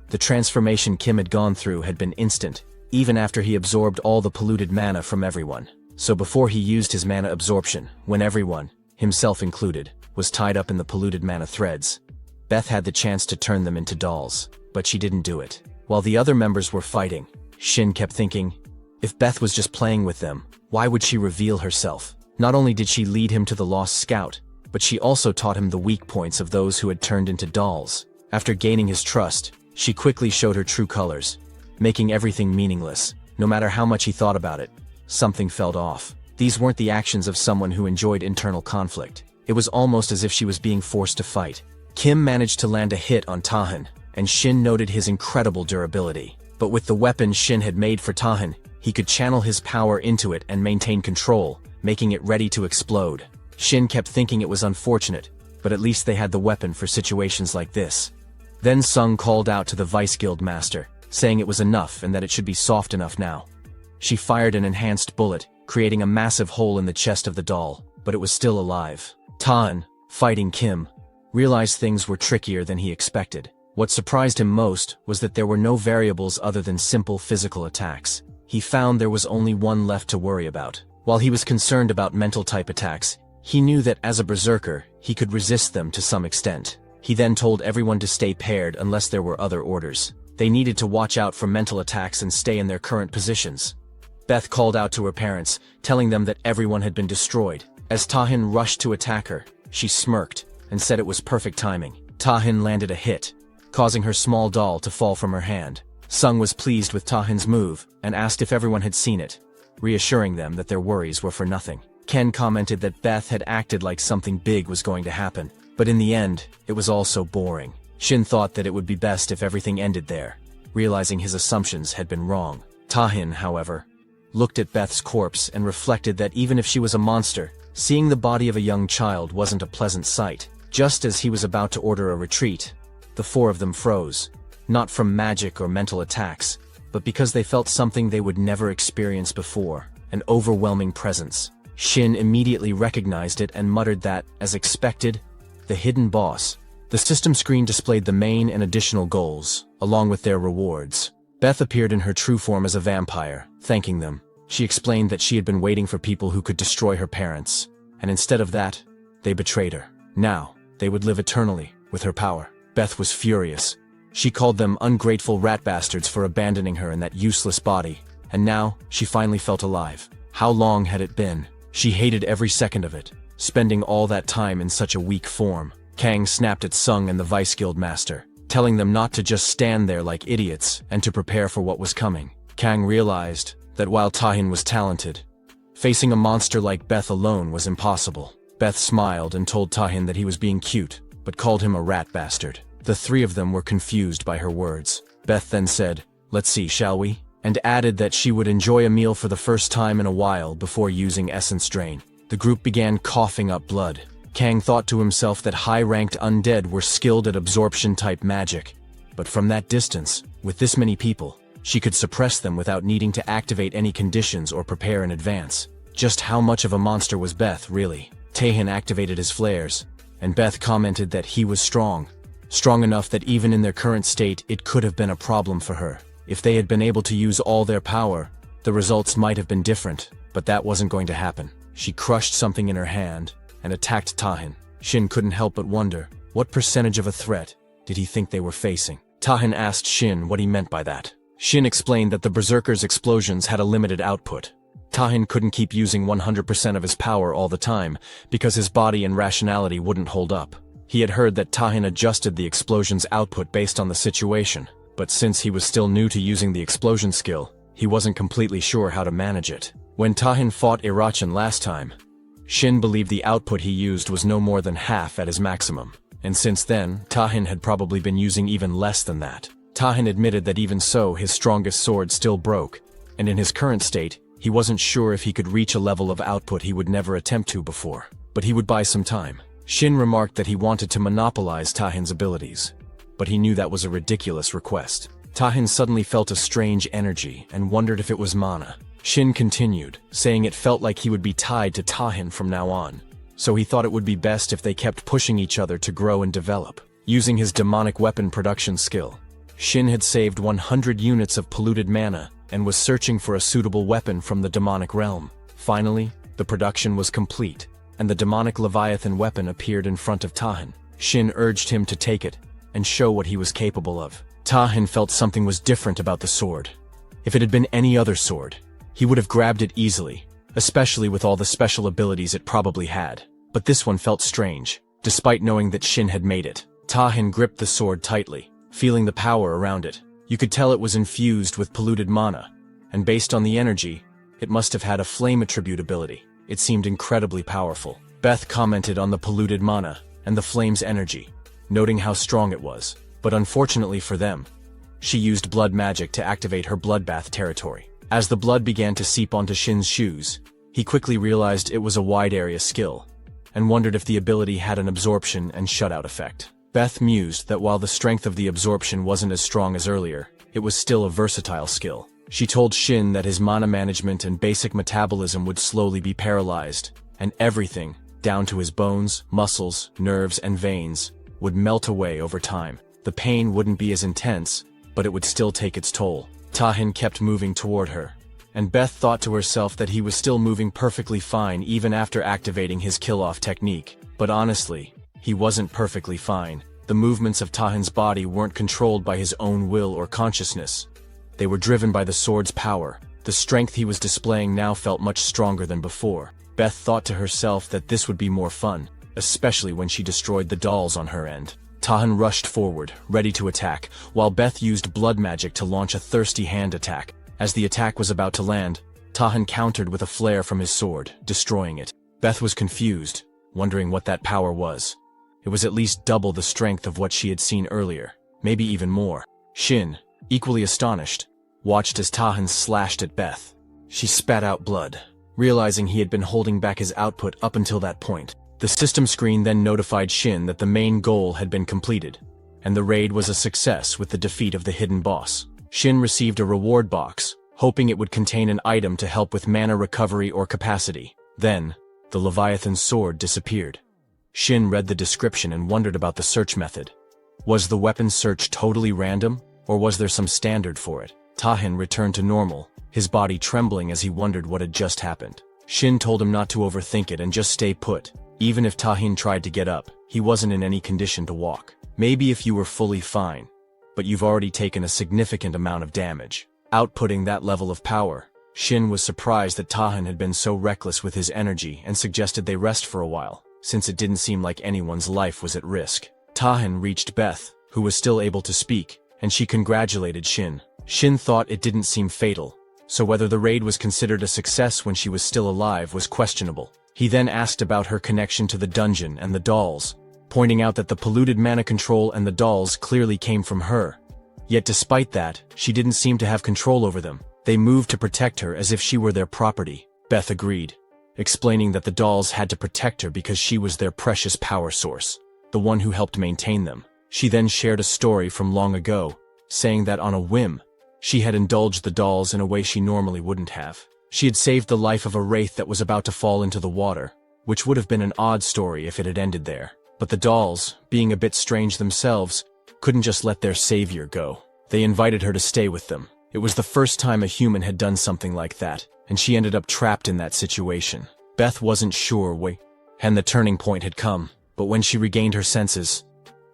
The transformation Kim had gone through had been instant, even after he absorbed all the polluted mana from everyone. So before he used his mana absorption, when everyone, himself included, was tied up in the polluted mana threads, Beth had the chance to turn them into dolls, but she didn't do it. While the other members were fighting, Shin kept thinking, if Beth was just playing with them, why would she reveal herself? Not only did she lead him to the Lost Scout, but she also taught him the weak points of those who had turned into dolls. After gaining his trust, she quickly showed her true colors, making everything meaningless. No matter how much he thought about it, something felt off. These weren't the actions of someone who enjoyed internal conflict. It was almost as if she was being forced to fight. Kim managed to land a hit on Tahan, and Shin noted his incredible durability. But with the weapon Shin had made for Tahan, he could channel his power into it and maintain control, making it ready to explode. Shin kept thinking it was unfortunate, but at least they had the weapon for situations like this. Then Sung called out to the Vice Guild Master, saying it was enough and that it should be soft enough now. She fired an enhanced bullet, creating a massive hole in the chest of the doll, but it was still alive. Tahan, fighting Kim, realized things were trickier than he expected. What surprised him most was that there were no variables other than simple physical attacks. He found there was only one left to worry about. While he was concerned about mental-type attacks, he knew that as a berserker, he could resist them to some extent. He then told everyone to stay paired unless there were other orders. They needed to watch out for mental attacks and stay in their current positions. Beth called out to her parents, telling them that everyone had been destroyed. As Tahan rushed to attack her, she smirked and said it was perfect timing. Tahan landed a hit, causing her small doll to fall from her hand. Sung was pleased with Tahan's move and asked if everyone had seen it, reassuring them that their worries were for nothing. Ken commented that Beth had acted like something big was going to happen, but in the end, it was all so boring. Shin thought that it would be best if everything ended there, realizing his assumptions had been wrong. Tahan, however, looked at Beth's corpse and reflected that even if she was a monster, seeing the body of a young child wasn't a pleasant sight. Just as he was about to order a retreat, the four of them froze, not from magic or mental attacks, but because they felt something they would never experience before, an overwhelming presence. Shin immediately recognized it and muttered that, as expected, the hidden boss. The system screen displayed the main and additional goals, along with their rewards. Beth appeared in her true form as a vampire, thanking them. She explained that she had been waiting for people who could destroy her parents, and instead of that, they betrayed her. Now, they would live eternally with her power. Beth was furious. She called them ungrateful rat bastards for abandoning her in that useless body, and now she finally felt alive. How long had it been? She hated every second of it, spending all that time in such a weak form. Kang snapped at Sung and the Vice Guild Master, telling them not to just stand there like idiots and to prepare for what was coming. Kang realized that while Tahan was talented, facing a monster like Beth alone was impossible. Beth smiled and told Tahan that he was being cute, but called him a rat bastard. The three of them were confused by her words. Beth then said, "Let's see, shall we?" and added that she would enjoy a meal for the first time in a while before using essence drain. The group began coughing up blood. Kang thought to himself that high-ranked undead were skilled at absorption-type magic, but from that distance, with this many people, she could suppress them without needing to activate any conditions or prepare in advance. Just how much of a monster was Beth, really? Tahan activated his flares, and Beth commented that he was strong. Strong enough that even in their current state, it could have been a problem for her. If they had been able to use all their power, the results might have been different, but that wasn't going to happen. She crushed something in her hand and attacked Tahin. Shin couldn't help but wonder, what percentage of a threat did he think they were facing? Tahin asked Shin what he meant by that. Shin explained that the Berserker's explosions had a limited output. Tahin couldn't keep using 100% of his power all the time because his body and rationality wouldn't hold up. He had heard that Tahin adjusted the explosion's output based on the situation, but since he was still new to using the explosion skill, he wasn't completely sure how to manage it. When Tahin fought Irachan last time, Shin believed the output he used was no more than half at his maximum, and since then, Tahin had probably been using even less than that. Tahin admitted that even so, his strongest sword still broke, and in his current state, he wasn't sure if he could reach a level of output he would never attempt to before, but he would buy some time. Shin remarked that he wanted to monopolize Tahin's abilities, but he knew that was a ridiculous request. Tahin suddenly felt a strange energy and wondered if it was mana. Shin continued, saying it felt like he would be tied to Tahin from now on, so he thought it would be best if they kept pushing each other to grow and develop. Using his demonic weapon production skill, Shin had saved 100 units of polluted mana and was searching for a suitable weapon from the demonic realm. Finally, the production was complete, and the demonic Leviathan weapon appeared in front of Tahin. Shin urged him to take it and show what he was capable of. Tahin felt something was different about the sword. If it had been any other sword, he would have grabbed it easily, especially with all the special abilities it probably had. But this one felt strange, despite knowing that Shin had made it. Tahin gripped the sword tightly, feeling the power around it. You could tell it was infused with polluted mana, and based on the energy, it must have had a flame attribute ability. It seemed incredibly powerful. Beth commented on the polluted mana and the flame's energy, noting how strong it was. But unfortunately for them, she used blood magic to activate her bloodbath territory. As the blood began to seep onto Shin's shoes, he quickly realized it was a wide area skill, and wondered if the ability had an absorption and shutout effect. Beth mused that while the strength of the absorption wasn't as strong as earlier, it was still a versatile skill. She told Shin that his mana management and basic metabolism would slowly be paralyzed, and everything, down to his bones, muscles, nerves, and veins, would melt away over time. The pain wouldn't be as intense, but it would still take its toll. Tahin kept moving toward her, and Beth thought to herself that he was still moving perfectly fine even after activating his kill-off technique. But honestly, he wasn't perfectly fine. The movements of Tahin's body weren't controlled by his own will or consciousness. They were driven by the sword's power. The strength he was displaying now felt much stronger than before. Beth thought to herself that this would be more fun, especially when she destroyed the dolls on her end. Tahin rushed forward, ready to attack, while Beth used blood magic to launch a thirsty hand attack. As the attack was about to land, Tahin countered with a flare from his sword, destroying it. Beth was confused, wondering what that power was. It was at least double the strength of what she had seen earlier, maybe even more. Shin, equally astonished, watched as Tahin slashed at Beth. She spat out blood, realizing he had been holding back his output up until that point. The system screen then notified Shin that the main goal had been completed, and the raid was a success with the defeat of the hidden boss. Shin received a reward box, hoping it would contain an item to help with mana recovery or capacity. Then, the Leviathan's sword disappeared. Shin read the description and wondered about the search method. Was the weapon search totally random, or was there some standard for it? Tahin returned to normal, his body trembling as he wondered what had just happened. Shin told him not to overthink it and just stay put. Even if Tahin tried to get up, he wasn't in any condition to walk. Maybe if you were fully fine, but you've already taken a significant amount of damage. Outputting that level of power, Shin was surprised that Tahin had been so reckless with his energy and suggested they rest for a while, since it didn't seem like anyone's life was at risk. Tahin reached Beth, who was still able to speak, and she congratulated Shin. Shin thought it didn't seem fatal, so whether the raid was considered a success when she was still alive was questionable. He then asked about her connection to the dungeon and the dolls, pointing out that the polluted mana control and the dolls clearly came from her. Yet despite that, she didn't seem to have control over them. They moved to protect her as if she were their property. Beth agreed, explaining that the dolls had to protect her because she was their precious power source, the one who helped maintain them. She then shared a story from long ago, saying that on a whim, she had indulged the dolls in a way she normally wouldn't have. She had saved the life of a wraith that was about to fall into the water, which would have been an odd story if it had ended there. But the dolls, being a bit strange themselves, couldn't just let their savior go. They invited her to stay with them. It was the first time a human had done something like that, and she ended up trapped in that situation. Beth wasn't sure when the turning point had come, but when she regained her senses,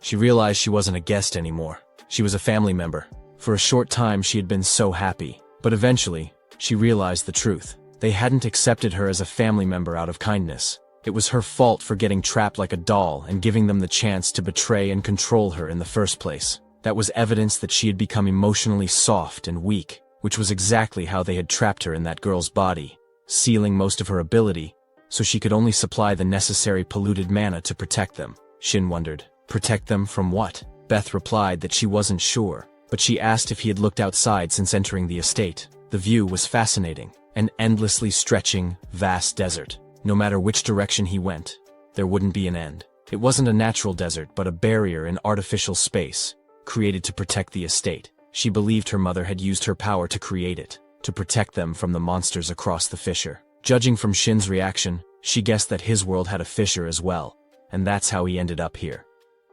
she realized she wasn't a guest anymore. She was a family member. For a short time she had been so happy, but eventually, she realized the truth. They hadn't accepted her as a family member out of kindness. It was her fault for getting trapped like a doll and giving them the chance to betray and control her in the first place. That was evidence that she had become emotionally soft and weak, which was exactly how they had trapped her in that girl's body, sealing most of her ability, so she could only supply the necessary polluted mana to protect them. Shin wondered, protect them from what? Beth replied that she wasn't sure, but she asked if he had looked outside since entering the estate. The view was fascinating, an endlessly stretching, vast desert. No matter which direction he went, there wouldn't be an end. It wasn't a natural desert, but a barrier in artificial space, created to protect the estate. She believed her mother had used her power to create it, to protect them from the monsters across the fissure. Judging from Shin's reaction, she guessed that his world had a fissure as well, and that's how he ended up here.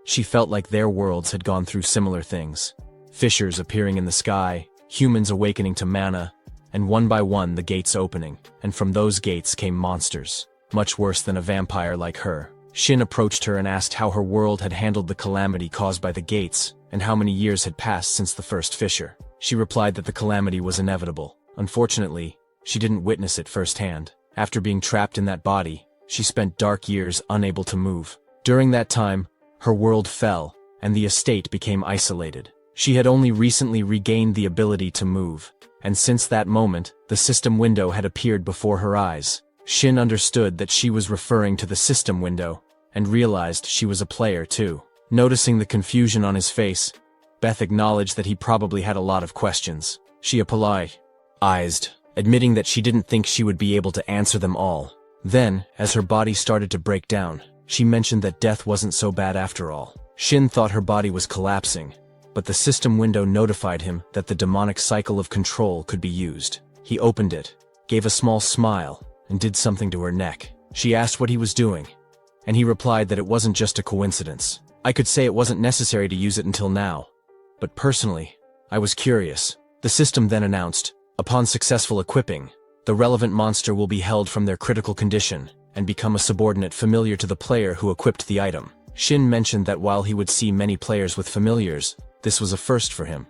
She felt like their worlds had gone through similar things. Fissures appearing in the sky, humans awakening to mana, and one by one the gates opening, and from those gates came monsters, much worse than a vampire like her. Shin approached her and asked how her world had handled the calamity caused by the gates, and how many years had passed since the first fissure. She replied that the calamity was inevitable. Unfortunately, she didn't witness it firsthand. After being trapped in that body, she spent dark years unable to move. During that time, her world fell, and the estate became isolated. She had only recently regained the ability to move, and since that moment, the system window had appeared before her eyes. Shin understood that she was referring to the system window, and realized she was a player too. Noticing the confusion on his face, Beth acknowledged that he probably had a lot of questions. She apologized, admitting that she didn't think she would be able to answer them all. Then, as her body started to break down, she mentioned that death wasn't so bad after all. Shin thought her body was collapsing, but the system window notified him that the demonic cycle of control could be used. He opened it, gave a small smile, and did something to her neck. She asked what he was doing, and he replied that it wasn't just a coincidence. I could say it wasn't necessary to use it until now, but personally, I was curious. The system then announced, upon successful equipping, the relevant monster will be held from their critical condition and become a subordinate familiar to the player who equipped the item. Shin mentioned that while he would see many players with familiars, this was a first for him,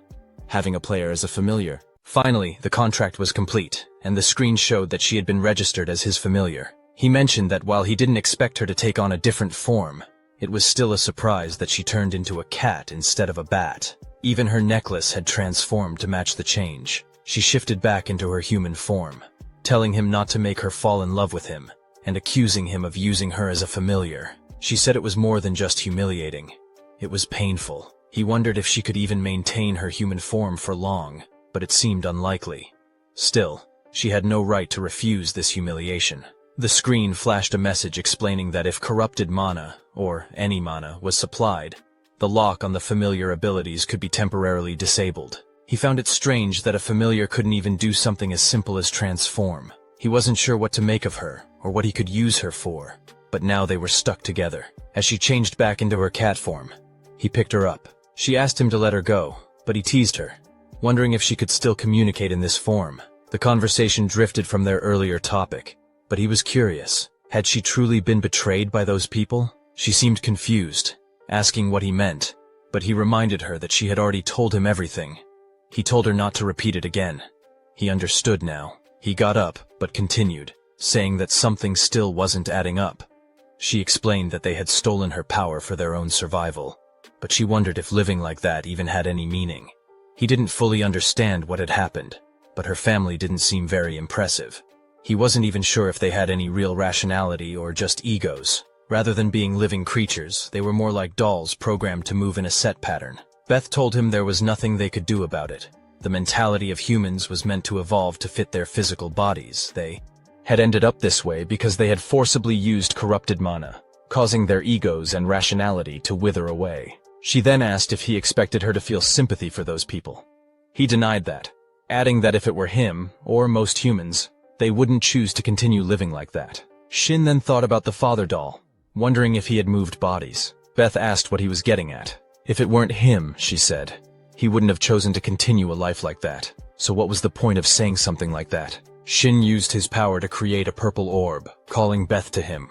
having a player as a familiar. Finally, the contract was complete, and the screen showed that she had been registered as his familiar. He mentioned that while he didn't expect her to take on a different form, it was still a surprise that she turned into a cat instead of a bat. Even her necklace had transformed to match the change. She shifted back into her human form, telling him not to make her fall in love with him, and accusing him of using her as a familiar. She said it was more than just humiliating. It was painful. He wondered if she could even maintain her human form for long, but it seemed unlikely. Still, she had no right to refuse this humiliation. The screen flashed a message explaining that if corrupted mana, or any mana, was supplied, the lock on the familiar abilities could be temporarily disabled. He found it strange that a familiar couldn't even do something as simple as transform. He wasn't sure what to make of her, or what he could use her for, but now they were stuck together. As she changed back into her cat form, he picked her up. She asked him to let her go, but he teased her, wondering if she could still communicate in this form. The conversation drifted from their earlier topic, but he was curious. Had she truly been betrayed by those people? She seemed confused, asking what he meant, but he reminded her that she had already told him everything. He told her not to repeat it again. He understood now. He got up, but continued, saying that something still wasn't adding up. She explained that they had stolen her power for their own survival, but she wondered if living like that even had any meaning. He didn't fully understand what had happened, but her family didn't seem very impressive. He wasn't even sure if they had any real rationality or just egos. Rather than being living creatures, they were more like dolls programmed to move in a set pattern. Beth told him there was nothing they could do about it. The mentality of humans was meant to evolve to fit their physical bodies. They had ended up this way because they had forcibly used corrupted mana, causing their egos and rationality to wither away. She then asked if he expected her to feel sympathy for those people. He denied that, adding that if it were him, or most humans, they wouldn't choose to continue living like that. Shin then thought about the father doll. wondering if he had moved bodies. Beth asked what he was getting at. If it weren't him, she said, he wouldn't have chosen to continue a life like that. So what was the point of saying something like that? Shin used his power to create a purple orb, calling Beth to him.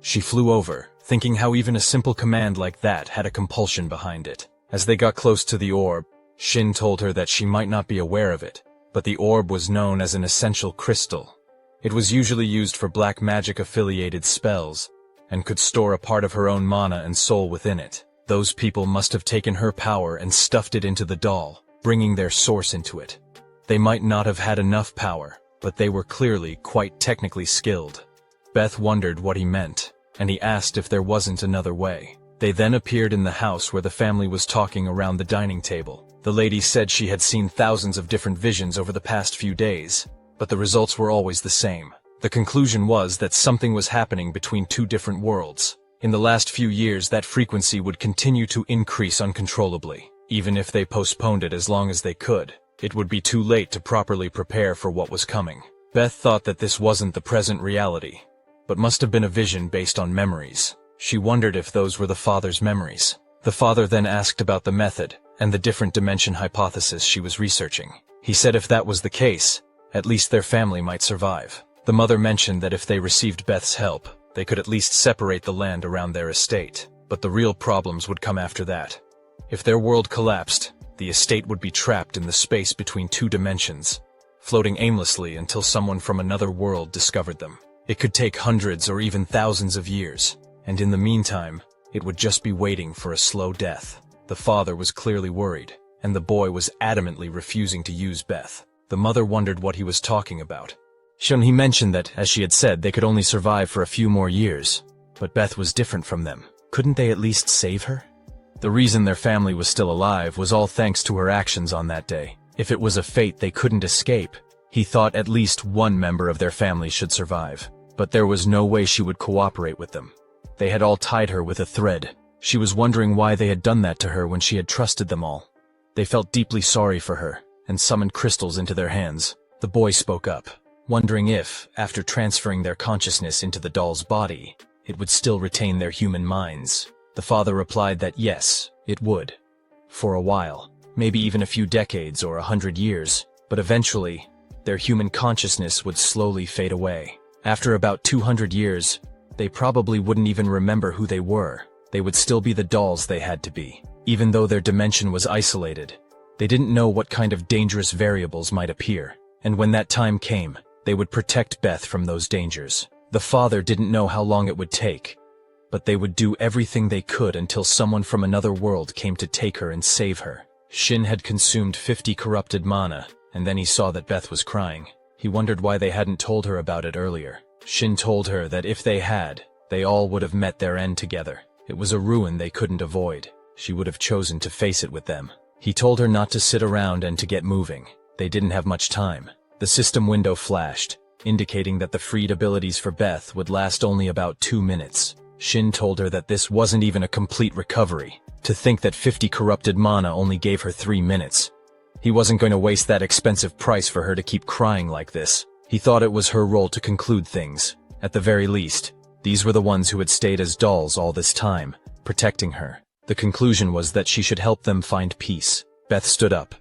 She flew over, thinking how even a simple command like that had a compulsion behind it. As they got close to the orb, Shin told her that she might not be aware of it, but the orb was known as an essential crystal. It was usually used for black magic-affiliated spells, and could store a part of her own mana and soul within it. Those people must have taken her power and stuffed it into the doll, bringing their source into it. They might not have had enough power, but they were clearly quite technically skilled. Beth wondered what he meant, and he asked if there wasn't another way. They then appeared in the house where the family was talking around the dining table. The lady said she had seen thousands of different visions over the past few days, but the results were always the same. The conclusion was that something was happening between two different worlds. In the last few years, that frequency would continue to increase uncontrollably. Even if they postponed it as long as they could, it would be too late to properly prepare for what was coming. Beth thought that this wasn't the present reality, but must have been a vision based on memories. She wondered if those were the father's memories. The father then asked about the method and the different dimension hypothesis she was researching. He said if that was the case, at least their family might survive. The mother mentioned that if they received Beth's help, they could at least separate the land around their estate, but the real problems would come after that. If their world collapsed, the estate would be trapped in the space between two dimensions, floating aimlessly until someone from another world discovered them. It could take hundreds or even thousands of years, and in the meantime, it would just be waiting for a slow death. The father was clearly worried, and the boy was adamantly refusing to use Beth. The mother wondered what he was talking about. He mentioned that, as she had said, they could only survive for a few more years, but Beth was different from them. Couldn't they at least save her? The reason their family was still alive was all thanks to her actions on that day. If it was a fate they couldn't escape, he thought at least one member of their family should survive. But there was no way she would cooperate with them. They had all tied her with a thread. She was wondering why they had done that to her when she had trusted them all. They felt deeply sorry for her, and summoned crystals into their hands. The boy spoke up, wondering if, after transferring their consciousness into the doll's body, it would still retain their human minds. The father replied that yes, it would. For a while, maybe even a few decades or 100 years, but eventually, their human consciousness would slowly fade away. After about 200 years, they probably wouldn't even remember who they were. They would still be the dolls they had to be. Even though their dimension was isolated, they didn't know what kind of dangerous variables might appear. And when that time came, they would protect Beth from those dangers. The father didn't know how long it would take, but they would do everything they could until someone from another world came to take her and save her. Shin had consumed 50 corrupted mana, and then he saw that Beth was crying. He wondered why they hadn't told her about it earlier. Shin told her that if they had, they all would have met their end together. It was a ruin they couldn't avoid. She would have chosen to face it with them. He told her not to sit around and to get moving. They didn't have much time. The system window flashed, indicating that the freed abilities for Beth would last only about 2 minutes. Shin told her that this wasn't even a complete recovery. To think that 50 corrupted mana only gave her 3 minutes. He wasn't going to waste that expensive price for her to keep crying like this. He thought it was her role to conclude things. At the very least, these were the ones who had stayed as dolls all this time, protecting her. The conclusion was that she should help them find peace. Beth stood up,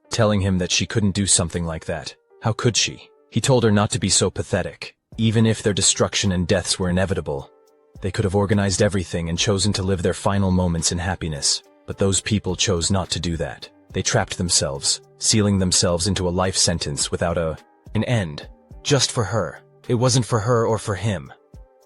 telling him that she couldn't do something like that. How could she? He told her not to be so pathetic. Even if their destruction and deaths were inevitable, they could have organized everything and chosen to live their final moments in happiness. But those people chose not to do that. They trapped themselves, sealing themselves into a life sentence without an end. Just for her. It wasn't for her or for him.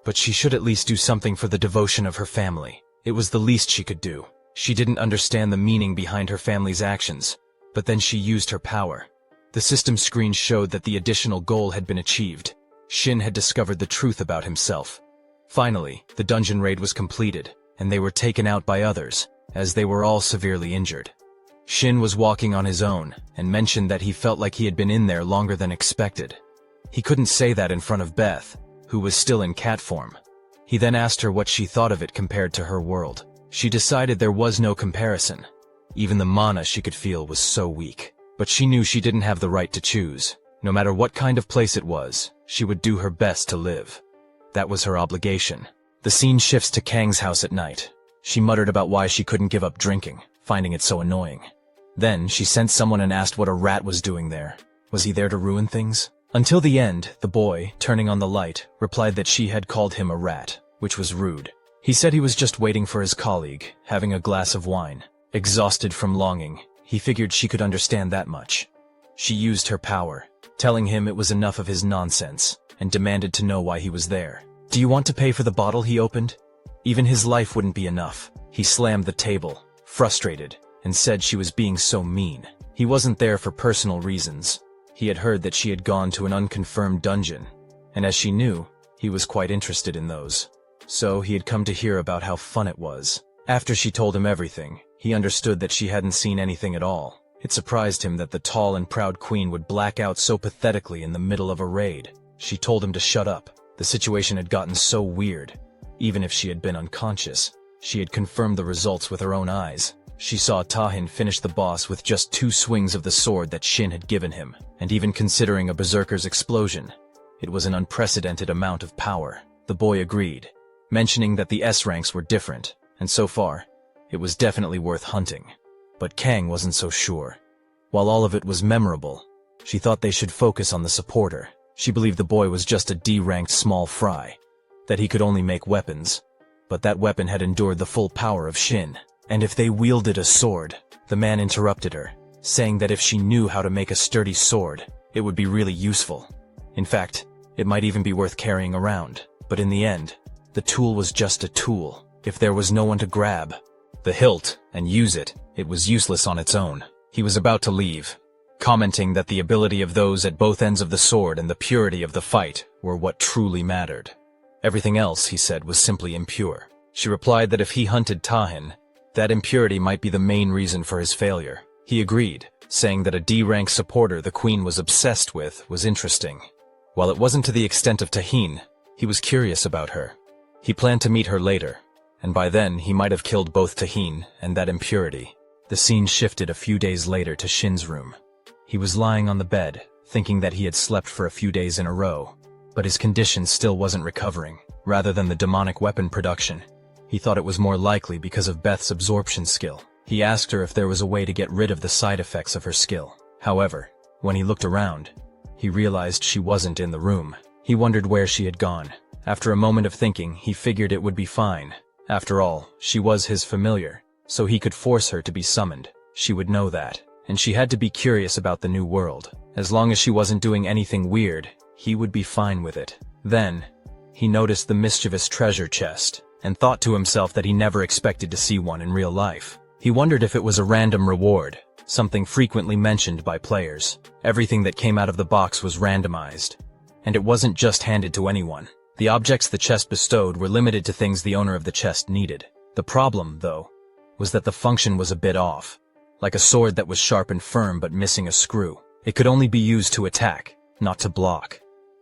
But she should at least do something for the devotion of her family. It was the least she could do. She didn't understand the meaning behind her family's actions, but then she used her power. The system screen showed that the additional goal had been achieved. Shin had discovered the truth about himself. Finally, the dungeon raid was completed, and they were taken out by others, as they were all severely injured. Shin was walking on his own, and mentioned that he felt like he had been in there longer than expected. He couldn't say that in front of Beth, who was still in cat form. He then asked her what she thought of it compared to her world. She decided there was no comparison. Even the mana she could feel was so weak. But she knew she didn't have the right to choose. No matter what kind of place it was, she would do her best to live. That was her obligation. The scene shifts to Kang's house at night. She muttered about why she couldn't give up drinking, finding it so annoying. Then, she sent someone and asked what a rat was doing there. Was he there to ruin things? Until the end, the boy, turning on the light, replied that she had called him a rat, which was rude. He said he was just waiting for his colleague, having a glass of wine. Exhausted from longing, he figured she could understand that much. She used her power, telling him it was enough of his nonsense, and demanded to know why he was there. Do you want to pay for the bottle he opened? Even his life wouldn't be enough. He slammed the table, frustrated, and said she was being so mean. He wasn't there for personal reasons. He had heard that she had gone to an unconfirmed dungeon, and as she knew, he was quite interested in those. So he had come to hear about how fun it was. After she told him everything, he understood that she hadn't seen anything at all. It surprised him that the tall and proud queen would black out so pathetically in the middle of a raid. She told him to shut up. The situation had gotten so weird. Even if she had been unconscious, she had confirmed the results with her own eyes. She saw Tahin finish the boss with just 2 swings of the sword that Shin had given him, and even considering a berserker's explosion, it was an unprecedented amount of power. The boy agreed, mentioning that the S ranks were different, and so far, it was definitely worth hunting. But Kang wasn't so sure. While all of it was memorable, she thought they should focus on the supporter. She believed the boy was just a D-ranked small fry, that he could only make weapons, but that weapon had endured the full power of Shin. And if they wielded a sword, the man interrupted her, saying that if she knew how to make a sturdy sword, it would be really useful. In fact, it might even be worth carrying around. But in the end, the tool was just a tool. If there was no one to grab the hilt and use it, it was useless on its own. He was about to leave, commenting that the ability of those at both ends of the sword and the purity of the fight were what truly mattered. Everything else, he said, was simply impure. She replied that if he hunted Tahin, that impurity might be the main reason for his failure. He agreed, saying that a D-rank supporter the queen was obsessed with was interesting. While it wasn't to the extent of Tahin, he was curious about her. He planned to meet her later, and by then he might have killed both Tahin and that impurity. The scene shifted a few days later to Shin's room. He was lying on the bed, thinking that he had slept for a few days in a row, but his condition still wasn't recovering. Rather than the demonic weapon production, he thought it was more likely because of Beth's absorption skill. He asked her if there was a way to get rid of the side effects of her skill. However, when he looked around, he realized she wasn't in the room. He wondered where she had gone. After a moment of thinking, he figured it would be fine. After all, she was his familiar, so he could force her to be summoned. She would know that, and she had to be curious about the new world. As long as she wasn't doing anything weird, he would be fine with it. Then, he noticed the mischievous treasure chest, and thought to himself that he never expected to see one in real life. He wondered if it was a random reward, something frequently mentioned by players. Everything that came out of the box was randomized, and it wasn't just handed to anyone. The objects the chest bestowed were limited to things the owner of the chest needed. The problem, though, was that the function was a bit off. Like a sword that was sharp and firm but missing a screw. It could only be used to attack, not to block.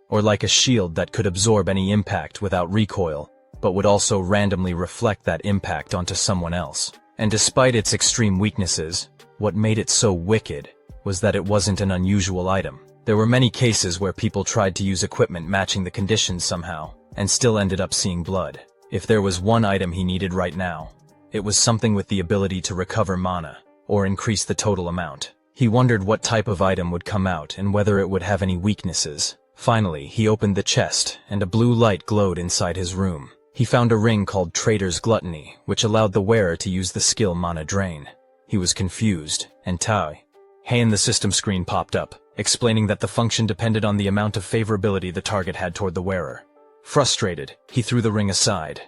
Or like a shield that could absorb any impact without recoil, but would also randomly reflect that impact onto someone else. And despite its extreme weaknesses, what made it so wicked was that it wasn't an unusual item. There were many cases where people tried to use equipment matching the conditions somehow, and still ended up seeing blood. If there was one item he needed right now, it was something with the ability to recover mana, or increase the total amount. He wondered what type of item would come out and whether it would have any weaknesses. Finally, he opened the chest, and a blue light glowed inside his room. He found a ring called Trader's Gluttony, which allowed the wearer to use the skill Mana Drain. He was confused, and Hey in the system screen popped up, explaining that the function depended on the amount of favorability the target had toward the wearer. Frustrated, he threw the ring aside.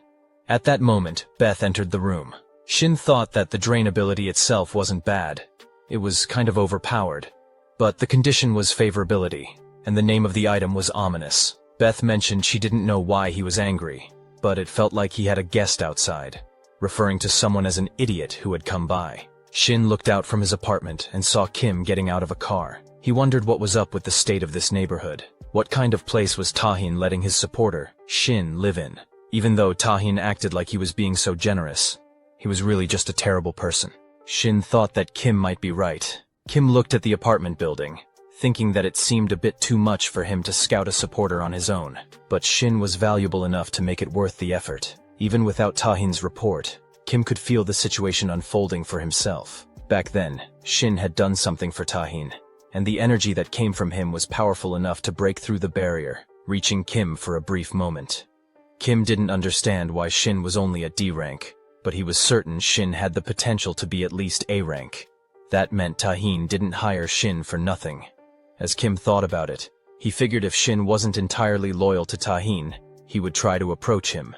At that moment, Beth entered the room. Shin thought that the drain ability itself wasn't bad. It was kind of overpowered. But the condition was favorability, and the name of the item was ominous. Beth mentioned she didn't know why he was angry, but it felt like he had a guest outside, referring to someone as an idiot who had come by. Shin looked out from his apartment and saw Kim getting out of a car. He wondered what was up with the state of this neighborhood. What kind of place was Tahin letting his supporter, Shin, live in? Even though Tahin acted like he was being so generous, he was really just a terrible person. Shin thought that Kim might be right. Kim looked at the apartment building, thinking that it seemed a bit too much for him to scout a supporter on his own. But Shin was valuable enough to make it worth the effort. Even without Tahin's report, Kim could feel the situation unfolding for himself. Back then, Shin had done something for Tahin, and the energy that came from him was powerful enough to break through the barrier, reaching Kim for a brief moment. Kim didn't understand why Shin was only at D rank, but he was certain Shin had the potential to be at least A rank. That meant Tahin didn't hire Shin for nothing. As Kim thought about it, he figured if Shin wasn't entirely loyal to Tahin, he would try to approach him.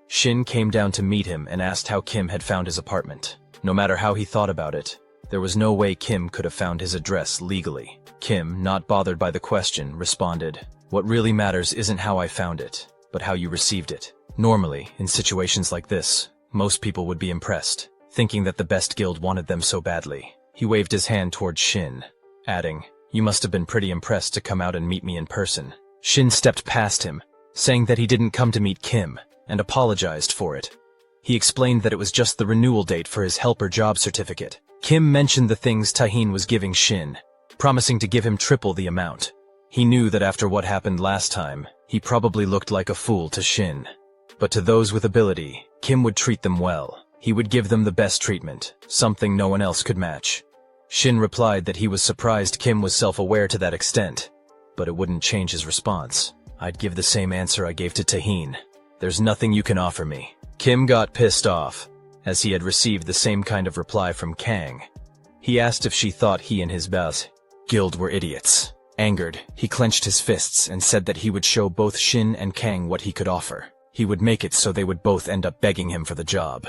Shin came down to meet him and asked how Kim had found his apartment. No matter how he thought about it, there was no way Kim could have found his address legally. Kim, not bothered by the question, responded, "What really matters isn't how I found it, but how you received it." Normally, in situations like this, most people would be impressed, thinking that the best guild wanted them so badly. He waved his hand towards Shin, adding, "You must have been pretty impressed to come out and meet me in person." Shin stepped past him, saying that he didn't come to meet Kim, and apologized for it. He explained that it was just the renewal date for his helper job certificate. Kim mentioned the things Tahin was giving Shin, promising to give him triple the amount. He knew that after what happened last time, he probably looked like a fool to Shin. But to those with ability, Kim would treat them well. He would give them the best treatment, something no one else could match. Shin replied that he was surprised Kim was self-aware to that extent, but it wouldn't change his response. "I'd give the same answer I gave to Tahin. There's nothing you can offer me." Kim got pissed off, as he had received the same kind of reply from Kang. He asked if she thought he and his guild were idiots. Angered, he clenched his fists and said that he would show both Shin and Kang what he could offer. He would make it so they would both end up begging him for the job.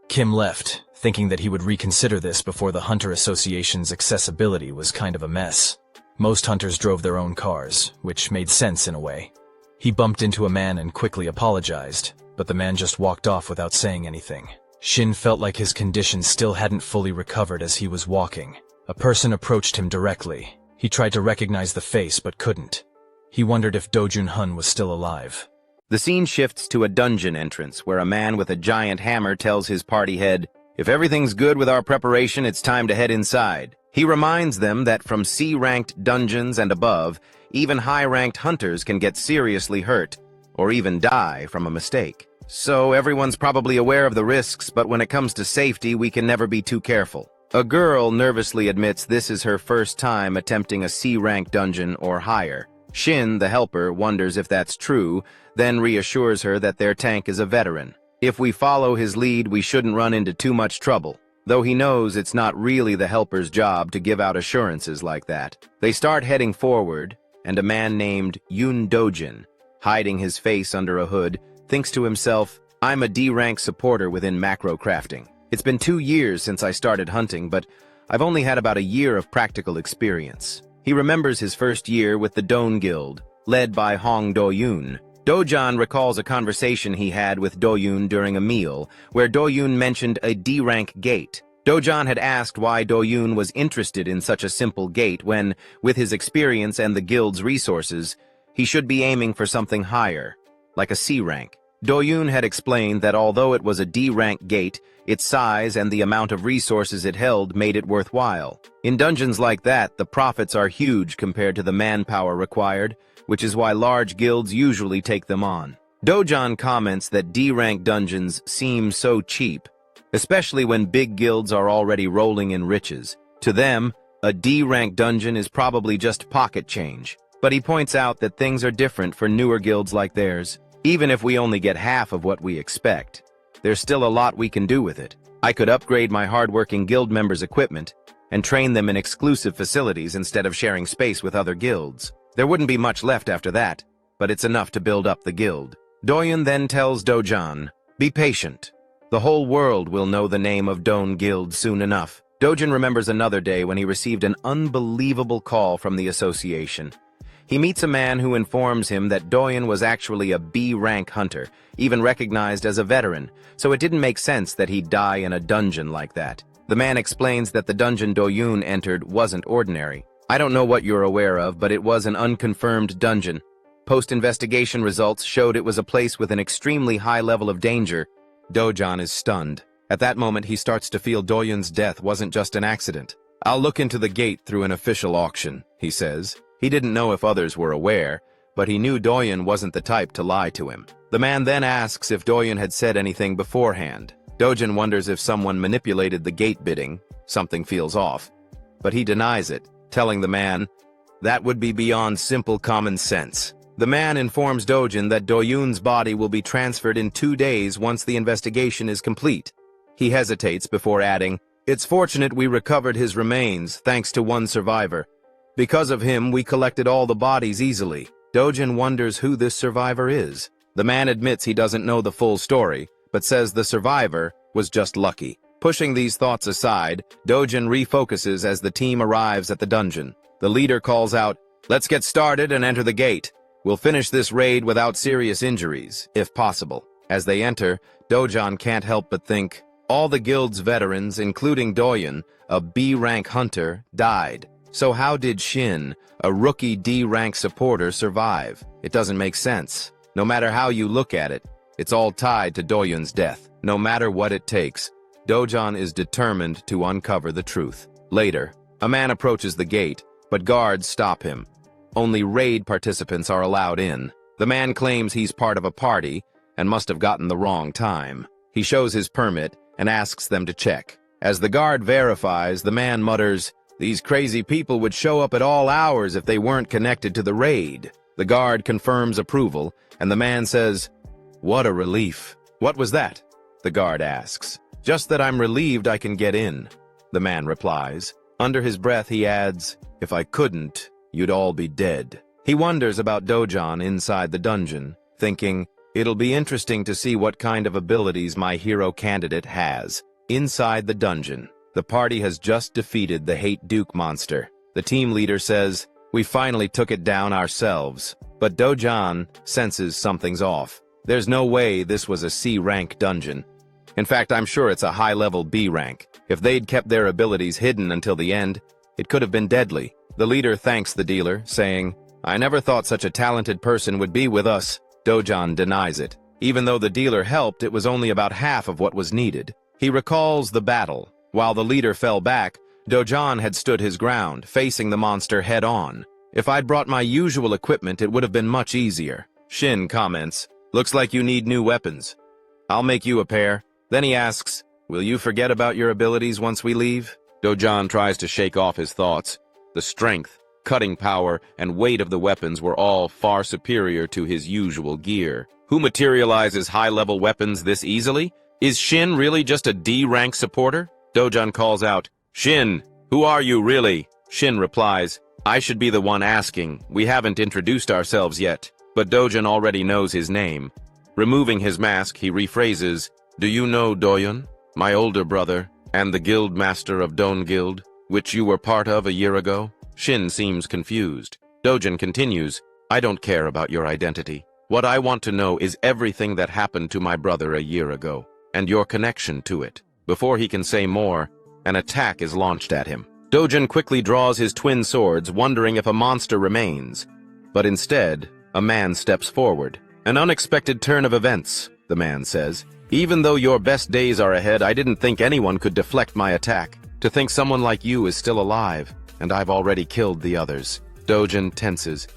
Kim left, thinking that he would reconsider this before the Hunter Association's accessibility was kind of a mess. Most hunters drove their own cars, which made sense in a way. He bumped into a man and quickly apologized, but the man just walked off without saying anything. Shin felt like his condition still hadn't fully recovered as he was walking. A person approached him directly. He tried to recognize the face but couldn't. He wondered if Dojun Hun was still alive. The scene shifts to a dungeon entrance where a man with a giant hammer tells his party head, "If everything's good with our preparation, it's time to head inside." He reminds them that from C-ranked dungeons and above, even high-ranked hunters can get seriously hurt, or even die from a mistake. So everyone's probably aware of the risks, but when it comes to safety, we can never be too careful. A girl nervously admits this is her first time attempting a C-rank dungeon or higher. Shin, the helper, wonders if that's true, then reassures her that their tank is a veteran. If we follow his lead, we shouldn't run into too much trouble, though he knows it's not really the helper's job to give out assurances like that. They start heading forward, and a man named Yoon Dojin, hiding his face under a hood, thinks to himself, "I'm a D-rank supporter within macro crafting. It's been 2 years since I started hunting, but I've only had about a year of practical experience." He remembers his first year with the Don Guild, led by Hong Do-yoon. Dojan recalls a conversation he had with Do-yoon during a meal, where Do-yoon mentioned a D-rank gate. Dojan had asked why Do-yoon was interested in such a simple gate when, with his experience and the guild's resources, he should be aiming for something higher, like a C rank. Do-yoon had explained that although it was a D-rank gate, its size and the amount of resources it held made it worthwhile. In dungeons like that, the profits are huge compared to the manpower required, which is why large guilds usually take them on. Dojan comments that D-rank dungeons seem so cheap, especially when big guilds are already rolling in riches. To them, a D-rank dungeon is probably just pocket change. But he points out that things are different for newer guilds like theirs. Even if we only get half of what we expect, there's still a lot we can do with it. I could upgrade my hardworking guild members' equipment and train them in exclusive facilities instead of sharing space with other guilds. There wouldn't be much left after that, but it's enough to build up the guild. Doyan then tells Dojan, "Be patient. The whole world will know the name of Don Guild soon enough." Dojan remembers another day when he received an unbelievable call from the association. He meets a man who informs him that Doyan was actually a B-rank hunter, even recognized as a veteran, so it didn't make sense that he'd die in a dungeon like that. The man explains that the dungeon Doyun entered wasn't ordinary. "I don't know what you're aware of, but it was an unconfirmed dungeon. Post-investigation results showed it was a place with an extremely high level of danger." Dojan is stunned. At that moment, he starts to feel Doyun's death wasn't just an accident. "I'll look into the gate through an official auction," he says. He didn't know if others were aware, but he knew Doyon wasn't the type to lie to him. The man then asks if Doyon had said anything beforehand. Dojin wonders if someone manipulated the gate bidding. Something feels off. But he denies it, telling the man, "That would be beyond simple common sense." The man informs Dojin that Doyun's body will be transferred in 2 days once the investigation is complete. He hesitates before adding, "It's fortunate we recovered his remains, thanks to one survivor. Because of him, we collected all the bodies easily." Dojin wonders who this survivor is. The man admits he doesn't know the full story, but says the survivor was just lucky. Pushing these thoughts aside, Dojin refocuses as the team arrives at the dungeon. The leader calls out, "Let's get started and enter the gate. We'll finish this raid without serious injuries, if possible." As they enter, Dojon can't help but think, all the guild's veterans, including Doyon, a B-rank hunter, died. So how did Shin, a rookie D-rank supporter, survive? It doesn't make sense. No matter how you look at it, it's all tied to Doyon's death. No matter what it takes, Dojon is determined to uncover the truth. Later, a man approaches the gate, but guards stop him. Only raid participants are allowed in. The man claims he's part of a party and must have gotten the wrong time. He shows his permit and asks them to check. As the guard verifies, the man mutters, "These crazy people would show up at all hours if they weren't connected to the raid." The guard confirms approval, and the man says, "What a relief." "What was that?" the guard asks. "Just that I'm relieved I can get in," the man replies. Under his breath he adds, "If I couldn't, you'd all be dead." He wonders about Dojon inside the dungeon, thinking, it'll be interesting to see what kind of abilities my hero candidate has. Inside the dungeon, the party has just defeated the Hate Duke monster. The team leader says, "We finally took it down ourselves." But Dojon senses something's off. There's no way this was a C-rank dungeon. In fact, I'm sure it's a high-level B rank. If they'd kept their abilities hidden until the end, it could have been deadly. The leader thanks the dealer, saying, "I never thought such a talented person would be with us." Dojon denies it. Even though the dealer helped, it was only about half of what was needed. He recalls the battle. While the leader fell back, Dojon had stood his ground, facing the monster head-on. "If I'd brought my usual equipment, it would have been much easier." Shin comments, "Looks like you need new weapons. I'll make you a pair." Then he asks, "Will you forget about your abilities once we leave?" Dojon tries to shake off his thoughts. The strength, cutting power, and weight of the weapons were all far superior to his usual gear. Who materializes high-level weapons this easily? Is Shin really just a D-rank supporter? Dojon calls out, "Shin, who are you really?" Shin replies, "I should be the one asking. We haven't introduced ourselves yet." But Dojon already knows his name. Removing his mask, he rephrases, "Do you know Doyon, my older brother, and the guild master of Don Guild, which you were part of a year ago?" Shin seems confused. Dojon continues, "I don't care about your identity. What I want to know is everything that happened to my brother a year ago, and your connection to it." Before he can say more, an attack is launched at him. Dojon quickly draws his twin swords, wondering if a monster remains. But instead, a man steps forward. "An unexpected turn of events," the man says. "Even though your best days are ahead, I didn't think anyone could deflect my attack. To think someone like you is still alive, and I've already killed the others." Dojon tenses.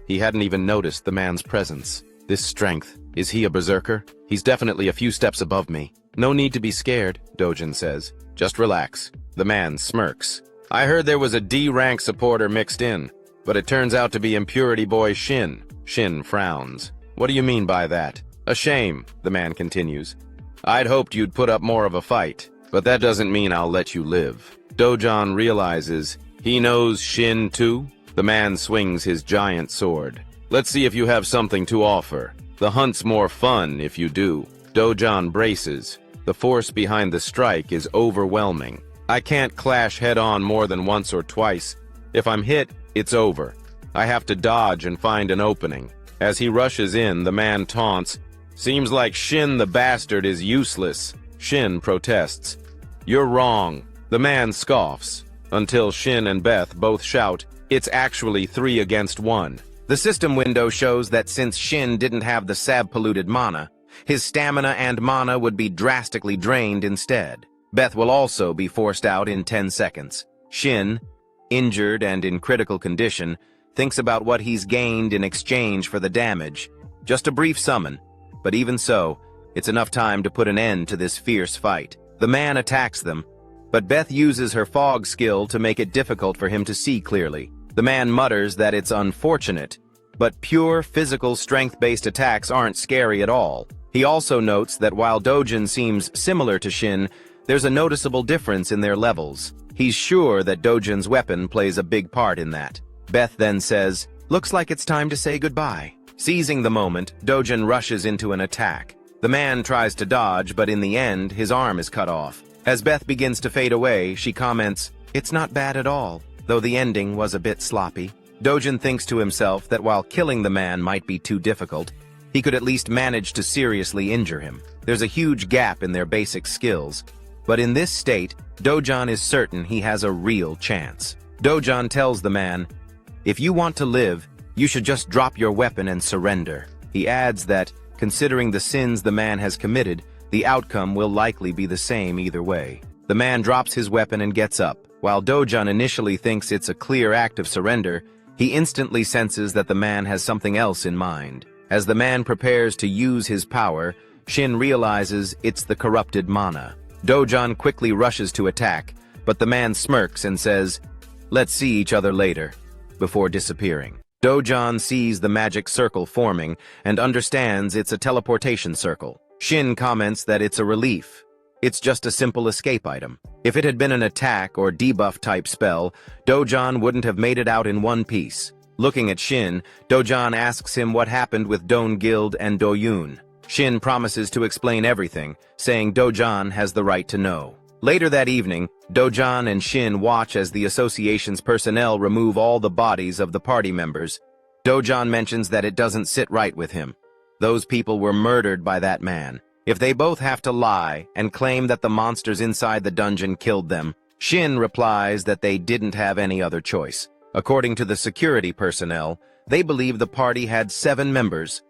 He hadn't even noticed the man's presence. This strength, is he a berserker? He's definitely a few steps above me. "No need to be scared," Dojon says. "Just relax." The man smirks. "I heard there was a D-rank supporter mixed in, but it turns out to be Impurity Boy Shin." Shin frowns. "What do you mean by that?" "A shame," the man continues. "I'd hoped you'd put up more of a fight, but that doesn't mean I'll let you live." Dojon realizes he knows Shin too. The man swings his giant sword. "Let's see if you have something to offer. The hunt's more fun if you do." Dojon braces. The force behind the strike is overwhelming. "I can't clash head-on more than once or twice. If I'm hit, it's over. I have to dodge and find an opening." As he rushes in, the man taunts, "Seems like Shin the bastard is useless." Shin protests. "You're wrong." The man scoffs, until Shin and Beth both shout, "It's actually 3 against 1. The system window shows that since Shin didn't have the sab-polluted mana, his stamina and mana would be drastically drained instead. Beth will also be forced out in 10 seconds. Shin, injured and in critical condition, thinks about what he's gained in exchange for the damage. Just a brief summon, but even so, it's enough time to put an end to this fierce fight. The man attacks them, but Beth uses her fog skill to make it difficult for him to see clearly. The man mutters that it's unfortunate, but pure physical strength-based attacks aren't scary at all. He also notes that while Dojin seems similar to Shin, there's a noticeable difference in their levels. He's sure that Dojin's weapon plays a big part in that. Beth then says, "Looks like it's time to say goodbye." Seizing the moment, Dojin rushes into an attack. The man tries to dodge, but in the end, his arm is cut off. As Beth begins to fade away, she comments, "It's not bad at all, though the ending was a bit sloppy." Dojin thinks to himself that while killing the man might be too difficult, he could at least manage to seriously injure him. There's a huge gap in their basic skills, but in this state, Dojin is certain he has a real chance. Dojin tells the man, "If you want to live, you should just drop your weapon and surrender." He adds that, considering the sins the man has committed, the outcome will likely be the same either way. The man drops his weapon and gets up. While Dojin initially thinks it's a clear act of surrender, he instantly senses that the man has something else in mind. As the man prepares to use his power, Shin realizes it's the corrupted mana. Dojin quickly rushes to attack, but the man smirks and says, "Let's see each other later," before disappearing. Dojin sees the magic circle forming and understands it's a teleportation circle. Shin comments that it's a relief. It's just a simple escape item. If it had been an attack or debuff type spell, Dojin wouldn't have made it out in one piece. Looking at Shin, Dojin asks him what happened with Don Guild and Doyun. Shin promises to explain everything, saying Dojin has the right to know. Later that evening, Dojin and Shin watch as the association's personnel remove all the bodies of the party members. Dojin mentions that it doesn't sit right with him. Those people were murdered by that man. If they both have to lie and claim that the monsters inside the dungeon killed them, Shin replies that they didn't have any other choice. According to the security personnel, they believe the party had 7 members.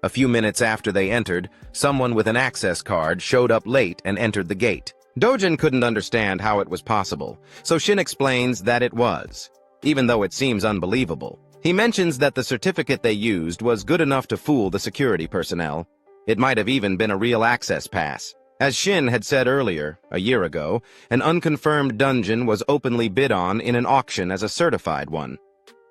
A few minutes after they entered, someone with an access card showed up late and entered the gate. Dojin couldn't understand how it was possible, so Shin explains that it was, even though it seems unbelievable. He mentions that the certificate they used was good enough to fool the security personnel. It might have even been a real access pass. As Shin had said earlier, a year ago, an unconfirmed dungeon was openly bid on in an auction as a certified one.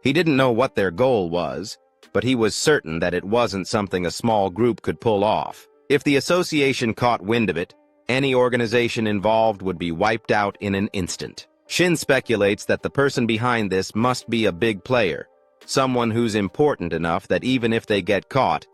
He didn't know what their goal was, but he was certain that it wasn't something a small group could pull off. If the association caught wind of it, any organization involved would be wiped out in an instant. Shin speculates that the person behind this must be a big player, someone who's important enough that even if they get caught,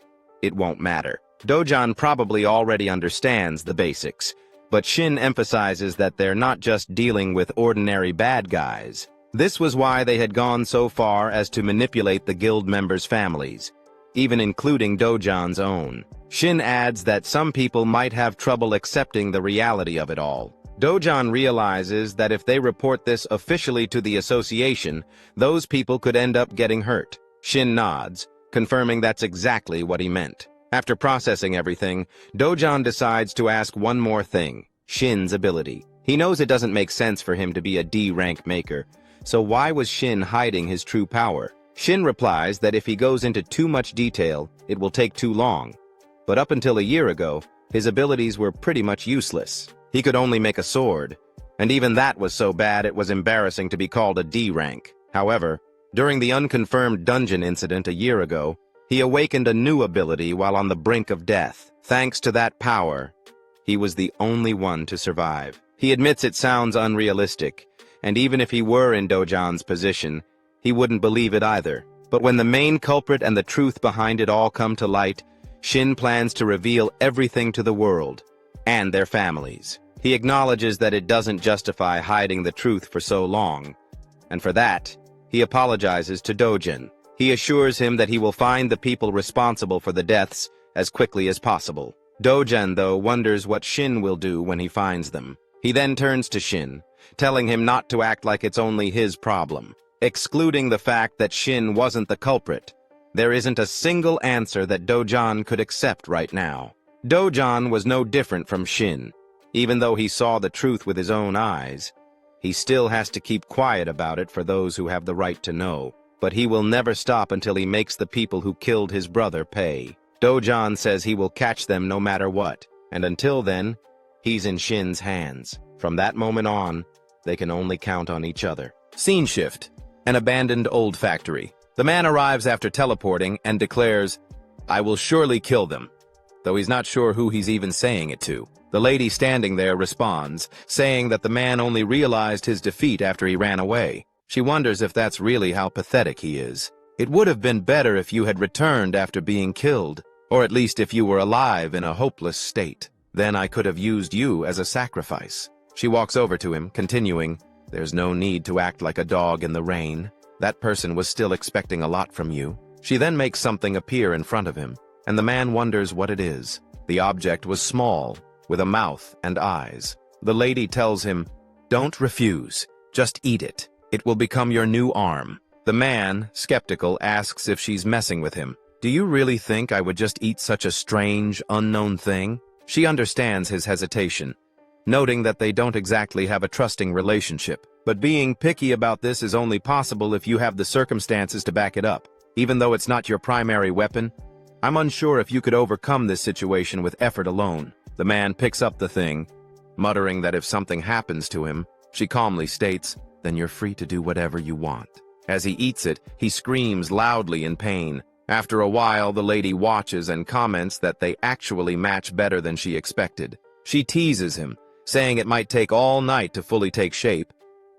it won't matter. Dojin probably already understands the basics, but Shin emphasizes that they're not just dealing with ordinary bad guys. This was why they had gone so far as to manipulate the guild members' families, even including Dojin's own. Shin adds that some people might have trouble accepting the reality of it all. Dojin realizes that if they report this officially to the association, those people could end up getting hurt. Shin nods, confirming that's exactly what he meant. After processing everything, Dojin decides to ask one more thing, Shin's ability. He knows it doesn't make sense for him to be a D-rank maker, so why was Shin hiding his true power? Shin replies that if he goes into too much detail, it will take too long. But up until a year ago, his abilities were pretty much useless. He could only make a sword, and even that was so bad it was embarrassing to be called a D-rank. However, during the unconfirmed dungeon incident a year ago, he awakened a new ability while on the brink of death. Thanks to that power, he was the only one to survive. He admits it sounds unrealistic, and even if he were in Dojin's position, he wouldn't believe it either. But when the main culprit and the truth behind it all come to light, Shin plans to reveal everything to the world, and their families. He acknowledges that it doesn't justify hiding the truth for so long, and for that, he apologizes to Dojin. He assures him that he will find the people responsible for the deaths as quickly as possible. Dojin, though, wonders what Shin will do when he finds them. He then turns to Shin, telling him not to act like it's only his problem, excluding the fact that Shin wasn't the culprit. There isn't a single answer that Dojin could accept right now. Dojin was no different from Shin. Even though he saw the truth with his own eyes, he still has to keep quiet about it for those who have the right to know. but he will never stop until he makes the people who killed his brother pay. Dojan says he will catch them no matter what, and until then, he's in Shin's hands. From that moment on, they can only count on each other. Scene shift. An abandoned old factory. The man arrives after teleporting and declares, "I will surely kill them," though he's not sure who he's even saying it to. The lady standing there responds, saying that the man only realized his defeat after he ran away. She wonders if that's really how pathetic he is. "It would have been better if you had returned after being killed, or at least if you were alive in a hopeless state. Then I could have used you as a sacrifice." She walks over to him, continuing, "There's no need to act like a dog in the rain. That person was still expecting a lot from you." She then makes something appear in front of him, and the man wonders what it is. The object was small, with a mouth and eyes. The lady tells him, "Don't refuse, just eat it. It will become your new arm." The man, skeptical, asks if she's messing with him. "Do you really think I would just eat such a strange, unknown thing?" She understands his hesitation, noting that they don't exactly have a trusting relationship. But being picky about this is only possible if you have the circumstances to back it up. Even though it's not your primary weapon, I'm unsure if you could overcome this situation with effort alone. The man picks up the thing, muttering that if something happens to him, she calmly states, "Then you're free to do whatever you want." As he eats it, he screams loudly in pain. After a while, the lady watches and comments that they actually match better than she expected. She teases him, saying it might take all night to fully take shape,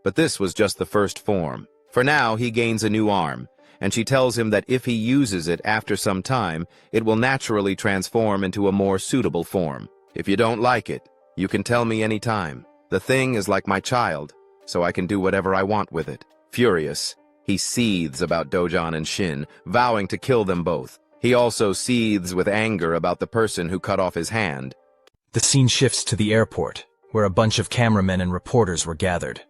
but this was just the first form. For now, he gains a new arm, and she tells him that if he uses it after some time, it will naturally transform into a more suitable form. "If you don't like it, you can tell me any time. The thing is like my child, so I can do whatever I want with it." Furious, he seethes about Dojan and Shin, vowing to kill them both. He also seethes with anger about the person who cut off his hand. The scene shifts to the airport, where a bunch of cameramen and reporters were gathered.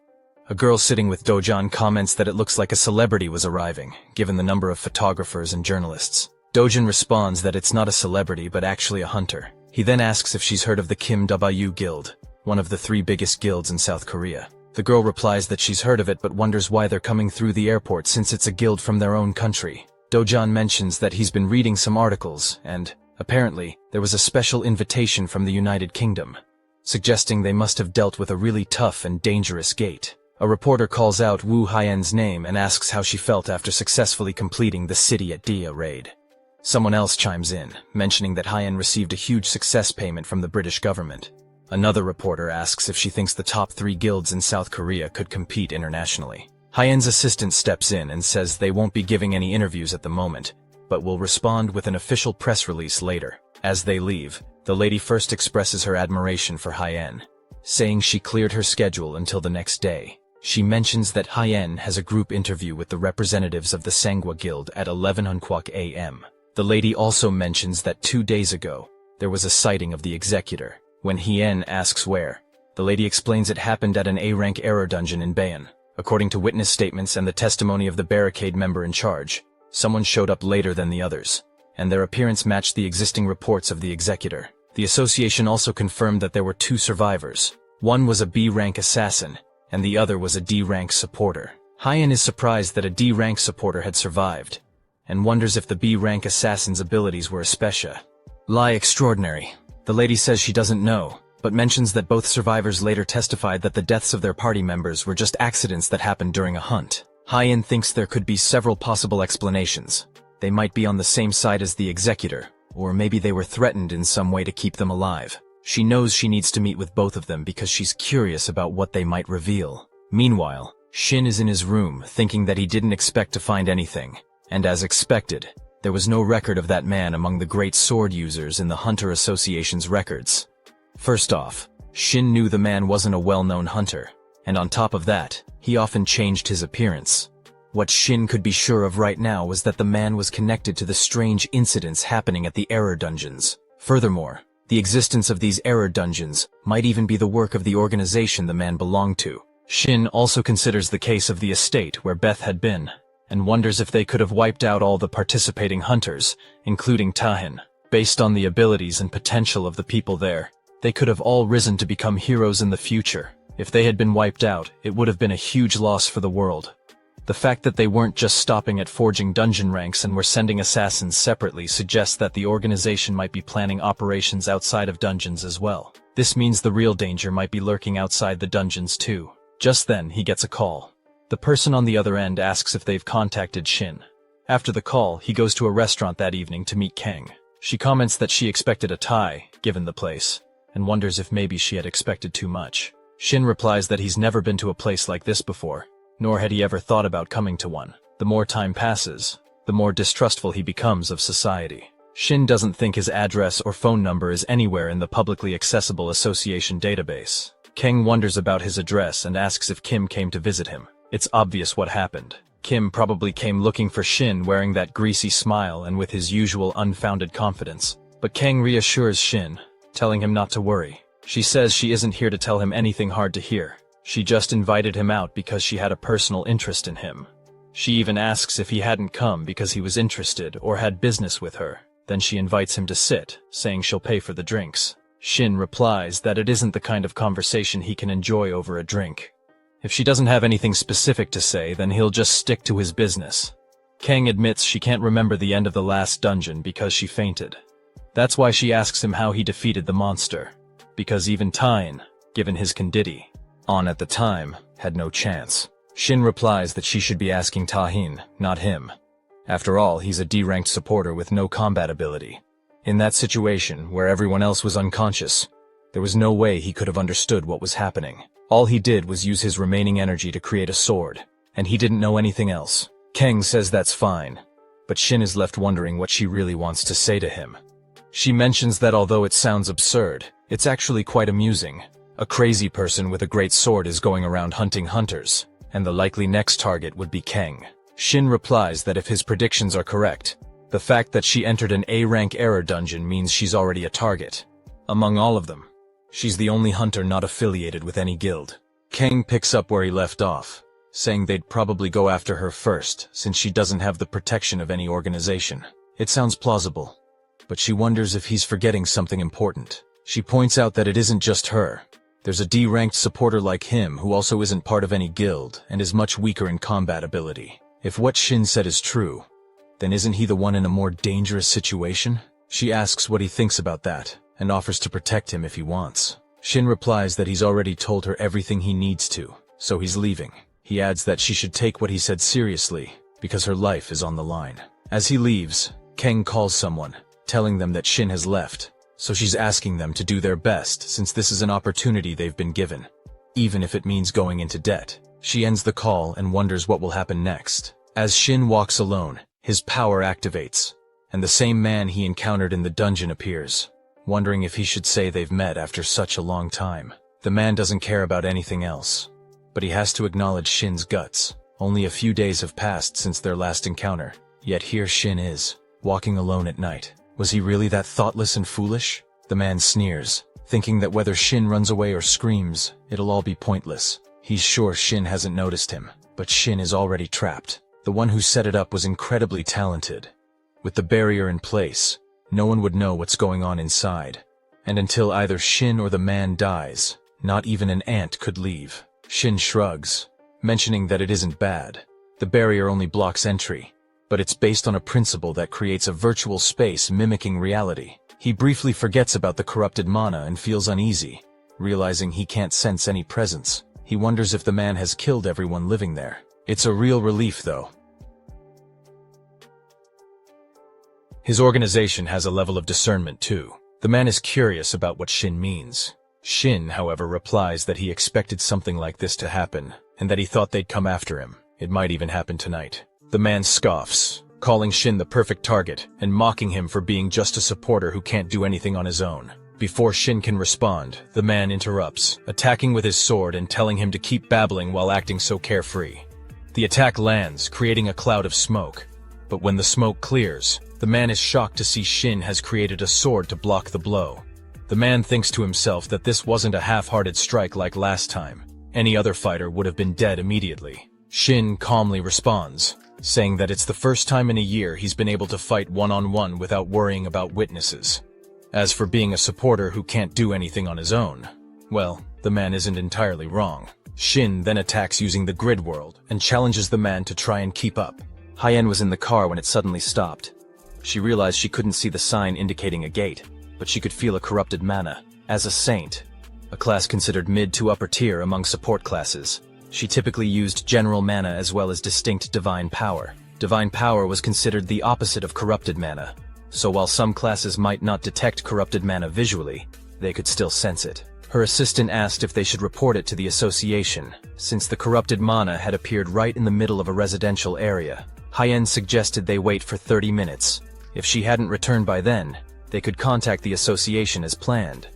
A girl sitting with Dojan comments that it looks like a celebrity was arriving, given the number of photographers and journalists. Dojan responds that it's not a celebrity but actually a hunter. He then asks if she's heard of the Kim W Guild, one of the 3 biggest guilds in South Korea. The girl replies that she's heard of it but wonders why they're coming through the airport since it's a guild from their own country. Dojan mentions that he's been reading some articles and, apparently, there was a special invitation from the United Kingdom, suggesting they must have dealt with a really tough and dangerous gate. A reporter calls out Wu Haiyan's name and asks how she felt after successfully completing the City at Dia raid. Someone else chimes in, mentioning that Haiyan received a huge success payment from the British government. Another reporter asks if she thinks the top 3 guilds in South Korea could compete internationally. Haiyan's assistant steps in and says they won't be giving any interviews at the moment, but will respond with an official press release later. As they leave, the lady first expresses her admiration for Haiyan, saying she cleared her schedule until the next day. She mentions that Haiyan has a group interview with the representatives of the Sangwa Guild at 11 a.m. The lady also mentions that 2 days ago, there was a sighting of the executor. When Hien asks where, the lady explains it happened at an A-rank error dungeon in Bayon. According to witness statements and the testimony of the barricade member in charge, someone showed up later than the others, and their appearance matched the existing reports of the executor. The association also confirmed that there were 2 survivors. One was a B-rank assassin, and the other was a D-rank supporter. Hien is surprised that a D-rank supporter had survived, and wonders if the B-rank assassin's abilities were especially extraordinary. The lady says she doesn't know, but mentions that both survivors later testified that the deaths of their party members were just accidents that happened during a hunt. Hien thinks there could be several possible explanations. They might be on the same side as the executor, or maybe they were threatened in some way to keep them alive. She knows she needs to meet with both of them because she's curious about what they might reveal. Meanwhile, Shin is in his room, thinking that he didn't expect to find anything. And as expected, there was no record of that man among the great sword users in the Hunter Association's records. First off, Shin knew the man wasn't a well-known hunter, and on top of that, he often changed his appearance. What Shin could be sure of right now was that the man was connected to the strange incidents happening at the error dungeons. Furthermore, the existence of these error dungeons might even be the work of the organization the man belonged to. Shin also considers the case of the estate where Beth had been, and wonders if they could have wiped out all the participating hunters, including Tahin. Based on the abilities and potential of the people there, they could have all risen to become heroes in the future. If they had been wiped out, it would have been a huge loss for the world. The fact that they weren't just stopping at forging dungeon ranks and were sending assassins separately suggests that the organization might be planning operations outside of dungeons as well. This means the real danger might be lurking outside the dungeons too. Just then, he gets a call. The person on the other end asks if they've contacted Shin. After the call, he goes to a restaurant that evening to meet Kang. She comments that she expected a Thai, given the place, and wonders if maybe she had expected too much. Shin replies that he's never been to a place like this before, nor had he ever thought about coming to one. The more time passes, the more distrustful he becomes of society. Shin doesn't think his address or phone number is anywhere in the publicly accessible association database. Kang wonders about his address and asks if Kim came to visit him. It's obvious what happened. Kim probably came looking for Shin wearing that greasy smile and with his usual unfounded confidence. But Kang reassures Shin, telling him not to worry. She says she isn't here to tell him anything hard to hear. She just invited him out because she had a personal interest in him. She even asks if he hadn't come because he was interested or had business with her. Then she invites him to sit, saying she'll pay for the drinks. Shin replies that it isn't the kind of conversation he can enjoy over a drink. If she doesn't have anything specific to say, then he'll just stick to his business. Kang admits she can't remember the end of the last dungeon because she fainted. That's why she asks him how he defeated the monster. Because even Tyne, given his conditi on at the time, had no chance. Shin replies that she should be asking Tahin, not him. After all, he's a D-ranked supporter with no combat ability. In that situation, where everyone else was unconscious, there was no way he could have understood what was happening. All he did was use his remaining energy to create a sword, and he didn't know anything else. Kang says that's fine, but Shin is left wondering what she really wants to say to him. She mentions that although it sounds absurd, it's actually quite amusing. A crazy person with a great sword is going around hunting hunters, and the likely next target would be Kang. Shin replies that if his predictions are correct, the fact that she entered an A-rank error dungeon means she's already a target. Among all of them, she's the only hunter not affiliated with any guild. Kang picks up where he left off, saying they'd probably go after her first since she doesn't have the protection of any organization. It sounds plausible, but she wonders if he's forgetting something important. She points out that it isn't just her. There's a D-ranked supporter like him who also isn't part of any guild and is much weaker in combat ability. If what Shin said is true, then isn't he the one in a more dangerous situation? She asks what he thinks about that, and offers to protect him if he wants. Shin replies that he's already told her everything he needs to, so he's leaving. He adds that she should take what he said seriously, because her life is on the line. As he leaves, Kang calls someone, telling them that Shin has left, so she's asking them to do their best since this is an opportunity they've been given, even if it means going into debt. She ends the call and wonders what will happen next. As Shin walks alone, his power activates, and the same man he encountered in the dungeon appears, wondering if he should say they've met after such a long time. The man doesn't care about anything else, but he has to acknowledge Shin's guts. Only a few days have passed since their last encounter, yet here Shin is, walking alone at night. Was he really that thoughtless and foolish? The man sneers, thinking that whether Shin runs away or screams, it'll all be pointless. He's sure Shin hasn't noticed him, but Shin is already trapped. The one who set it up was incredibly talented. With the barrier in place, no one would know what's going on inside. And until either Shin or the man dies, not even an ant could leave. Shin shrugs, mentioning that it isn't bad. The barrier only blocks entry, but it's based on a principle that creates a virtual space mimicking reality. He briefly forgets about the corrupted mana and feels uneasy, realizing he can't sense any presence. He wonders if the man has killed everyone living there. It's a real relief, though. His organization has a level of discernment, too. The man is curious about what Shin means. Shin, however, replies that he expected something like this to happen, and that he thought they'd come after him. It might even happen tonight. The man scoffs, calling Shin the perfect target, and mocking him for being just a supporter who can't do anything on his own. Before Shin can respond, the man interrupts, attacking with his sword and telling him to keep babbling while acting so carefree. The attack lands, creating a cloud of smoke. But when the smoke clears, the man is shocked to see Shin has created a sword to block the blow. The man thinks to himself that this wasn't a half-hearted strike like last time. Any other fighter would have been dead immediately. Shin calmly responds, saying that it's the first time in a year he's been able to fight one-on-one without worrying about witnesses. As for being a supporter who can't do anything on his own, well, the man isn't entirely wrong. Shin then attacks using the grid world and challenges the man to try and keep up. Hyen was in the car when it suddenly stopped. She realized she couldn't see the sign indicating a gate, but she could feel a corrupted mana. As a saint, a class considered mid to upper tier among support classes, she typically used general mana as well as distinct divine power. Divine power was considered the opposite of corrupted mana, so while some classes might not detect corrupted mana visually, they could still sense it. Her assistant asked if they should report it to the association, since the corrupted mana had appeared right in the middle of a residential area. Hyen suggested they wait for 30 minutes. If she hadn't returned by then, they could contact the association as planned.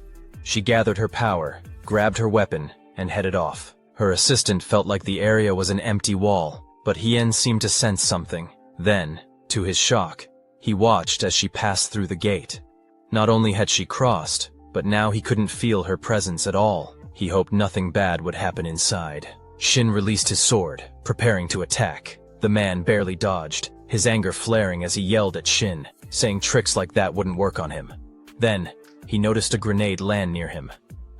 She gathered her power, grabbed her weapon, and headed off. Her assistant felt like the area was an empty wall, but Hyen seemed to sense something. Then, to his shock, he watched as she passed through the gate. Not only had she crossed, but now he couldn't feel her presence at all. He hoped nothing bad would happen inside. Shin released his sword, preparing to attack. The man barely dodged, his anger flaring as he yelled at Shin, saying tricks like that wouldn't work on him. Then, he noticed a grenade land near him.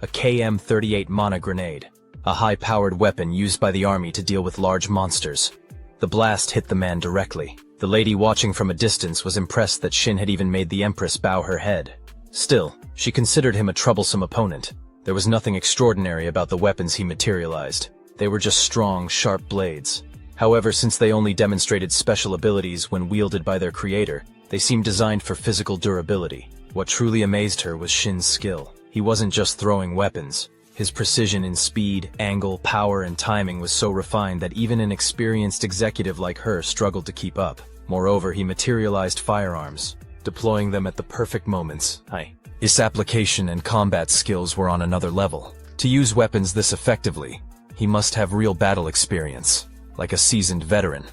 A KM-38 mana grenade, a high-powered weapon used by the army to deal with large monsters. The blast hit the man directly. The lady watching from a distance was impressed that Shin had even made the Empress bow her head. Still, she considered him a troublesome opponent. There was nothing extraordinary about the weapons he materialized. They were just strong, sharp blades. However, since they only demonstrated special abilities when wielded by their creator, they seemed designed for physical durability. What truly amazed her was Shin's skill. He wasn't just throwing weapons. His precision in speed, angle, power, and timing was so refined that even an experienced executive like her struggled to keep up. Moreover, he materialized firearms, deploying them at the perfect moments. His application and combat skills were on another level. To use weapons this effectively, he must have real battle experience, like a seasoned veteran.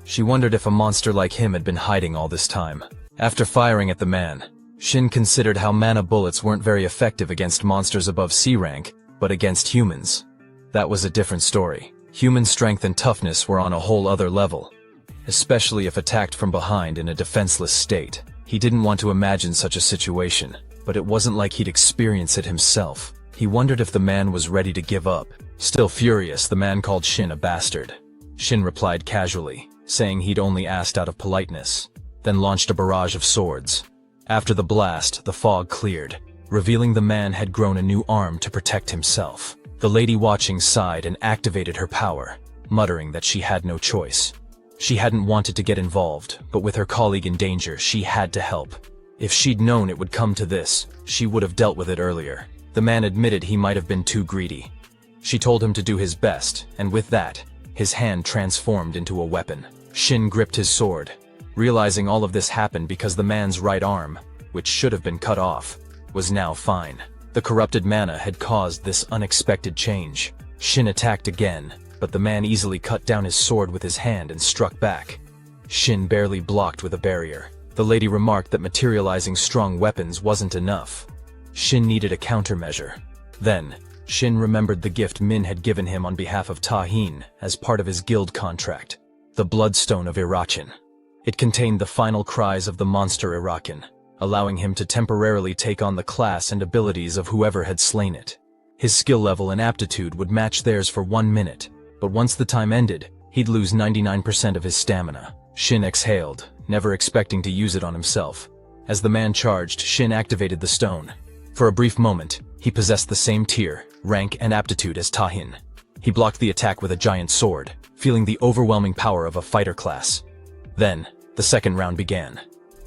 She wondered if a monster like him had been hiding all this time. After firing at the man, Shin considered how mana bullets weren't very effective against monsters above C rank, but against humans. That was a different story. Human strength and toughness were on a whole other level, especially if attacked from behind in a defenseless state. He didn't want to imagine such a situation, but it wasn't like he'd experience it himself. He wondered if the man was ready to give up. Still furious, the man called Shin a bastard. Shin replied casually, saying he'd only asked out of politeness, then launched a barrage of swords. After the blast, the fog cleared, revealing the man had grown a new arm to protect himself. The lady watching sighed and activated her power, muttering that she had no choice. She hadn't wanted to get involved, but with her colleague in danger, she had to help. If she'd known it would come to this, she would have dealt with it earlier. The man admitted he might have been too greedy. She told him to do his best, and with that, his hand transformed into a weapon. Shin gripped his sword, realizing all of this happened because the man's right arm, which should have been cut off, was now fine. The corrupted mana had caused this unexpected change. Shin attacked again, but the man easily cut down his sword with his hand and struck back. Shin barely blocked with a barrier. The lady remarked that materializing strong weapons wasn't enough. Shin needed a countermeasure. Then, Shin remembered the gift Min had given him on behalf of Tahin as part of his guild contract, the Bloodstone of Irachen. It contained the final cries of the monster Irachen, allowing him to temporarily take on the class and abilities of whoever had slain it. His skill level and aptitude would match theirs for 1 minute, but once the time ended, he'd lose 99% of his stamina. Shin exhaled, never expecting to use it on himself. As the man charged, Shin activated the stone. For a brief moment, he possessed the same tier, rank, and aptitude as Tahin. He blocked the attack with a giant sword, feeling the overwhelming power of a fighter class. Then, the second round began.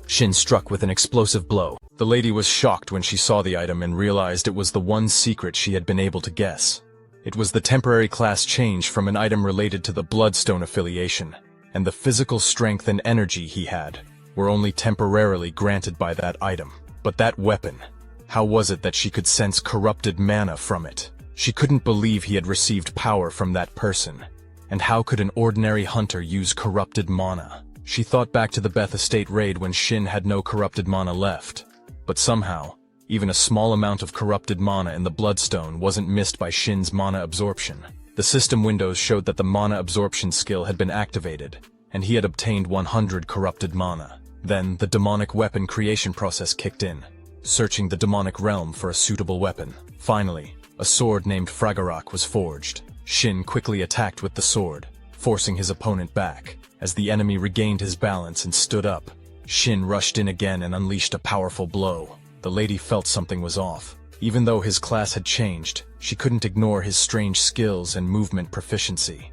Shin struck with an explosive blow. The lady was shocked when she saw the item and realized it was the one secret she had been able to guess. It was the temporary class change from an item related to the Bloodstone affiliation, and the physical strength and energy he had were only temporarily granted by that item. But that weapon, how was it that she could sense corrupted mana from it? She couldn't believe he had received power from that person. And how could an ordinary hunter use corrupted mana? She thought back to the Beth Estate raid when Shin had no corrupted mana left. But somehow, even a small amount of corrupted mana in the Bloodstone wasn't missed by Shin's mana absorption. The system windows showed that the mana absorption skill had been activated, and he had obtained 100 corrupted mana. Then, the demonic weapon creation process kicked in, searching the demonic realm for a suitable weapon. Finally, a sword named Fragarak was forged. Shin quickly attacked with the sword, forcing his opponent back. As the enemy regained his balance and stood up, Shin rushed in again and unleashed a powerful blow. The lady felt something was off. Even though his class had changed, she couldn't ignore his strange skills and movement proficiency.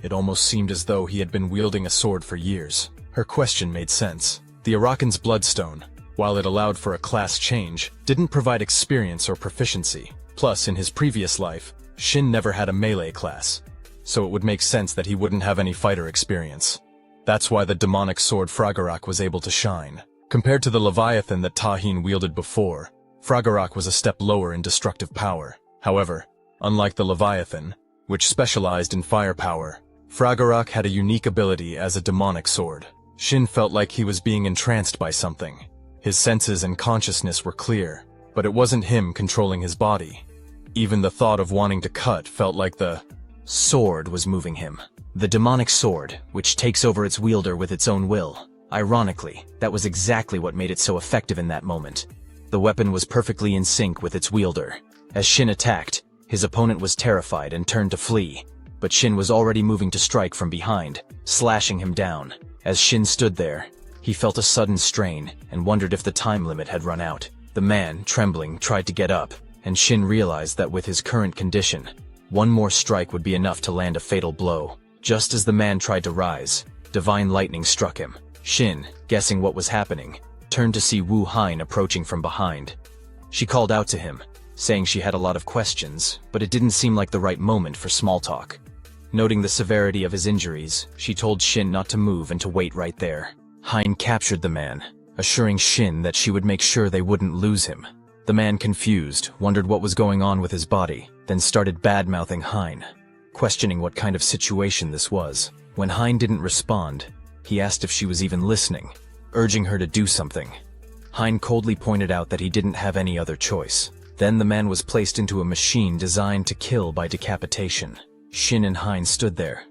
It almost seemed as though he had been wielding a sword for years. Her question made sense. The Arakan's Bloodstone, while it allowed for a class change, didn't provide experience or proficiency. Plus, in his previous life, Shin never had a melee class, so it would make sense that he wouldn't have any fighter experience. That's why the demonic sword Fragarak was able to shine. Compared to the Leviathan that Tahin wielded before, Fragarak was a step lower in destructive power. However, unlike the Leviathan, which specialized in firepower, Fragarak had a unique ability as a demonic sword. Shin felt like he was being entranced by something. His senses and consciousness were clear, but it wasn't him controlling his body. Even the thought of wanting to cut felt like the sword was moving him. The demonic sword, which takes over its wielder with its own will. Ironically, that was exactly what made it so effective in that moment. The weapon was perfectly in sync with its wielder. As Shin attacked, his opponent was terrified and turned to flee, but Shin was already moving to strike from behind, slashing him down. As Shin stood there, he felt a sudden strain and wondered if the time limit had run out. The man, trembling, tried to get up, and Shin realized that with his current condition, one more strike would be enough to land a fatal blow. Just as the man tried to rise, divine lightning struck him. Shin, guessing what was happening, turned to see Wu Hein approaching from behind. She called out to him, saying she had a lot of questions, but it didn't seem like the right moment for small talk. Noting the severity of his injuries, she told Shin not to move and to wait right there. Hein captured the man, assuring Shin that she would make sure they wouldn't lose him. The man, confused, wondered what was going on with his body, then started bad-mouthing Hein, questioning what kind of situation this was. When Hein didn't respond, he asked if she was even listening, urging her to do something. Hein coldly pointed out that he didn't have any other choice. Then the man was placed into a machine designed to kill by decapitation. Shin and Hein stood there,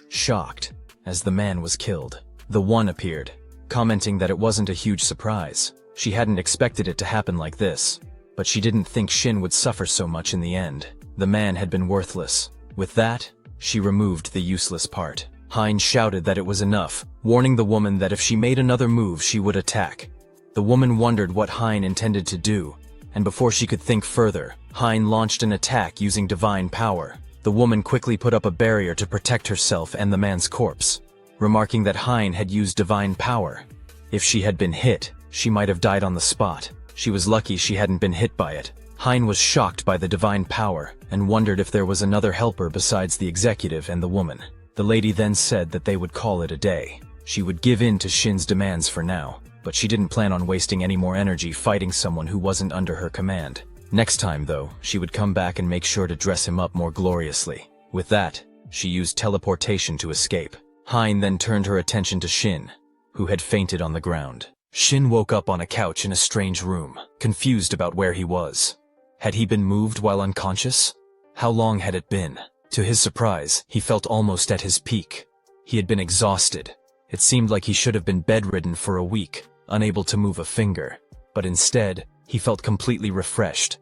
shocked, as the man was killed. The One appeared, commenting that it wasn't a huge surprise. She hadn't expected it to happen like this, but she didn't think Shin would suffer so much in the end. The man had been worthless. With that, she removed the useless part. Hein shouted that it was enough, warning the woman that if she made another move she would attack. The woman wondered what Hein intended to do, and before she could think further, Hein launched an attack using divine power. The woman quickly put up a barrier to protect herself and the man's corpse, remarking that Hein had used divine power. If she had been hit, she might have died on the spot. She was lucky she hadn't been hit by it. Hein was shocked by the divine power and wondered if there was another helper besides the executive and the woman. The lady then said that they would call it a day. She would give in to Shin's demands for now, but she didn't plan on wasting any more energy fighting someone who wasn't under her command. Next time, though, she would come back and make sure to dress him up more gloriously. With that, she used teleportation to escape. Hein then turned her attention to Shin, who had fainted on the ground. Shin woke up on a couch in a strange room, confused about where he was. Had he been moved while unconscious? How long had it been? To his surprise, he felt almost at his peak. He had been exhausted. It seemed like he should have been bedridden for a week, unable to move a finger. But instead, he felt completely refreshed.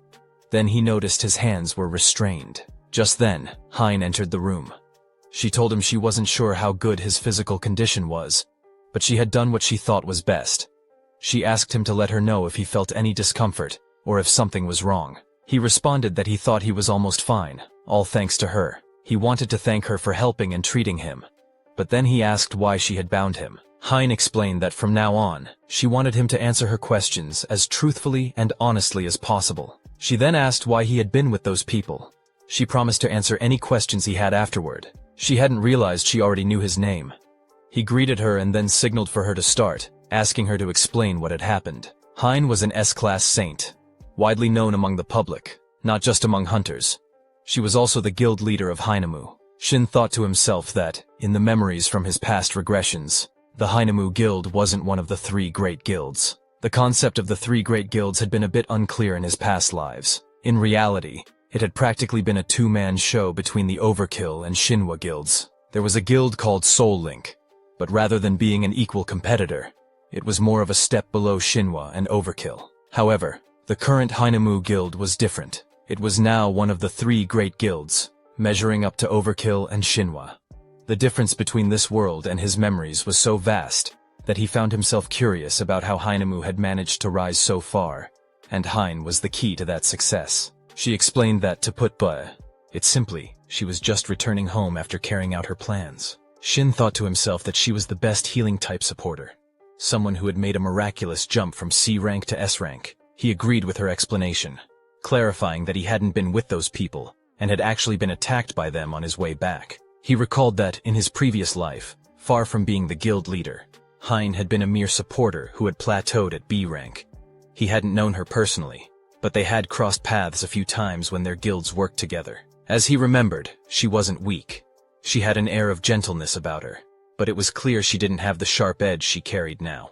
Then he noticed his hands were restrained. Just then, Hein entered the room. She told him she wasn't sure how good his physical condition was, but she had done what she thought was best. She asked him to let her know if he felt any discomfort, or if something was wrong. He responded that he thought he was almost fine, all thanks to her. He wanted to thank her for helping and treating him. But then he asked why she had bound him. Hein explained that from now on, she wanted him to answer her questions as truthfully and honestly as possible. She then asked why he had been with those people. She promised to answer any questions he had afterward. She hadn't realized she already knew his name. He greeted her and then signaled for her to start, asking her to explain what had happened. Hein was an S-class saint, widely known among the public, not just among hunters. She was also the guild leader of Hainamu. Shin thought to himself that, in the memories from his past regressions, the Hainamu Guild wasn't one of the three great guilds. The concept of the three great guilds had been a bit unclear in his past lives. In reality, it had practically been a two-man show between the Overkill and Shinwa guilds. There was a guild called Soul Link, but rather than being an equal competitor, it was more of a step below Shinwa and Overkill. However, the current Hainamu Guild was different. It was now one of the three great guilds, measuring up to Overkill and Shinhwa. The difference between this world and his memories was so vast that he found himself curious about how Hinamu had managed to rise so far, and Hein was the key to that success. She explained that, to put it simply, she was just returning home after carrying out her plans. Shin thought to himself that she was the best healing type supporter, someone who had made a miraculous jump from C rank to S rank. He agreed with her explanation, clarifying that he hadn't been with those people and had actually been attacked by them on his way back. He recalled that, in his previous life, far from being the guild leader, Hein had been a mere supporter who had plateaued at B rank. He hadn't known her personally, but they had crossed paths a few times when their guilds worked together. As he remembered, she wasn't weak. She had an air of gentleness about her, but it was clear she didn't have the sharp edge she carried now.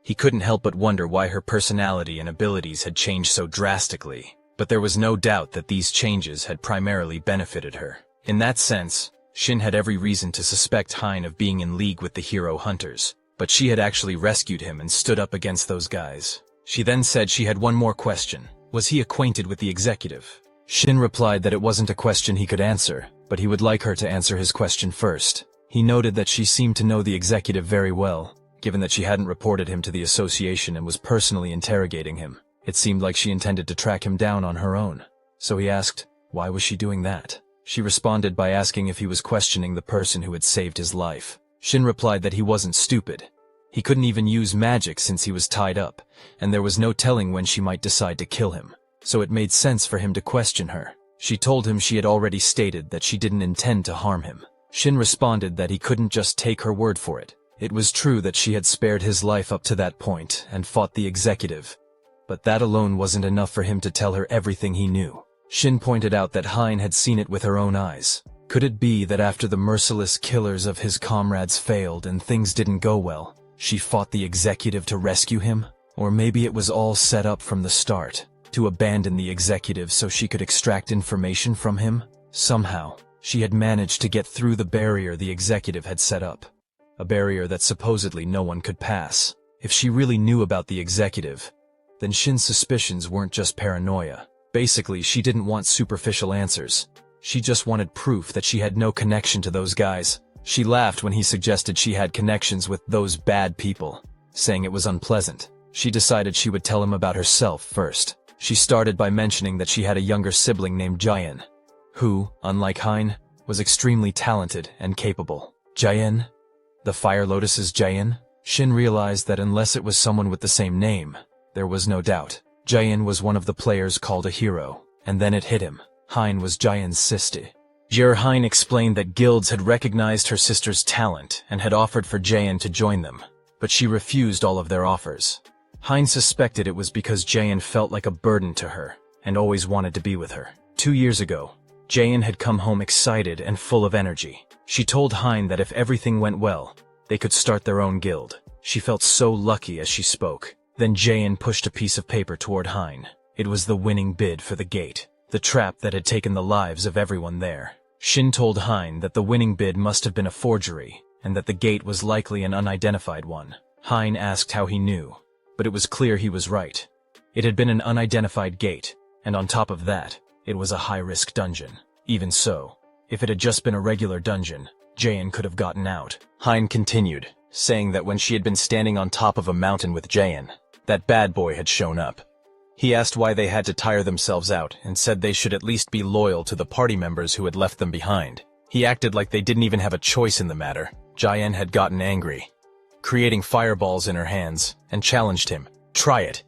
He couldn't help but wonder why her personality and abilities had changed so drastically, but there was no doubt that these changes had primarily benefited her. In that sense, Shin had every reason to suspect Hein of being in league with the hero hunters, but she had actually rescued him and stood up against those guys. She then said she had one more question. Was he acquainted with the executive? Shin replied that it wasn't a question he could answer, but he would like her to answer his question first. He noted that she seemed to know the executive very well, given that she hadn't reported him to the association and was personally interrogating him. It seemed like she intended to track him down on her own. So he asked, why was she doing that? She responded by asking if he was questioning the person who had saved his life. Shin replied that he wasn't stupid. He couldn't even use magic since he was tied up, and there was no telling when she might decide to kill him. So it made sense for him to question her. She told him she had already stated that she didn't intend to harm him. Shin responded that he couldn't just take her word for it. It was true that she had spared his life up to that point and fought the executive, but that alone wasn't enough for him to tell her everything he knew. Shin pointed out that Hein had seen it with her own eyes. Could it be that after the merciless killers of his comrades failed and things didn't go well, she fought the executive to rescue him? Or maybe it was all set up from the start, to abandon the executive so she could extract information from him? Somehow, she had managed to get through the barrier the executive had set up. A barrier that supposedly no one could pass. If she really knew about the executive, then Shin's suspicions weren't just paranoia. Basically, she didn't want superficial answers. She just wanted proof that she had no connection to those guys. She laughed when he suggested she had connections with those bad people, saying it was unpleasant. She decided she would tell him about herself first. She started by mentioning that she had a younger sibling named Jayen, who, unlike Hein, was extremely talented and capable. Jayen? The Fire Lotus's Jayen? Shin realized that unless it was someone with the same name, there was no doubt. Jayen was one of the players called a hero, and then it hit him. Hein was Jayen's sister. Hein explained that guilds had recognized her sister's talent and had offered for Jayen to join them, but she refused all of their offers. Hein suspected it was because Jayen felt like a burden to her and always wanted to be with her. 2 years ago, Jayen had come home excited and full of energy. She told Hein that if everything went well, they could start their own guild. She felt so lucky as she spoke. Then Jayen pushed a piece of paper toward Hein. It was the winning bid for the gate, the trap that had taken the lives of everyone there. Shin told Hein that the winning bid must have been a forgery, and that the gate was likely an unidentified one. Hein asked how he knew, but it was clear he was right. It had been an unidentified gate, and on top of that, it was a high-risk dungeon. Even so, if it had just been a regular dungeon, Jayen could have gotten out. Hein continued, saying that when she had been standing on top of a mountain with Jayen, that bad boy had shown up. He asked why they had to tire themselves out and said they should at least be loyal to the party members who had left them behind. He acted like they didn't even have a choice in the matter. Jayen had gotten angry, creating fireballs in her hands, and challenged him. Try it.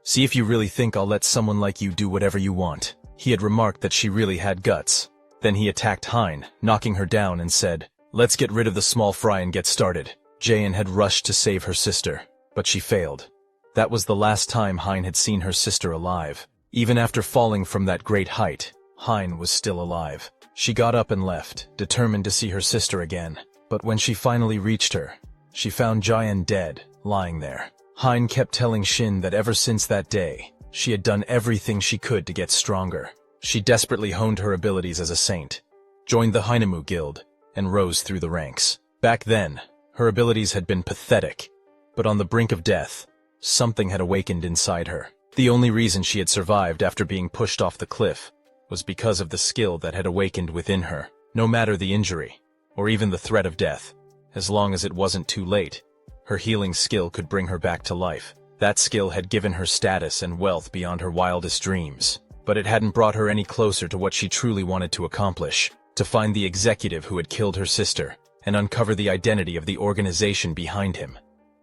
See if you really think I'll let someone like you do whatever you want. He had remarked that she really had guts. Then he attacked Hein, knocking her down and said, let's get rid of the small fry and get started. Jayen had rushed to save her sister, but she failed. That was the last time Hein had seen her sister alive. Even after falling from that great height, Hein was still alive. She got up and left, determined to see her sister again. But when she finally reached her, she found Jayen dead, lying there. Hein kept telling Shin that ever since that day, she had done everything she could to get stronger. She desperately honed her abilities as a saint, joined the Hinamu Guild, and rose through the ranks. Back then, her abilities had been pathetic, but on the brink of death, something had awakened inside her. The only reason she had survived after being pushed off the cliff was because of the skill that had awakened within her. No matter the injury, or even the threat of death, as long as it wasn't too late, her healing skill could bring her back to life. That skill had given her status and wealth beyond her wildest dreams, but it hadn't brought her any closer to what she truly wanted to accomplish: to find the executive who had killed her sister, and uncover the identity of the organization behind him,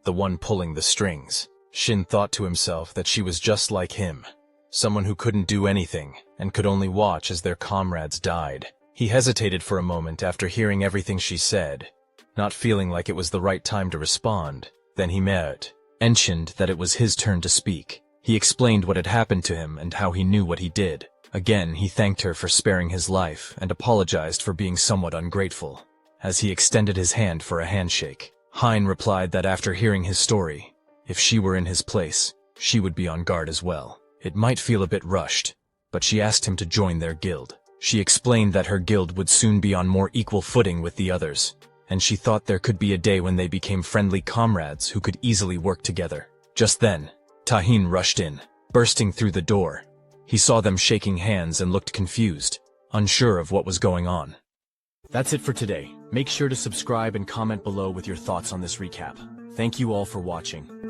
the one pulling the strings. Shin thought to himself that she was just like him, someone who couldn't do anything and could only watch as their comrades died. He hesitated for a moment after hearing everything she said, not feeling like it was the right time to respond. Then he mentioned that it was his turn to speak. He explained what had happened to him and how he knew what he did. Again, he thanked her for sparing his life and apologized for being somewhat ungrateful. As he extended his hand for a handshake, Hein replied that after hearing his story, if she were in his place, she would be on guard as well. It might feel a bit rushed, but she asked him to join their guild. She explained that her guild would soon be on more equal footing with the others, and she thought there could be a day when they became friendly comrades who could easily work together. Just then, Tahin rushed in, bursting through the door. He saw them shaking hands and looked confused, unsure of what was going on. That's it for today. Make sure to subscribe and comment below with your thoughts on this recap. Thank you all for watching.